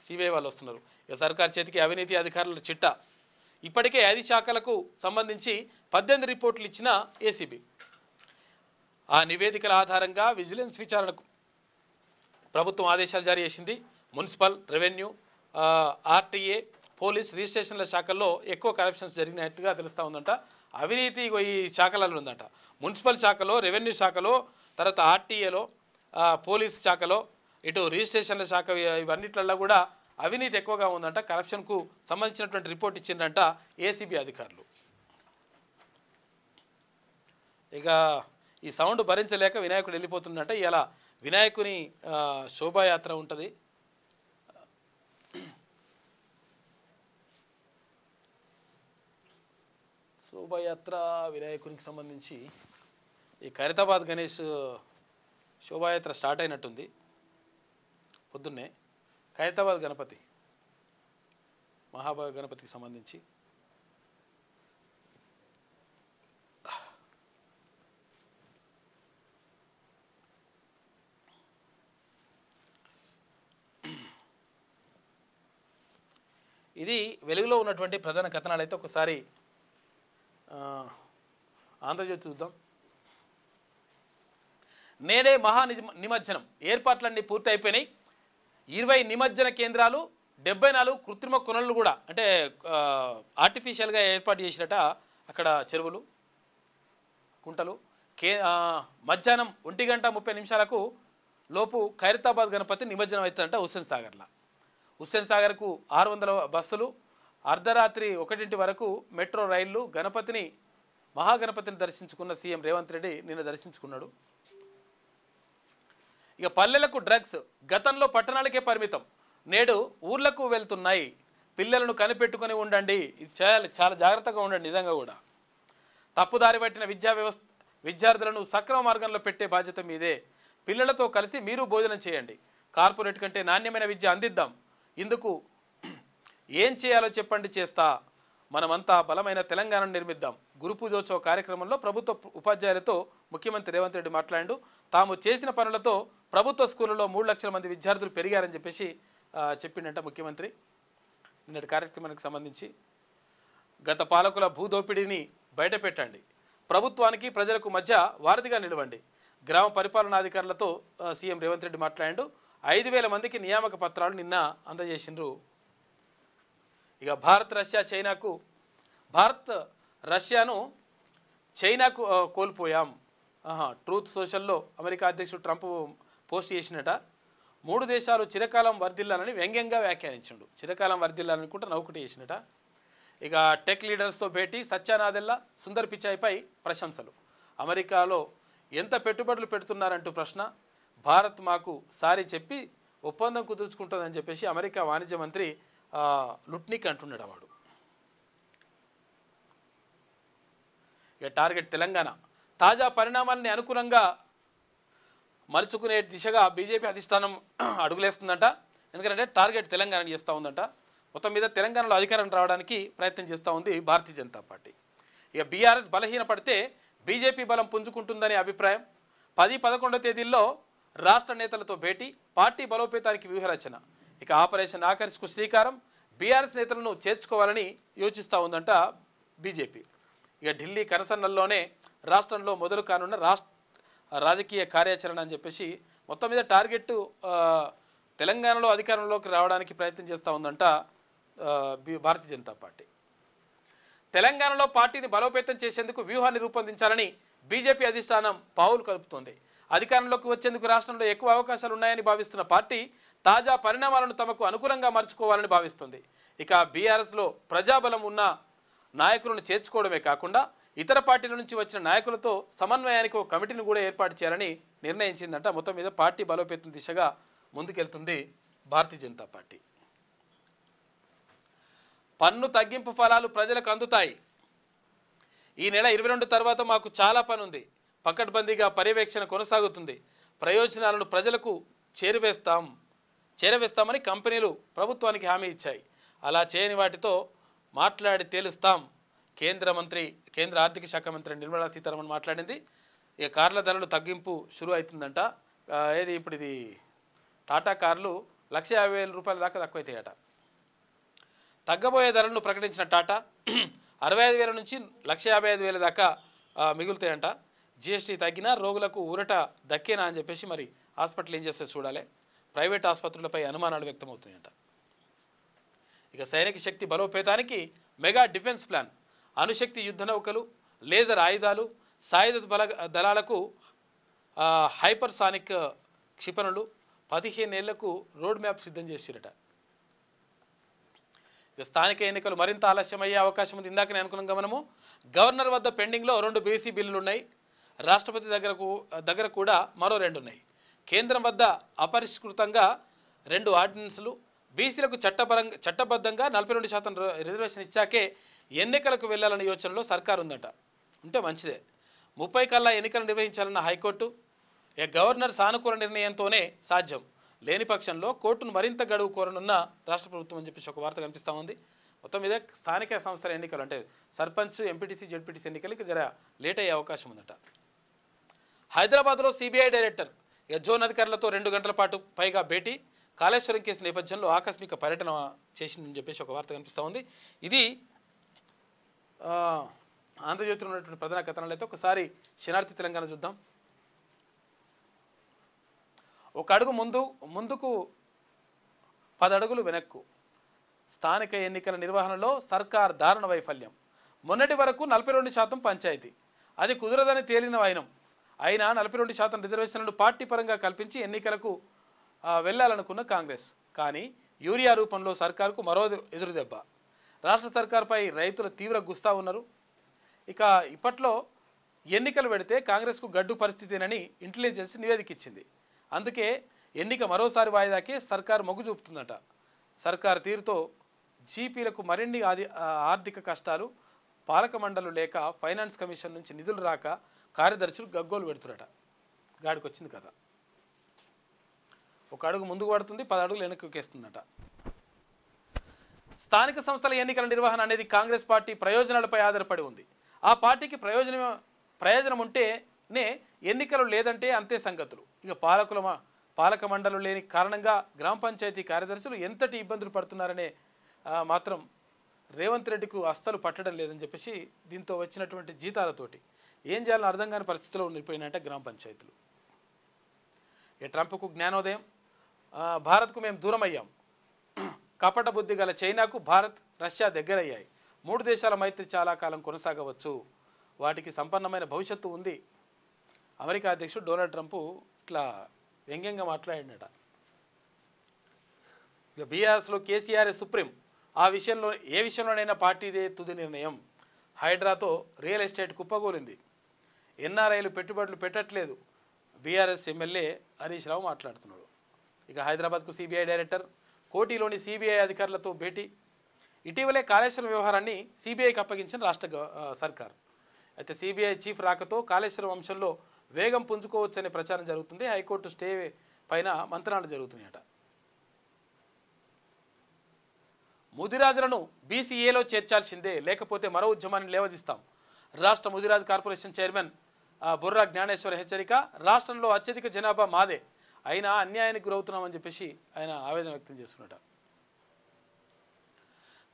సిబిఐ వాళ్ళు వస్తున్నారు. ఇక సర్కార్ చేతికి అవినీతి అధికారుల చిట్టా. ఇప్పటికే 5 శాఖలకు సంబంధించి 18 రిపోర్టులు ఇచ్చిన ఏసీబీ. ఆ నివేదికల ఆధారంగా విజిలెన్స్ విచారణకు ప్రభుత్వం ఆదేశాలు జారీ చేసింది. మున్సిపల్, రెవెన్యూ, ఆర్టీఏ, పోలీస్, రిజిస్ట్రేషన్ల శాఖల్లో ఎక్కువ కరప్షన్స్ జరిగినట్టుగా తెలుస్తూ ఉందంట. అవినీతి ఈ శాఖలలో ఉందంట. మున్సిపల్ శాఖలో, రెవెన్యూ శాఖలో, తర్వాత ఆర్టీఏలో, పోలీస్ శాఖలో, ఇటు రిజిస్ట్రేషన్ల శాఖ, ఇవన్నిట్లలో కూడా అవినీతి ఎక్కువగా ఉందంట. కరప్షన్కు సంబంధించినటువంటి రిపోర్ట్ ఇచ్చిందంట ఏసీబీ అధికారులు. ఇక ఈ సౌండ్ భరించలేక వినాయకుడు వెళ్ళిపోతుందంట. ఇలా వినాయకుని శోభాయాత్ర ఉంటుంది. శోభాయాత్ర వినాయకునికి సంబంధించి ఈ ఖైరతాబాద్ గణేష్ శోభాయాత్ర స్టార్ట్ అయినట్టుంది. పొద్దున్నే ఖైరతాబాద్ గణపతి, గణపతికి సంబంధించి ఇది వెలుగులో ఉన్నటువంటి ప్రధాన కథనాలు. అయితే ఒకసారి ఆంధ్రజ్యోతి చూద్దాం. నేడే నిమజ్జనం, ఏర్పాట్లన్నీ పూర్తి అయిపోయినాయి. 20 నిమజ్జన కేంద్రాలు, 74 కృత్రిమ కొనలు కూడా, అంటే ఆర్టిఫిషియల్గా ఏర్పాటు చేసినట అక్కడ చెరువులు, కుంటలు. మధ్యాహ్నం 1:30 లోపు ఖైరతాబాద్ గణపతి నిమజ్జనం అవుతుందంట హుస్సేన్ సాగర్లో. హుస్సేన్ సాగర్కు 600 బస్సులు, అర్ధరాత్రి 1 వరకు మెట్రో రైళ్లు. మహాగణపతిని దర్శించుకున్న సీఎం రేవంత్ రెడ్డి నిన్న దర్శించుకున్నాడు. ఇక పల్లెలకు డ్రగ్స్ గతంలో పట్టణాలకే పరిమితం, నేడు ఊర్లకు వెళ్తున్నాయి. పిల్లలను కనిపెట్టుకుని ఉండండి, చాలా జాగ్రత్తగా ఉండండి. నిజంగా కూడా తప్పుదారి పట్టిన విద్యార్థులను సక్రమ మార్గంలో పెట్టే బాధ్యత మీదే. పిల్లలతో కలిసి మీరు భోజనం చేయండి. కార్పొరేట్ కంటే నాణ్యమైన విద్య అందిద్దాం. ఇందుకు ఏం చేయాలో చెప్పండి, చేస్తా. మనమంతా బలమైన తెలంగాణను నిర్మిద్దాం. గురు పూజోత్సవ కార్యక్రమంలో ప్రభుత్వ ఉపాధ్యాయులతో ముఖ్యమంత్రి రేవంత్ రెడ్డి మాట్లాడాడు. తాము చేసిన పనులతో ప్రభుత్వ స్కూళ్ళలో 3 లక్షల మంది విద్యార్థులు పెరిగారని చెప్పేసి చెప్పిండంట ముఖ్యమంత్రి నిన్నటి కార్యక్రమానికి సంబంధించి. గత పాలకుల భూదోపిడీని బయటపెట్టండి, ప్రభుత్వానికి ప్రజలకు మధ్య వారధిగా నిలవండి. గ్రామ పరిపాలనాధికారులతో సీఎం రేవంత్ రెడ్డి మాట్లాడాడు. 5,000 మందికి నియామక పత్రాలు నిన్న అందజేసిండ్రు. ఇక భారత్ రష్యాను చైనాకు కోల్పోయాం. ట్రూత్ సోషల్లో అమెరికా అధ్యక్షుడు ట్రంప్ పోస్ట్ చేసినట. 3 దేశాలు చిరకాలం వర్ధిల్లాలని వ్యంగ్యంగా వ్యాఖ్యానించిండు. చిరకాలం వర్ధిల్లాలని కూడా నౌకటి చేసినట. ఇక టెక్ లీడర్స్తో భేటీ, సత్యానాదెల్లా, సుందర్ పిచాయ్పై ప్రశంసలు. అమెరికాలో ఎంత పెట్టుబడులు పెడుతున్నారంటూ ప్రశ్న. భారత్ మాకు సారీ చెప్పి ఒప్పందం కుదుర్చుకుంటుందని చెప్పేసి అమెరికా వాణిజ్య మంత్రి లుట్నిక్ అంటున్నాడు. వాడు ఇక టార్గెట్ తెలంగాణ. తాజా పరిణామాలని అనుకూలంగా మలుచుకునే దిశగా బీజేపీ అధిష్టానం అడుగులేస్తుందంట. ఎందుకంటే టార్గెట్ తెలంగాణ చేస్తూ ఉందంట. మొత్తం మీద తెలంగాణలో అధికారం రావడానికి ప్రయత్నం చేస్తూ ఉంది భారతీయ జనతా పార్టీ. ఇక బీఆర్ఎస్ బలహీనపడితే బీజేపీ బలం పుంజుకుంటుందనే అభిప్రాయం. 10-11 తేదీల్లో రాష్ట్ర నేతలతో భేటీ, పార్టీ బలోపేతానికి వ్యూహరచన. ఇక ఆపరేషన్ ఆకర్ష్కు శ్రీకారం. బీఆర్ఎస్ నేతలను చేర్చుకోవాలని యోచిస్తూ ఉందంట బీజేపీ. ఇక ఢిల్లీ కనసన్నల్లోనే రాష్ట్రంలో మొదలు కానున్న రాజకీయ కార్యాచరణ అని చెప్పేసి మొత్తం మీద టార్గెట్ తెలంగాణలో అధికారంలోకి రావడానికి ప్రయత్నం చేస్తూ ఉందంట భారతీయ జనతా పార్టీ. తెలంగాణలో పార్టీని బలోపేతం చేసేందుకు వ్యూహాన్ని రూపొందించాలని బీజేపీ అధిష్టానం పావులు కలుపుతోంది. అధికారంలోకి వచ్చేందుకు రాష్ట్రంలో ఎక్కువ అవకాశాలు ఉన్నాయని భావిస్తున్న పార్టీ తాజా పరిణామాలను తమకు అనుకూలంగా మార్చుకోవాలని భావిస్తుంది. ఇక బీఆర్ఎస్లో ప్రజాబలం ఉన్న నాయకులను చేర్చుకోవడమే కాకుండా ఇతర పార్టీల నుంచి వచ్చిన నాయకులతో సమన్వయానికి ఒక కమిటీని కూడా ఏర్పాటు చేయాలని నిర్ణయించిందంట. మొత్తం మీద పార్టీ బలోపేతం దిశగా ముందుకెళ్తుంది భారతీయ జనతా పార్టీ. పన్ను తగ్గింపు ఫలాలు ప్రజలకు అందుతాయి. ఈ నెల 22 తర్వాత మాకు చాలా పని ఉంది. పకడ్బందీగా పర్యవేక్షణ కొనసాగుతుంది. ప్రయోజనాలను ప్రజలకు చేరవేస్తామని కంపెనీలు ప్రభుత్వానికి హామీ ఇచ్చాయి. అలా చేయని వాటితో మాట్లాడి తేలుస్తాం. కేంద్ర ఆర్థిక శాఖ మంత్రి నిర్మలా సీతారామన్ మాట్లాడింది. ఇక కార్ల ధరలు తగ్గింపు షురు అవుతుందంట. ఇప్పుడు ఇది టాటా కార్లు 1,50,000 రూపాయల దాకా తక్కువైతాయట. తగ్గబోయే ధరలను ప్రకటించిన టాటా 65,000 నుంచి 1,55,000 దాకా మిగులుతాయంట. జిఎస్టీ తగ్గినా రోగులకు ఊరట దక్కేనా అని చెప్పేసి మరి హాస్పిటల్ ఏం చేస్తే చూడాలి. ప్రైవేట్ ఆసుపత్రులపై అనుమానాలు వ్యక్తమవుతున్నాయంట. ఇక సైనిక శక్తి బలోపేతానికి మెగా డిఫెన్స్ ప్లాన్, అణుశక్తి యుద్ధ నౌకలు, లేజర్ ఆయుధాలు, సాయుధ దళాలకు హైపర్సానిక్ క్షిపణులు 15 ఏళ్లకు రోడ్ మ్యాప్ సిద్ధం చేసిరట. ఇక స్థానిక ఎన్నికలు మరింత ఆలస్యమయ్యే అవకాశం ఉంది. ఇందాకనే అనుకున్నాం మనము. గవర్నర్ వద్ద పెండింగ్లో 2 బీసీ బిల్లులు ఉన్నాయి. రాష్ట్రపతి దగ్గర కూడా మరో 2 ఉన్నాయి. కేంద్రం వద్ద అపరిష్కృతంగా 2 ఆర్డినెన్సులు. బీసీలకు చట్టబద్ధంగా 42% రిజర్వేషన్ ఇచ్చాకే ఎన్నికలకు వెళ్లాలన్న యోచనలో సర్కారు ఉందట. ఉంటే మంచిదే. 30 కల్లా ఎన్నికలు నిర్వహించాలన్న హైకోర్టు గవర్నర్ సానుకూల నిర్ణయంతోనే సాధ్యం. లేని పక్షంలో కోర్టును మరింత గడువు కోరనున్న రాష్ట్ర ప్రభుత్వం అని చెప్పేసి ఒక వార్త కనిపిస్తూ ఉంది. మొత్తం మీద స్థానిక సంస్థల ఎన్నికలు అంటే సర్పంచ్, ఎంపీటీసీ, జెడ్పీటీసీ ఎన్నికలకి జర లేట్ అయ్యే అవకాశం ఉందట. హైదరాబాద్లో సిబిఐ డైరెక్టర్ జోన్ అధికారులతో 2 గంటల పాటు పైగా భేటీ. కాళేశ్వరం కేసు నేపథ్యంలో ఆకస్మిక పర్యటన చేసిందని చెప్పేసి ఒక వార్త కనిపిస్తూ ఉంది. ఇది ఆంధ్రజ్యోతిలో ఉన్నటువంటి ప్రధాన కథనాలు. అయితే ఒకసారి శనార్థి తెలంగాణ చూద్దాం. ఒక అడుగు ముందుకు 10 అడుగులు వెనక్కు. స్థానిక ఎన్నికల నిర్వహణలో సర్కార్ దారుణ వైఫల్యం. మొన్నటి వరకు 42% పంచాయతీ, అది కుదరదని తేలిన అయినా 42% రిజర్వేషన్లను పార్టీ పరంగా కల్పించి ఎన్నికలకు వెళ్లాలనుకున్న కాంగ్రెస్. కానీ యూరియా రూపంలో సర్కారుకు మరో ఎదురుదెబ్బ. రాష్ట్ర సర్కార్పై రైతుల తీవ్ర గుస్తా ఉన్నారు. ఇక ఇప్పట్లో ఎన్నికలు పెడితే కాంగ్రెస్కు గడ్డు పరిస్థితేనని ఇంటెలిజెన్స్ నివేదిక ఇచ్చింది. అందుకే ఎన్నిక మరోసారి వాయిదాకే సర్కారు మొగ్గు చూపుతుందట. సర్కారు తీరుతో జీపీలకు మరిన్ని ఆర్థిక కష్టాలు. పాలక మండలు లేక, ఫైనాన్స్ కమిషన్ నుంచి నిధులు రాక కార్యదర్శులు గగ్గోలు పెడుతురట. గాడికి వచ్చింది కదా. ఒక అడుగు ముందుకు పడుతుంది, 10 అడుగులు వెనక్కికేస్తుందట. స్థానిక సంస్థల ఎన్నికల నిర్వహణ అనేది కాంగ్రెస్ పార్టీ ప్రయోజనాలపై ఆధారపడి ఉంది. ఆ పార్టీకి ప్రయోజనం ఉంటేనే ఎన్నికలు, లేదంటే అంతే సంగతులు. ఇక పాలక మండలు లేని కారణంగా గ్రామ పంచాయతీ కార్యదర్శులు ఎంతటి ఇబ్బందులు పడుతున్నారనే మాత్రం రేవంత్ రెడ్డికి అస్సలు పట్టడం లేదని చెప్పేసి దీంతో వచ్చినటువంటి జీతాలతోటి ఏం చేయాలని అర్థం కాని పరిస్థితిలో ఉండిపోయినట్టే గ్రామ పంచాయతీలు. ఇక ట్రంప్కు జ్ఞానోదయం. భారత్కు మేము దూరం అయ్యాం. కపట బుద్ధి గల చైనాకు భారత్, రష్యా దగ్గరయ్యాయి. 3 దేశాల మైత్రి చాలా కాలం కొనసాగవచ్చు. వాటికి సంపన్నమైన భవిష్యత్తు ఉంది. అమెరికా అధ్యక్షుడు డొనాల్డ్ ట్రంప్ ఇట్లా వ్యంగ్యంగా మాట్లాడినట. ఇక బీఆర్ఎస్లో కేసీఆర్ సుప్రీం. ఏ విషయంలోనైనా పార్టీదే తుది నిర్ణయం. హైడ్రాతో రియల్ ఎస్టేట్ కుప్పగోలింది. ఎన్ఆర్ఐలు పెట్టుబడులు పెట్టట్లేదు. బీఆర్ఎస్ ఎమ్మెల్యే హరీష్ రావు మాట్లాడుతున్నాడు. ఇక హైదరాబాద్కు సిబిఐ డైరెక్టర్, కోటిలోని సిబిఐ అధికారులతో భేటీ. ఇటీవలే కాళేశ్వరం వ్యవహారాన్ని సిబిఐకి అప్పగించిన రాష్ట్ర సర్కార్. అయితే సిబిఐ చీఫ్ రాకతో కాళేశ్వరం అంశంలో వేగం పుంజుకోవచ్చనే ప్రచారం జరుగుతుంది. హైకోర్టు స్టే పైన మంత్రాలు జరుగుతున్నాయట. ముదిరాజులను బీసీఏలో చేర్చాల్సిందే, లేకపోతే మరో ఉద్యమాన్ని లేవదీస్తాం. రాష్ట్ర ముదిరాజ్ కార్పొరేషన్ చైర్మన్ బుర్రా జ్ఞానేశ్వర హెచ్చరిక. రాష్ట్రంలో అత్యధిక జనాభా మాదే, అయినా అన్యాయానికి గురవుతున్నామని చెప్పేసి ఆయన ఆవేదన వ్యక్తం చేస్తున్నట.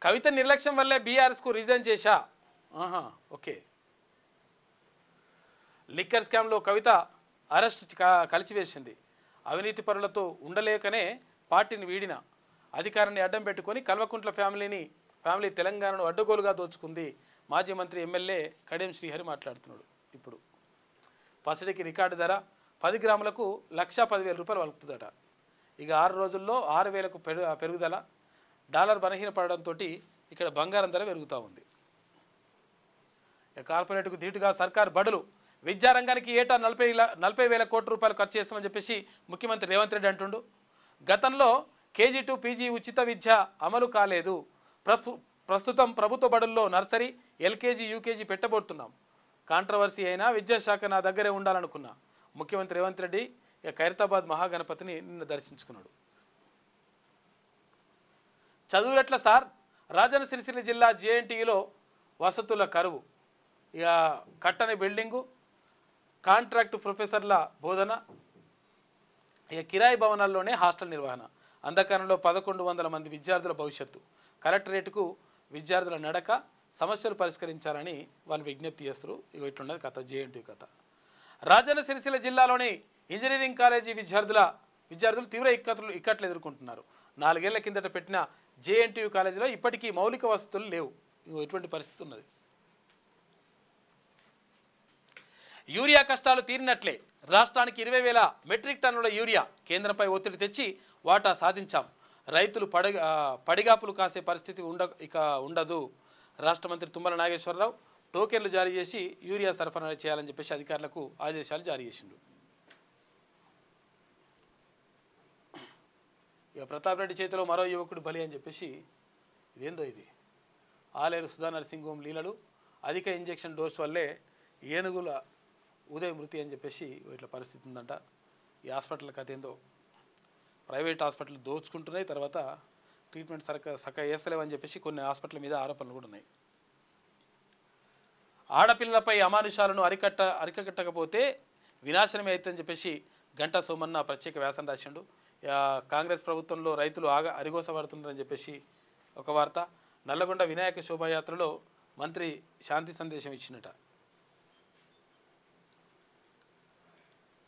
కవిత నిర్లక్ష్యం వల్లే బీఆర్ఎస్కు రిజైన్ చేశా. ఓకే. లిక్కర్ స్కామ్లో కవిత అరెస్ట్ కలిచివేసింది. అవినీతి పరులతో ఉండలేకనే పార్టీని వీడిన అధికారాన్ని అడ్డం పెట్టుకొని కల్వకుంట్ల ఫ్యామిలీ తెలంగాణను అడ్డగోలుగా దోచుకుంది. మాజీ మంత్రి ఎమ్మెల్యే కడియం శ్రీహరి మాట్లాడుతున్నాడు. ఇప్పుడు పసిడికి రికార్డు ధర 10 గ్రాములకు 1,10,000 రూపాయలు వలుకుతుందట. ఇక 6 రోజుల్లో 6,000కు పెరుగుదల. డాలర్ బలహీనపడడంతో ఇక్కడ బంగారం ధర పెరుగుతూ ఉంది. కార్పొరేట్కు ధీటుగా సర్కార్ బడులు. విద్యారంగానికి ఏటా 40,000 కోట్ల రూపాయలు ఖర్చు చేస్తామని చెప్పేసి ముఖ్యమంత్రి రేవంత్ రెడ్డి అంటుండు. గతంలో KG to PG ఉచిత విద్య అమలు కాలేదు. ప్రస్తుతం ప్రభుత్వ బడుల్లో నర్సరీ, LKG, UKG పెట్టబోతున్నాం. కాంట్రవర్సీ అయినా విద్యాశాఖ నా దగ్గరే ఉండాలనుకున్నా. ముఖ్యమంత్రి రేవంత్ రెడ్డి ఖైరతాబాద్ మహాగణపతిని నిన్న దర్శించుకున్నాడు. చదువులెట్ల సార్? రాజన్న సిరిసిల్ల జిల్లా JNTలో వసతుల కరువు. ఇక కట్టని బిల్డింగు, కాంట్రాక్టు ప్రొఫెసర్ల బోధన, ఇక కిరాయి భవనాల్లోనే హాస్టల్ నిర్వహణ. అంధకారంలో 1,100 మంది విద్యార్థుల భవిష్యత్తు. కలెక్టరేట్కు విద్యార్థుల నడక, సమస్యలు పరిష్కరించాలని వాళ్ళు విజ్ఞప్తి చేస్తారు. ఇక ఇట్లున్నది కథ, JNT కథ. రాజన్న సిరిసిల్ల జిల్లాలోని ఇంజనీరింగ్ కాలేజీ విద్యార్థులు తీవ్ర ఇక్కట్లు ఎదుర్కొంటున్నారు. 4 ఏళ్ల కిందట పెట్టిన JNTU కాలేజీలో ఇప్పటికీ మౌలిక వసతులు లేవు. ఇటువంటి పరిస్థితి ఉన్నది. యూరియా కష్టాలు తీరినట్లే. రాష్ట్రానికి 20,000 మెట్రిక్ టన్నుల యూరియా కేంద్రంపై ఒత్తిడి తెచ్చి వాటా సాధించాం. రైతులు పడిగాపులు కాసే పరిస్థితి ఉండదు. రాష్ట్ర మంత్రి తుమ్మల నాగేశ్వరరావు టోకెన్లు జారీ చేసి యూరియా సరఫరా చేయాలని చెప్పేసి అధికారులకు ఆదేశాలు జారీ చేసిండు. ఇక ప్రతాప్ రెడ్డి చేతిలో మరో యువకుడు బలి అని చెప్పేసి ఇదేందో ఇది. ఆలేరు సుధా నరసింహం లీలలు. అధిక ఇంజెక్షన్ డోస్ వల్లే ఏనుగుల ఉదయం మృతి అని చెప్పేసి ఇట్లా పరిస్థితి ఉందంట. ఈ హాస్పిటల్ కథ ఏందో. ప్రైవేట్ హాస్పిటల్ దోచుకుంటున్నాయి, తర్వాత ట్రీట్మెంట్ సక్క వేస్తలేవని చెప్పేసి కొన్ని హాస్పిటల్ మీద ఆరోపణలు కూడా ఉన్నాయి. ఆడపిల్లలపై అమానుషాలను అరికట్టకపోతే వినాశనమే అవుతుందని చెప్పేసి గంటా సోమన్న ప్రత్యేక వ్యాసం రాసిండు. కాంగ్రెస్ ప్రభుత్వంలో రైతులు అరిగోసపడుతున్నారని చెప్పేసి ఒక వార్త. నల్లగొండ వినాయక శోభాయాత్రలో మంత్రి శాంతి సందేశం ఇచ్చినట.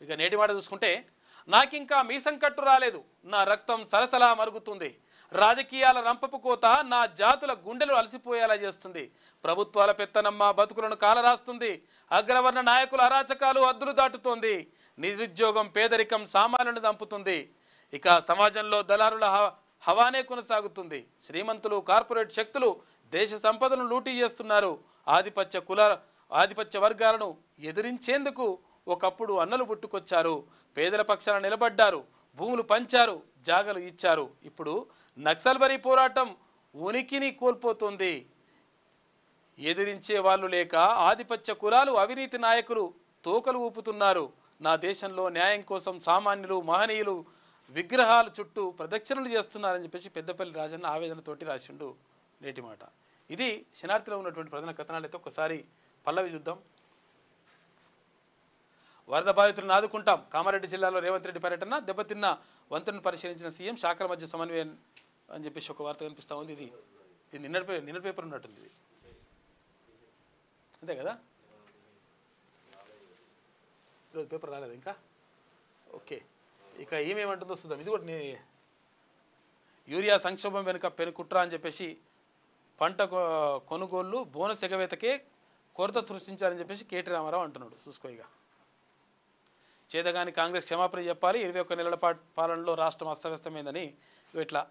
ఇక నేటి మాట చూసుకుంటే, నాకింకా మీసం కట్టు రాలేదు, నా రక్తం సలసలా మరుగుతుంది. రాజకీయాల రంపపు కోత నా జాతుల గుండెలు అలసిపోయేలా చేస్తుంది. ప్రభుత్వాల పెత్తనమ్మ బతుకులను కాలరాస్తుంది. అగ్రవర్ణ నాయకుల అరాచకాలు హద్దులు దాటుతోంది. నిరుద్యోగం, పేదరికం సామాన్యులను దంపుతుంది. ఇక సమాజంలో దళారుల హవానే కొనసాగుతుంది. శ్రీమంతులు, కార్పొరేట్ శక్తులు దేశ సంపదను లూటీ చేస్తున్నారు. ఆధిపత్య వర్గాలను ఎదిరించేందుకు ఒకప్పుడు అన్నలు పుట్టుకొచ్చారు. పేదల పక్షాన నిలబడ్డారు. భూములు పంచారు, జాగలు ఇచ్చారు. ఇప్పుడు నక్సల్బరీ పోరాటం ఉనికిని కోల్పోతుంది. ఎదిరించే వాళ్ళు లేక ఆధిపత్య కులాలు, అవినీతి నాయకులు తోకలు ఊపుతున్నారు. నా దేశంలో న్యాయం కోసం సామాన్యులు, మహనీయులు విగ్రహాల చుట్టూ ప్రదక్షిణలు చేస్తున్నారని చెప్పేసి పెద్దపల్లి రాజన్న ఆవేదనతోటి రాసిండు నేటి మాట. ఇది శనార్థిలో ఉన్నటువంటి ప్రధాన కథనాలైతే ఒకసారి పల్లవి చూద్దాం. వరద బాధితులను ఆదుకుంటాం. కామారెడ్డి జిల్లాలో రేవంత్ రెడ్డి పర్యటన. దెబ్బతిన్న వంతెనను పరిశీలించిన సీఎం. శాఖల మధ్య సమన్వయం అని చెప్పేసి ఒక వార్త కనిపిస్తూ ఉంది. ఇది నిన్న పేపర్ ఉన్నట్టుంది. ఇది అంతే కదా, ఈరోజు పేపర్ రాలేదు ఇంకా. ఓకే, ఇక ఏమేమంటుందో చూద్దాం. ఇది కూడా యూరియా సంక్షోభం వెనుక పెనుకుట్ర అని చెప్పేసి పంట కొనుగోళ్లు బోనస్ ఎగవేతకే కొరత సృష్టించారని చెప్పేసి కేటీ రామారావు అంటున్నాడు. చూసుకో, ఇక చేతగాని కాంగ్రెస్ క్షమాపణ చెప్పాలి. 21 నెలల పాలనలో రాష్ట్రం అస్తవ్యస్తమైందని ఇట్లా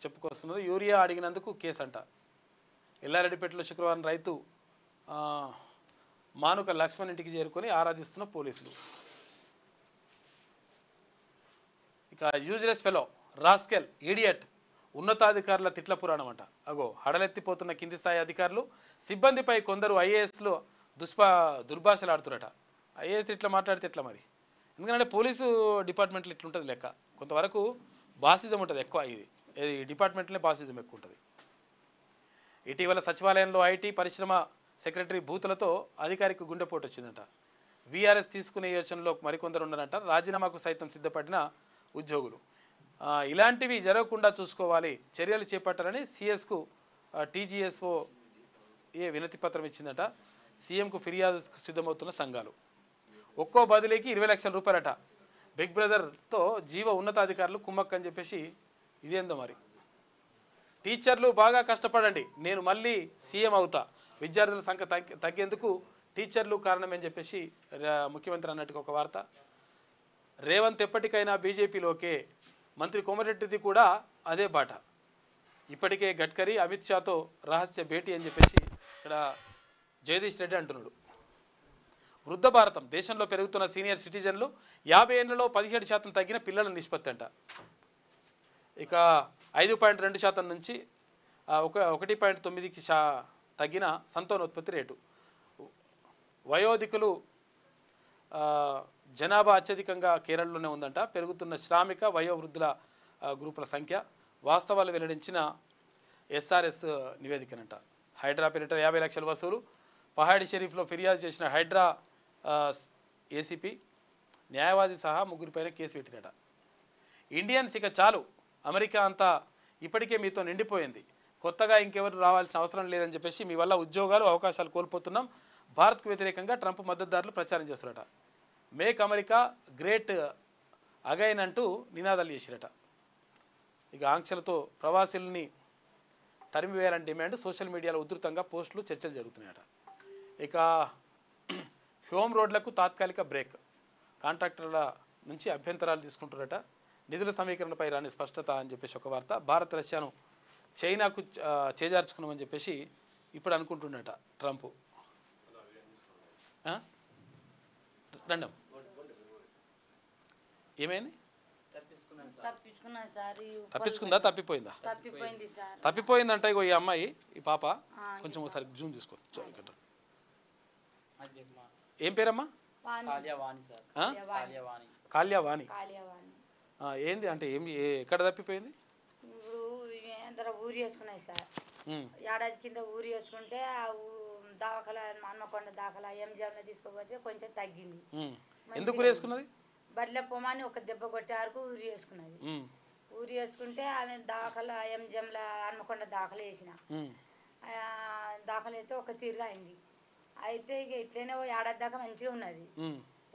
చెప్పుకొస్తున్నది. యూరియా అడిగినందుకు కేసు అంట. ఎల్లారెడ్డిపేటలో శుక్రవారం రైతు మానుక లక్ష్మణ్ ఇంటికి చేరుకొని ఆరాధిస్తున్న పోలీసులు. ఇక యూజ్లెస్ ఫెలో, రాస్కెల్, ఈడియట్, ఉన్నతాధికారుల తిట్ల పురాణం అంట. అగో హడలెత్తిపోతున్న కింది స్థాయి అధికారులు, సిబ్బందిపై కొందరు ఐఏఎస్లు దుర్భాషలాడుతురట. ఐఏఎస్ ఇట్లా మాట్లాడితే ఎట్లా మరి? ఎందుకంటే పోలీసు డిపార్ట్మెంట్లో ఇట్లుంటుంది లెక్క. కొంతవరకు బాసిజం ఉంటుంది ఎక్కువ. ఇది డిపార్ట్మెంట్లోనే బాసిజం ఎక్కువ ఉంటుంది. ఇటీవల సచివాలయంలో ఐటీ పరిశ్రమ సెక్రటరీ బూతులతో అధికారికి గుండెపోటు వచ్చిందంట. వీఆర్ఎస్ తీసుకునే యోచనలో మరికొందరు ఉన్నారంట. రాజీనామాకు సైతం సిద్ధపడిన ఉద్యోగులు. ఇలాంటివి జరగకుండా చూసుకోవాలి, చర్యలు చేపట్టాలని సిఎస్కు TGSO వినతి పత్రం ఇచ్చిందట. సీఎంకు ఫిర్యాదు సిద్ధమవుతున్న సంఘాలు. ఒక్కో బదిలీకి 20 లక్షల రూపాయలట. బిగ్ బ్రదర్తో జీవ ఉన్నతాధికారులు కుమ్మక్క అని చెప్పేసి ఇదేందో మరి. టీచర్లు బాగా కష్టపడండి, నేను మళ్ళీ సీఎం అవుతా, విద్యార్థుల సంఖ్య తగ్గేందుకు టీచర్లు కారణమని చెప్పేసి ముఖ్యమంత్రి అన్నట్టుగా ఒక వార్త. రేవంత్ ఎప్పటికైనా బీజేపీలోకే, మంత్రి కోమటిరెడ్డిది కూడా అదే బాట. ఇప్పటికే గడ్కరీ అమిత్ షాతో రహస్య భేటీ అని చెప్పేసి ఇక్కడ జగదీష్ రెడ్డి అంటున్నాడు. వృద్ధ భారతం, దేశంలో పెరుగుతున్న సీనియర్ సిటిజన్లు 50 ఏళ్లలో 17% తగ్గిన పిల్లల నిష్పత్తి అంట. ఇక 5.2% నుంచి 1.9కి తగ్గిన సంతానోత్పత్తి రేటు. వయోధికులు జనాభా అత్యధికంగా కేరళలోనే ఉందంట. పెరుగుతున్న శ్రామిక వయోవృద్ధుల గ్రూపుల సంఖ్య. వాస్తవాలు వెల్లడించిన ఎస్ఆర్ఎస్ నివేదికనంట. హైడ్రా పేరిట 50 లక్షల వసూలు. పహాడి షరీఫ్లో ఫిర్యాదు చేసిన హైడ్రా ఏసీపీ న్యాయవాది సహా 3 కేసు పెట్టినట. ఇండియన్స్ ఇక చాలు, అమెరికా అంతా ఇప్పటికే మీతో నిండిపోయింది, కొత్తగా ఇంకెవరు రావాల్సిన అవసరం లేదని చెప్పేసి మీ వల్ల ఉద్యోగాలు అవకాశాలు కోల్పోతున్నాం, భారత్కు వ్యతిరేకంగా ట్రంప్ మద్దతుదారులు ప్రచారం చేస్తున్నట. మేక్ అమెరికా గ్రేట్ అగైన్ అంటూ నినాదాలు చేసిరట. ఇక ఆంక్షలతో ప్రవాసుల్ని తరిమివేయాలని డిమాండ్. సోషల్ మీడియాలో ఉధృతంగా పోస్టులు, చర్చలు జరుగుతున్నాయట. ఇక హోమ్ రోడ్లకు తాత్కాలిక బ్రేక్. కాంట్రాక్టర్ల నుంచి అభ్యంతరాలు తీసుకుంటున్నట. నిధుల సమీకరణపై రాని స్పష్టత అని చెప్పేసి ఒక వార్త. భారత్ రష్యాను చైనాకు చేజార్చుకున్నామని చెప్పేసి ఇప్పుడు అనుకుంటున్నట ట్రంప్. రండం ఏమైంది? తప్పించుకుందా, తప్పిపోయిందా? తప్పిపోయిందంట. ఇగో ఈ అమ్మాయి, ఈ పాప కొంచెం ఒకసారి జూమ్ తీసుకో. ఏం పేరమ్మా? కాల్యావాణి. ఏంది అంటే ఎక్కడ తప్పిపోయింది? ఊరి వేసుకున్నాయి సార్, ఏడాది కింద ఊరి వేసుకుంటే ఆ దాఖలా హన్మకొండ దాఖలా ఎంజిఎంలో తీసుకోపోతే కొంచెం తగ్గింది. ఎందుకు ఊరి వేసుకున్నది? బర్రెల పొమ్మని ఒక దెబ్బ కొట్టే వరకు ఊరి వేసుకున్నది. ఊరి వేసుకుంటే ఆమె దాఖలా ఎంజిఎంలో హన్మకొండ దాఖలు వేసిన దాఖలు అయితే ఒక తీరుగా అయింది. అయితే ఇక ఇట్లనే ఏడాది దాకా మంచిగా ఉన్నది.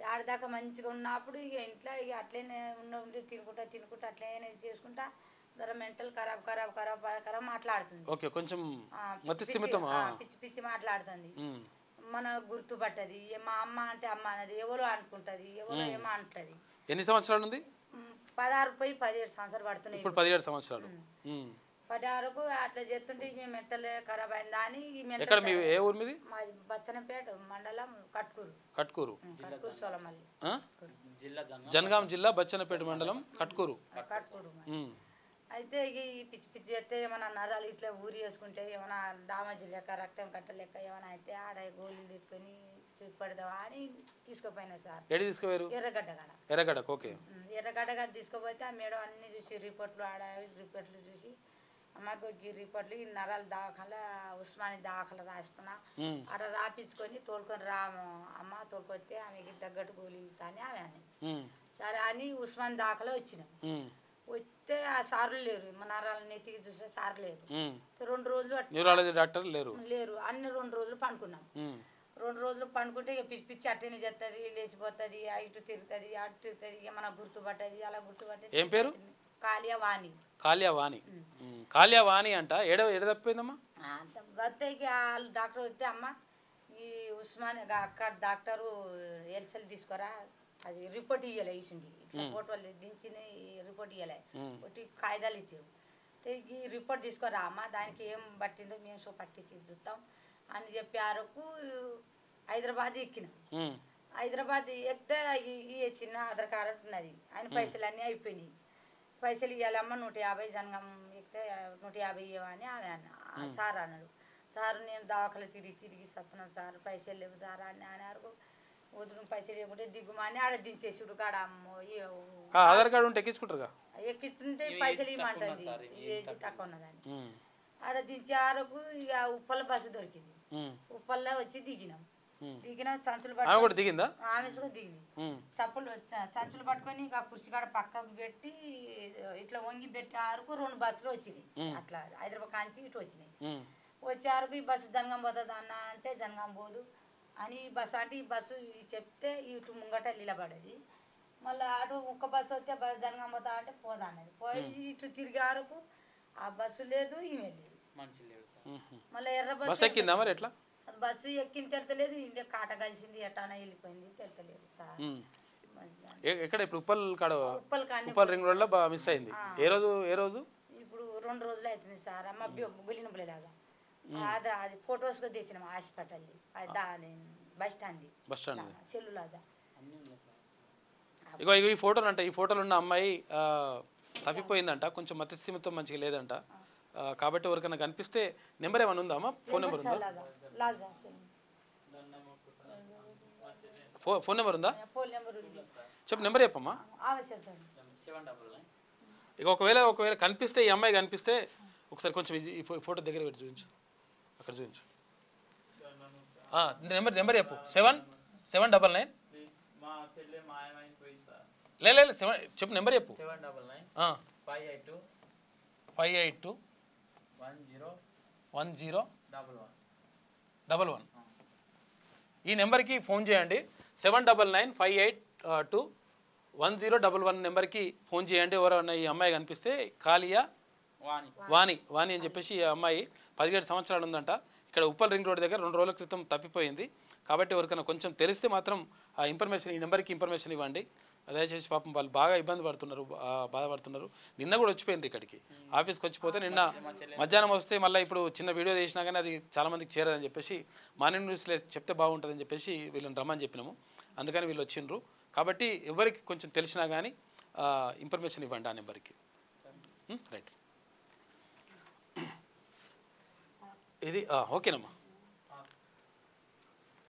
ఏడాది దాకా మంచిగా ఉన్నప్పుడు ఇక ఇంట్లో ఇక అట్లనే ఉండి తినుకుంటా అట్లనే చేసుకుంటా జర మెంటల్ ఖరాబ్ మాట్లాడుతుంది. కొంచెం పిచ్చి పిచ్చి మాట్లాడుతుంది. మన గుర్తుపట్టది. మా అమ్మ అంటే అమ్మ అన్నది, ఎవరో అనుకుంటది, ఎవరో ఏమో అంటది. ఎన్ని సంవత్సరాలు ఉంది? 16 పోయి 17 సంవత్సరాలు పడుతున్నాయి. ఇప్పుడు 17 సంవత్సరాలు. 16కు అట్లా చేస్తుంటే ఈ మెంటల్ ఖరాబ్ అయిందా అని. ఏ ఊరు మీది? మాది బచ్చనపేట మండలం కట్కూరు సోలమల్లి, జనగాం జిల్లా బచ్చనపేట మండలం కట్కూరు. అయితే ఇక ఈ పిచ్చి పిచ్చి చేస్తే ఏమైనా నరాలు ఇట్లా ఊరి వేసుకుంటే ఏమైనా డామేజ్ లెక్క రక్తం కట్టలేక ఏమైనా అయితే ఆడ గోళీలు తీసుకొని చూపెడదామా అని తీసుకుపోయినా సార్. ఎడి తీసుకుపోయారు? ఎర్రగడ్డ. ఓకే. ఎర్రగడ్డ తీసుకుపోతే ఆ మేడం అన్ని చూసి రిపోర్ట్లు రిపోర్ట్లు చూసి అమ్మకు ఈ రిపోర్ట్లు ఈ నరాలు దాఖలా ఉస్మాని దాఖలా రాసుకున్నా అక్కడ రాపించుకొని తోలుకొని అమ్మ తోలుకొస్తే ఆమెకి తగ్గట్టు గోళీలు ఇస్తాను ఆమె అని. సరే అని ఉస్మాని దాఖలా వచ్చినాం. వస్తే ఆ సార్లు లేరు, మన నరాల నెత్తికి చూసే సార్ లేరు. 2 రోజులు డాక్టర్ లేరు. అన్ని 2 రోజులు పండుకున్నాం. 2 రోజులు పండుకుంటే ఇక పిచ్చి పిచ్చి అట్టనే చేస్తుంది, లేచిపోతుంది, ఇటు తిరుగుతుంది, అటు తిరుగుతుంది, ఇక మనకు గుర్తుపట్టది. అలా గుర్తుపట్టేది. ఏం పేరు? కాల్యావాణి అంట. ఎడ తప్పిపోయిందమ్మా? వస్తే ఇక వాళ్ళు డాక్టర్ వస్తే అమ్మ ఈ ఉస్మాన్ అక్కడ డాక్టరు ఎల్సెల్ తీసుకోరా, అది రిపోర్ట్ ఇవ్వలే, ఇచ్చింది ఇట్లా ఫోటోలు దించిన రిపోర్ట్ ఇవ్వలే, ఒకటి కాగితాలు ఇచ్చారు. ఈ రిపోర్ట్ తీసుకోరా అమ్మ, దానికి ఏం పట్టిందో మేము పట్టించి చూస్తాం అని చెప్పి ఆరకు హైదరాబాద్ ఎక్కినాం. హైదరాబాద్ ఎక్కితే ఈ చిన్న ఆధార్ కార్డు ఉన్నది, ఆయన పైసలు అన్నీ అయిపోయినాయి. పైసలు ఇవ్వాలమ్మ 150 జనగం ఎక్కితే 150 ఇవ్వని ఆమె సార్ అన్నాడు. సార్ నేను దాఖలు తిరిగి సత్తున్నాను సార్, పైసలు లేవు సార్ అని అన్నారు. వదులు పైసలు లేకుంటే దిగుమని ఆడ దించేసుడు కాడ ఆధార్ కార్డు ఉంటే ఎక్కిస్తుంటే పైసలు ఇవ్వమంటుంది, ఏజ్ తక్కువ ఉన్నదని. ఆడ దించే ఆరకు ఇక ఉప్పల బస్సు దొరికింది. ఉప్పల్లో వచ్చి దిగినాం. సంచులు పట్టుకొని దిగిందా? ఆమె దిగింది. సంచులు పట్టుకొని ఇక కుర్చీ కాడ పక్కకు పెట్టి ఇట్లా వంగి పెట్టి ఆరకు 2 బస్సులు వచ్చినాయి. అట్లా హైదరాబాద్ కాంచి ఇటు వచ్చినాయి. వచ్చేవరకు ఈ బస్సు జనగాం పోతుంది అన్న అంటే జనగాం పోదు అని ఈ బస్సు అంటే ఈ బస్సు చెప్తే ఇటు ముంగట నిలబడేది. మళ్ళీ అటు ఒక్క బస్సు వస్తే బస్సు జనగాం పోతా అంటే పోదా అన్నది పోయి ఇటు తిరిగే వరకు ఆ బస్సు లేదు ఈమె లేదు మళ్ళీ ఎర్ర బస్ బస్సు ఎక్కిందా మరి ఎట్లా బస్సు ఎక్కింది తెలతలేదు ఇండియా కాట కలిసింది ఎటానా వెళ్ళిపోయింది తెలతలేదు సార్ ఎక్కడ ఇప్పుడు ఉప్పల్ కాడ ఉప్పల్ కానీ ఉప్పల్ రింగ్ రోడ్లో మిస్ అయింది ఏ రోజు ఇప్పుడు 2 రోజులు అవుతుంది సార్ అమ్మ గులినప్పులేలాగా అది ఫొటోస్ తెచ్చినాం హాస్పిటల్ది అది బస్ స్టాండ్ సెల్లులాగా ఇగో ఈ ఫోటోలు అంట ఈ ఫోటోలు ఉన్న అమ్మాయి తప్పిపోయిందంట కొంచెం మతిస్థిమితం మంచిగా లేదంట కాబట్టి ఎవరికైనా కనిపిస్తే నెంబర్ ఏమైనా ఉందా అమ్మా ఫోన్ నెంబర్ ఉందా ఫోన్ నెంబర్ ఉందా చెప్పు నెంబర్ చెప్పమ్మా ఇక ఒకవేళ కనిపిస్తే ఈ అమ్మాయి కనిపిస్తే ఒకసారి కొంచెం ఈ ఫోటో దగ్గర పెట్టి చూపించు అక్కడ చూపించు నెంబర్ చెప్పు 799 లేదు చెప్పు నెంబర్ చెప్పు 582 1011 ఈ నెంబర్కి ఫోన్ చేయండి 79958211011 నెంబర్కి ఫోన్ చేయండి ఎవరైనా ఈ అమ్మాయి కనిపిస్తే కాలియా వాణి అని చెప్పేసి ఈ అమ్మాయి 17 సంవత్సరాలు ఉందంట ఇక్కడ ఉప్పల్ రింగ్ రోడ్ దగ్గర 2 రోజుల క్రితం తప్పిపోయింది కాబట్టి ఎవరికైనా కొంచెం తెలిస్తే మాత్రం ఆ ఇన్ఫర్మేషన్ ఈ నెంబర్కి ఇన్ఫర్మేషన్ ఇవ్వండి దయచేసి పాపం వాళ్ళు బాగా ఇబ్బంది పడుతున్నారు బాధపడుతున్నారు నిన్న కూడా వచ్చిపోయింది ఇక్కడికి ఆఫీస్కి వచ్చిపోతే నిన్న మధ్యాహ్నం వస్తే మళ్ళీ ఇప్పుడు చిన్న వీడియో చేసినా కానీ అది చాలామందికి చేరదని చెప్పేసి మార్నింగ్ న్యూస్లో చెప్తే బాగుంటుందని చెప్పేసి వీళ్ళని రమ్మని చెప్పినాము అందుకని వీళ్ళు వచ్చిండ్రు కాబట్టి ఎవరికి కొంచెం తెలిసినా కానీ ఇన్ఫర్మేషన్ ఇవ్వండి ఆ నెంబర్కి రైట్ ఇది ఓకేనమ్మా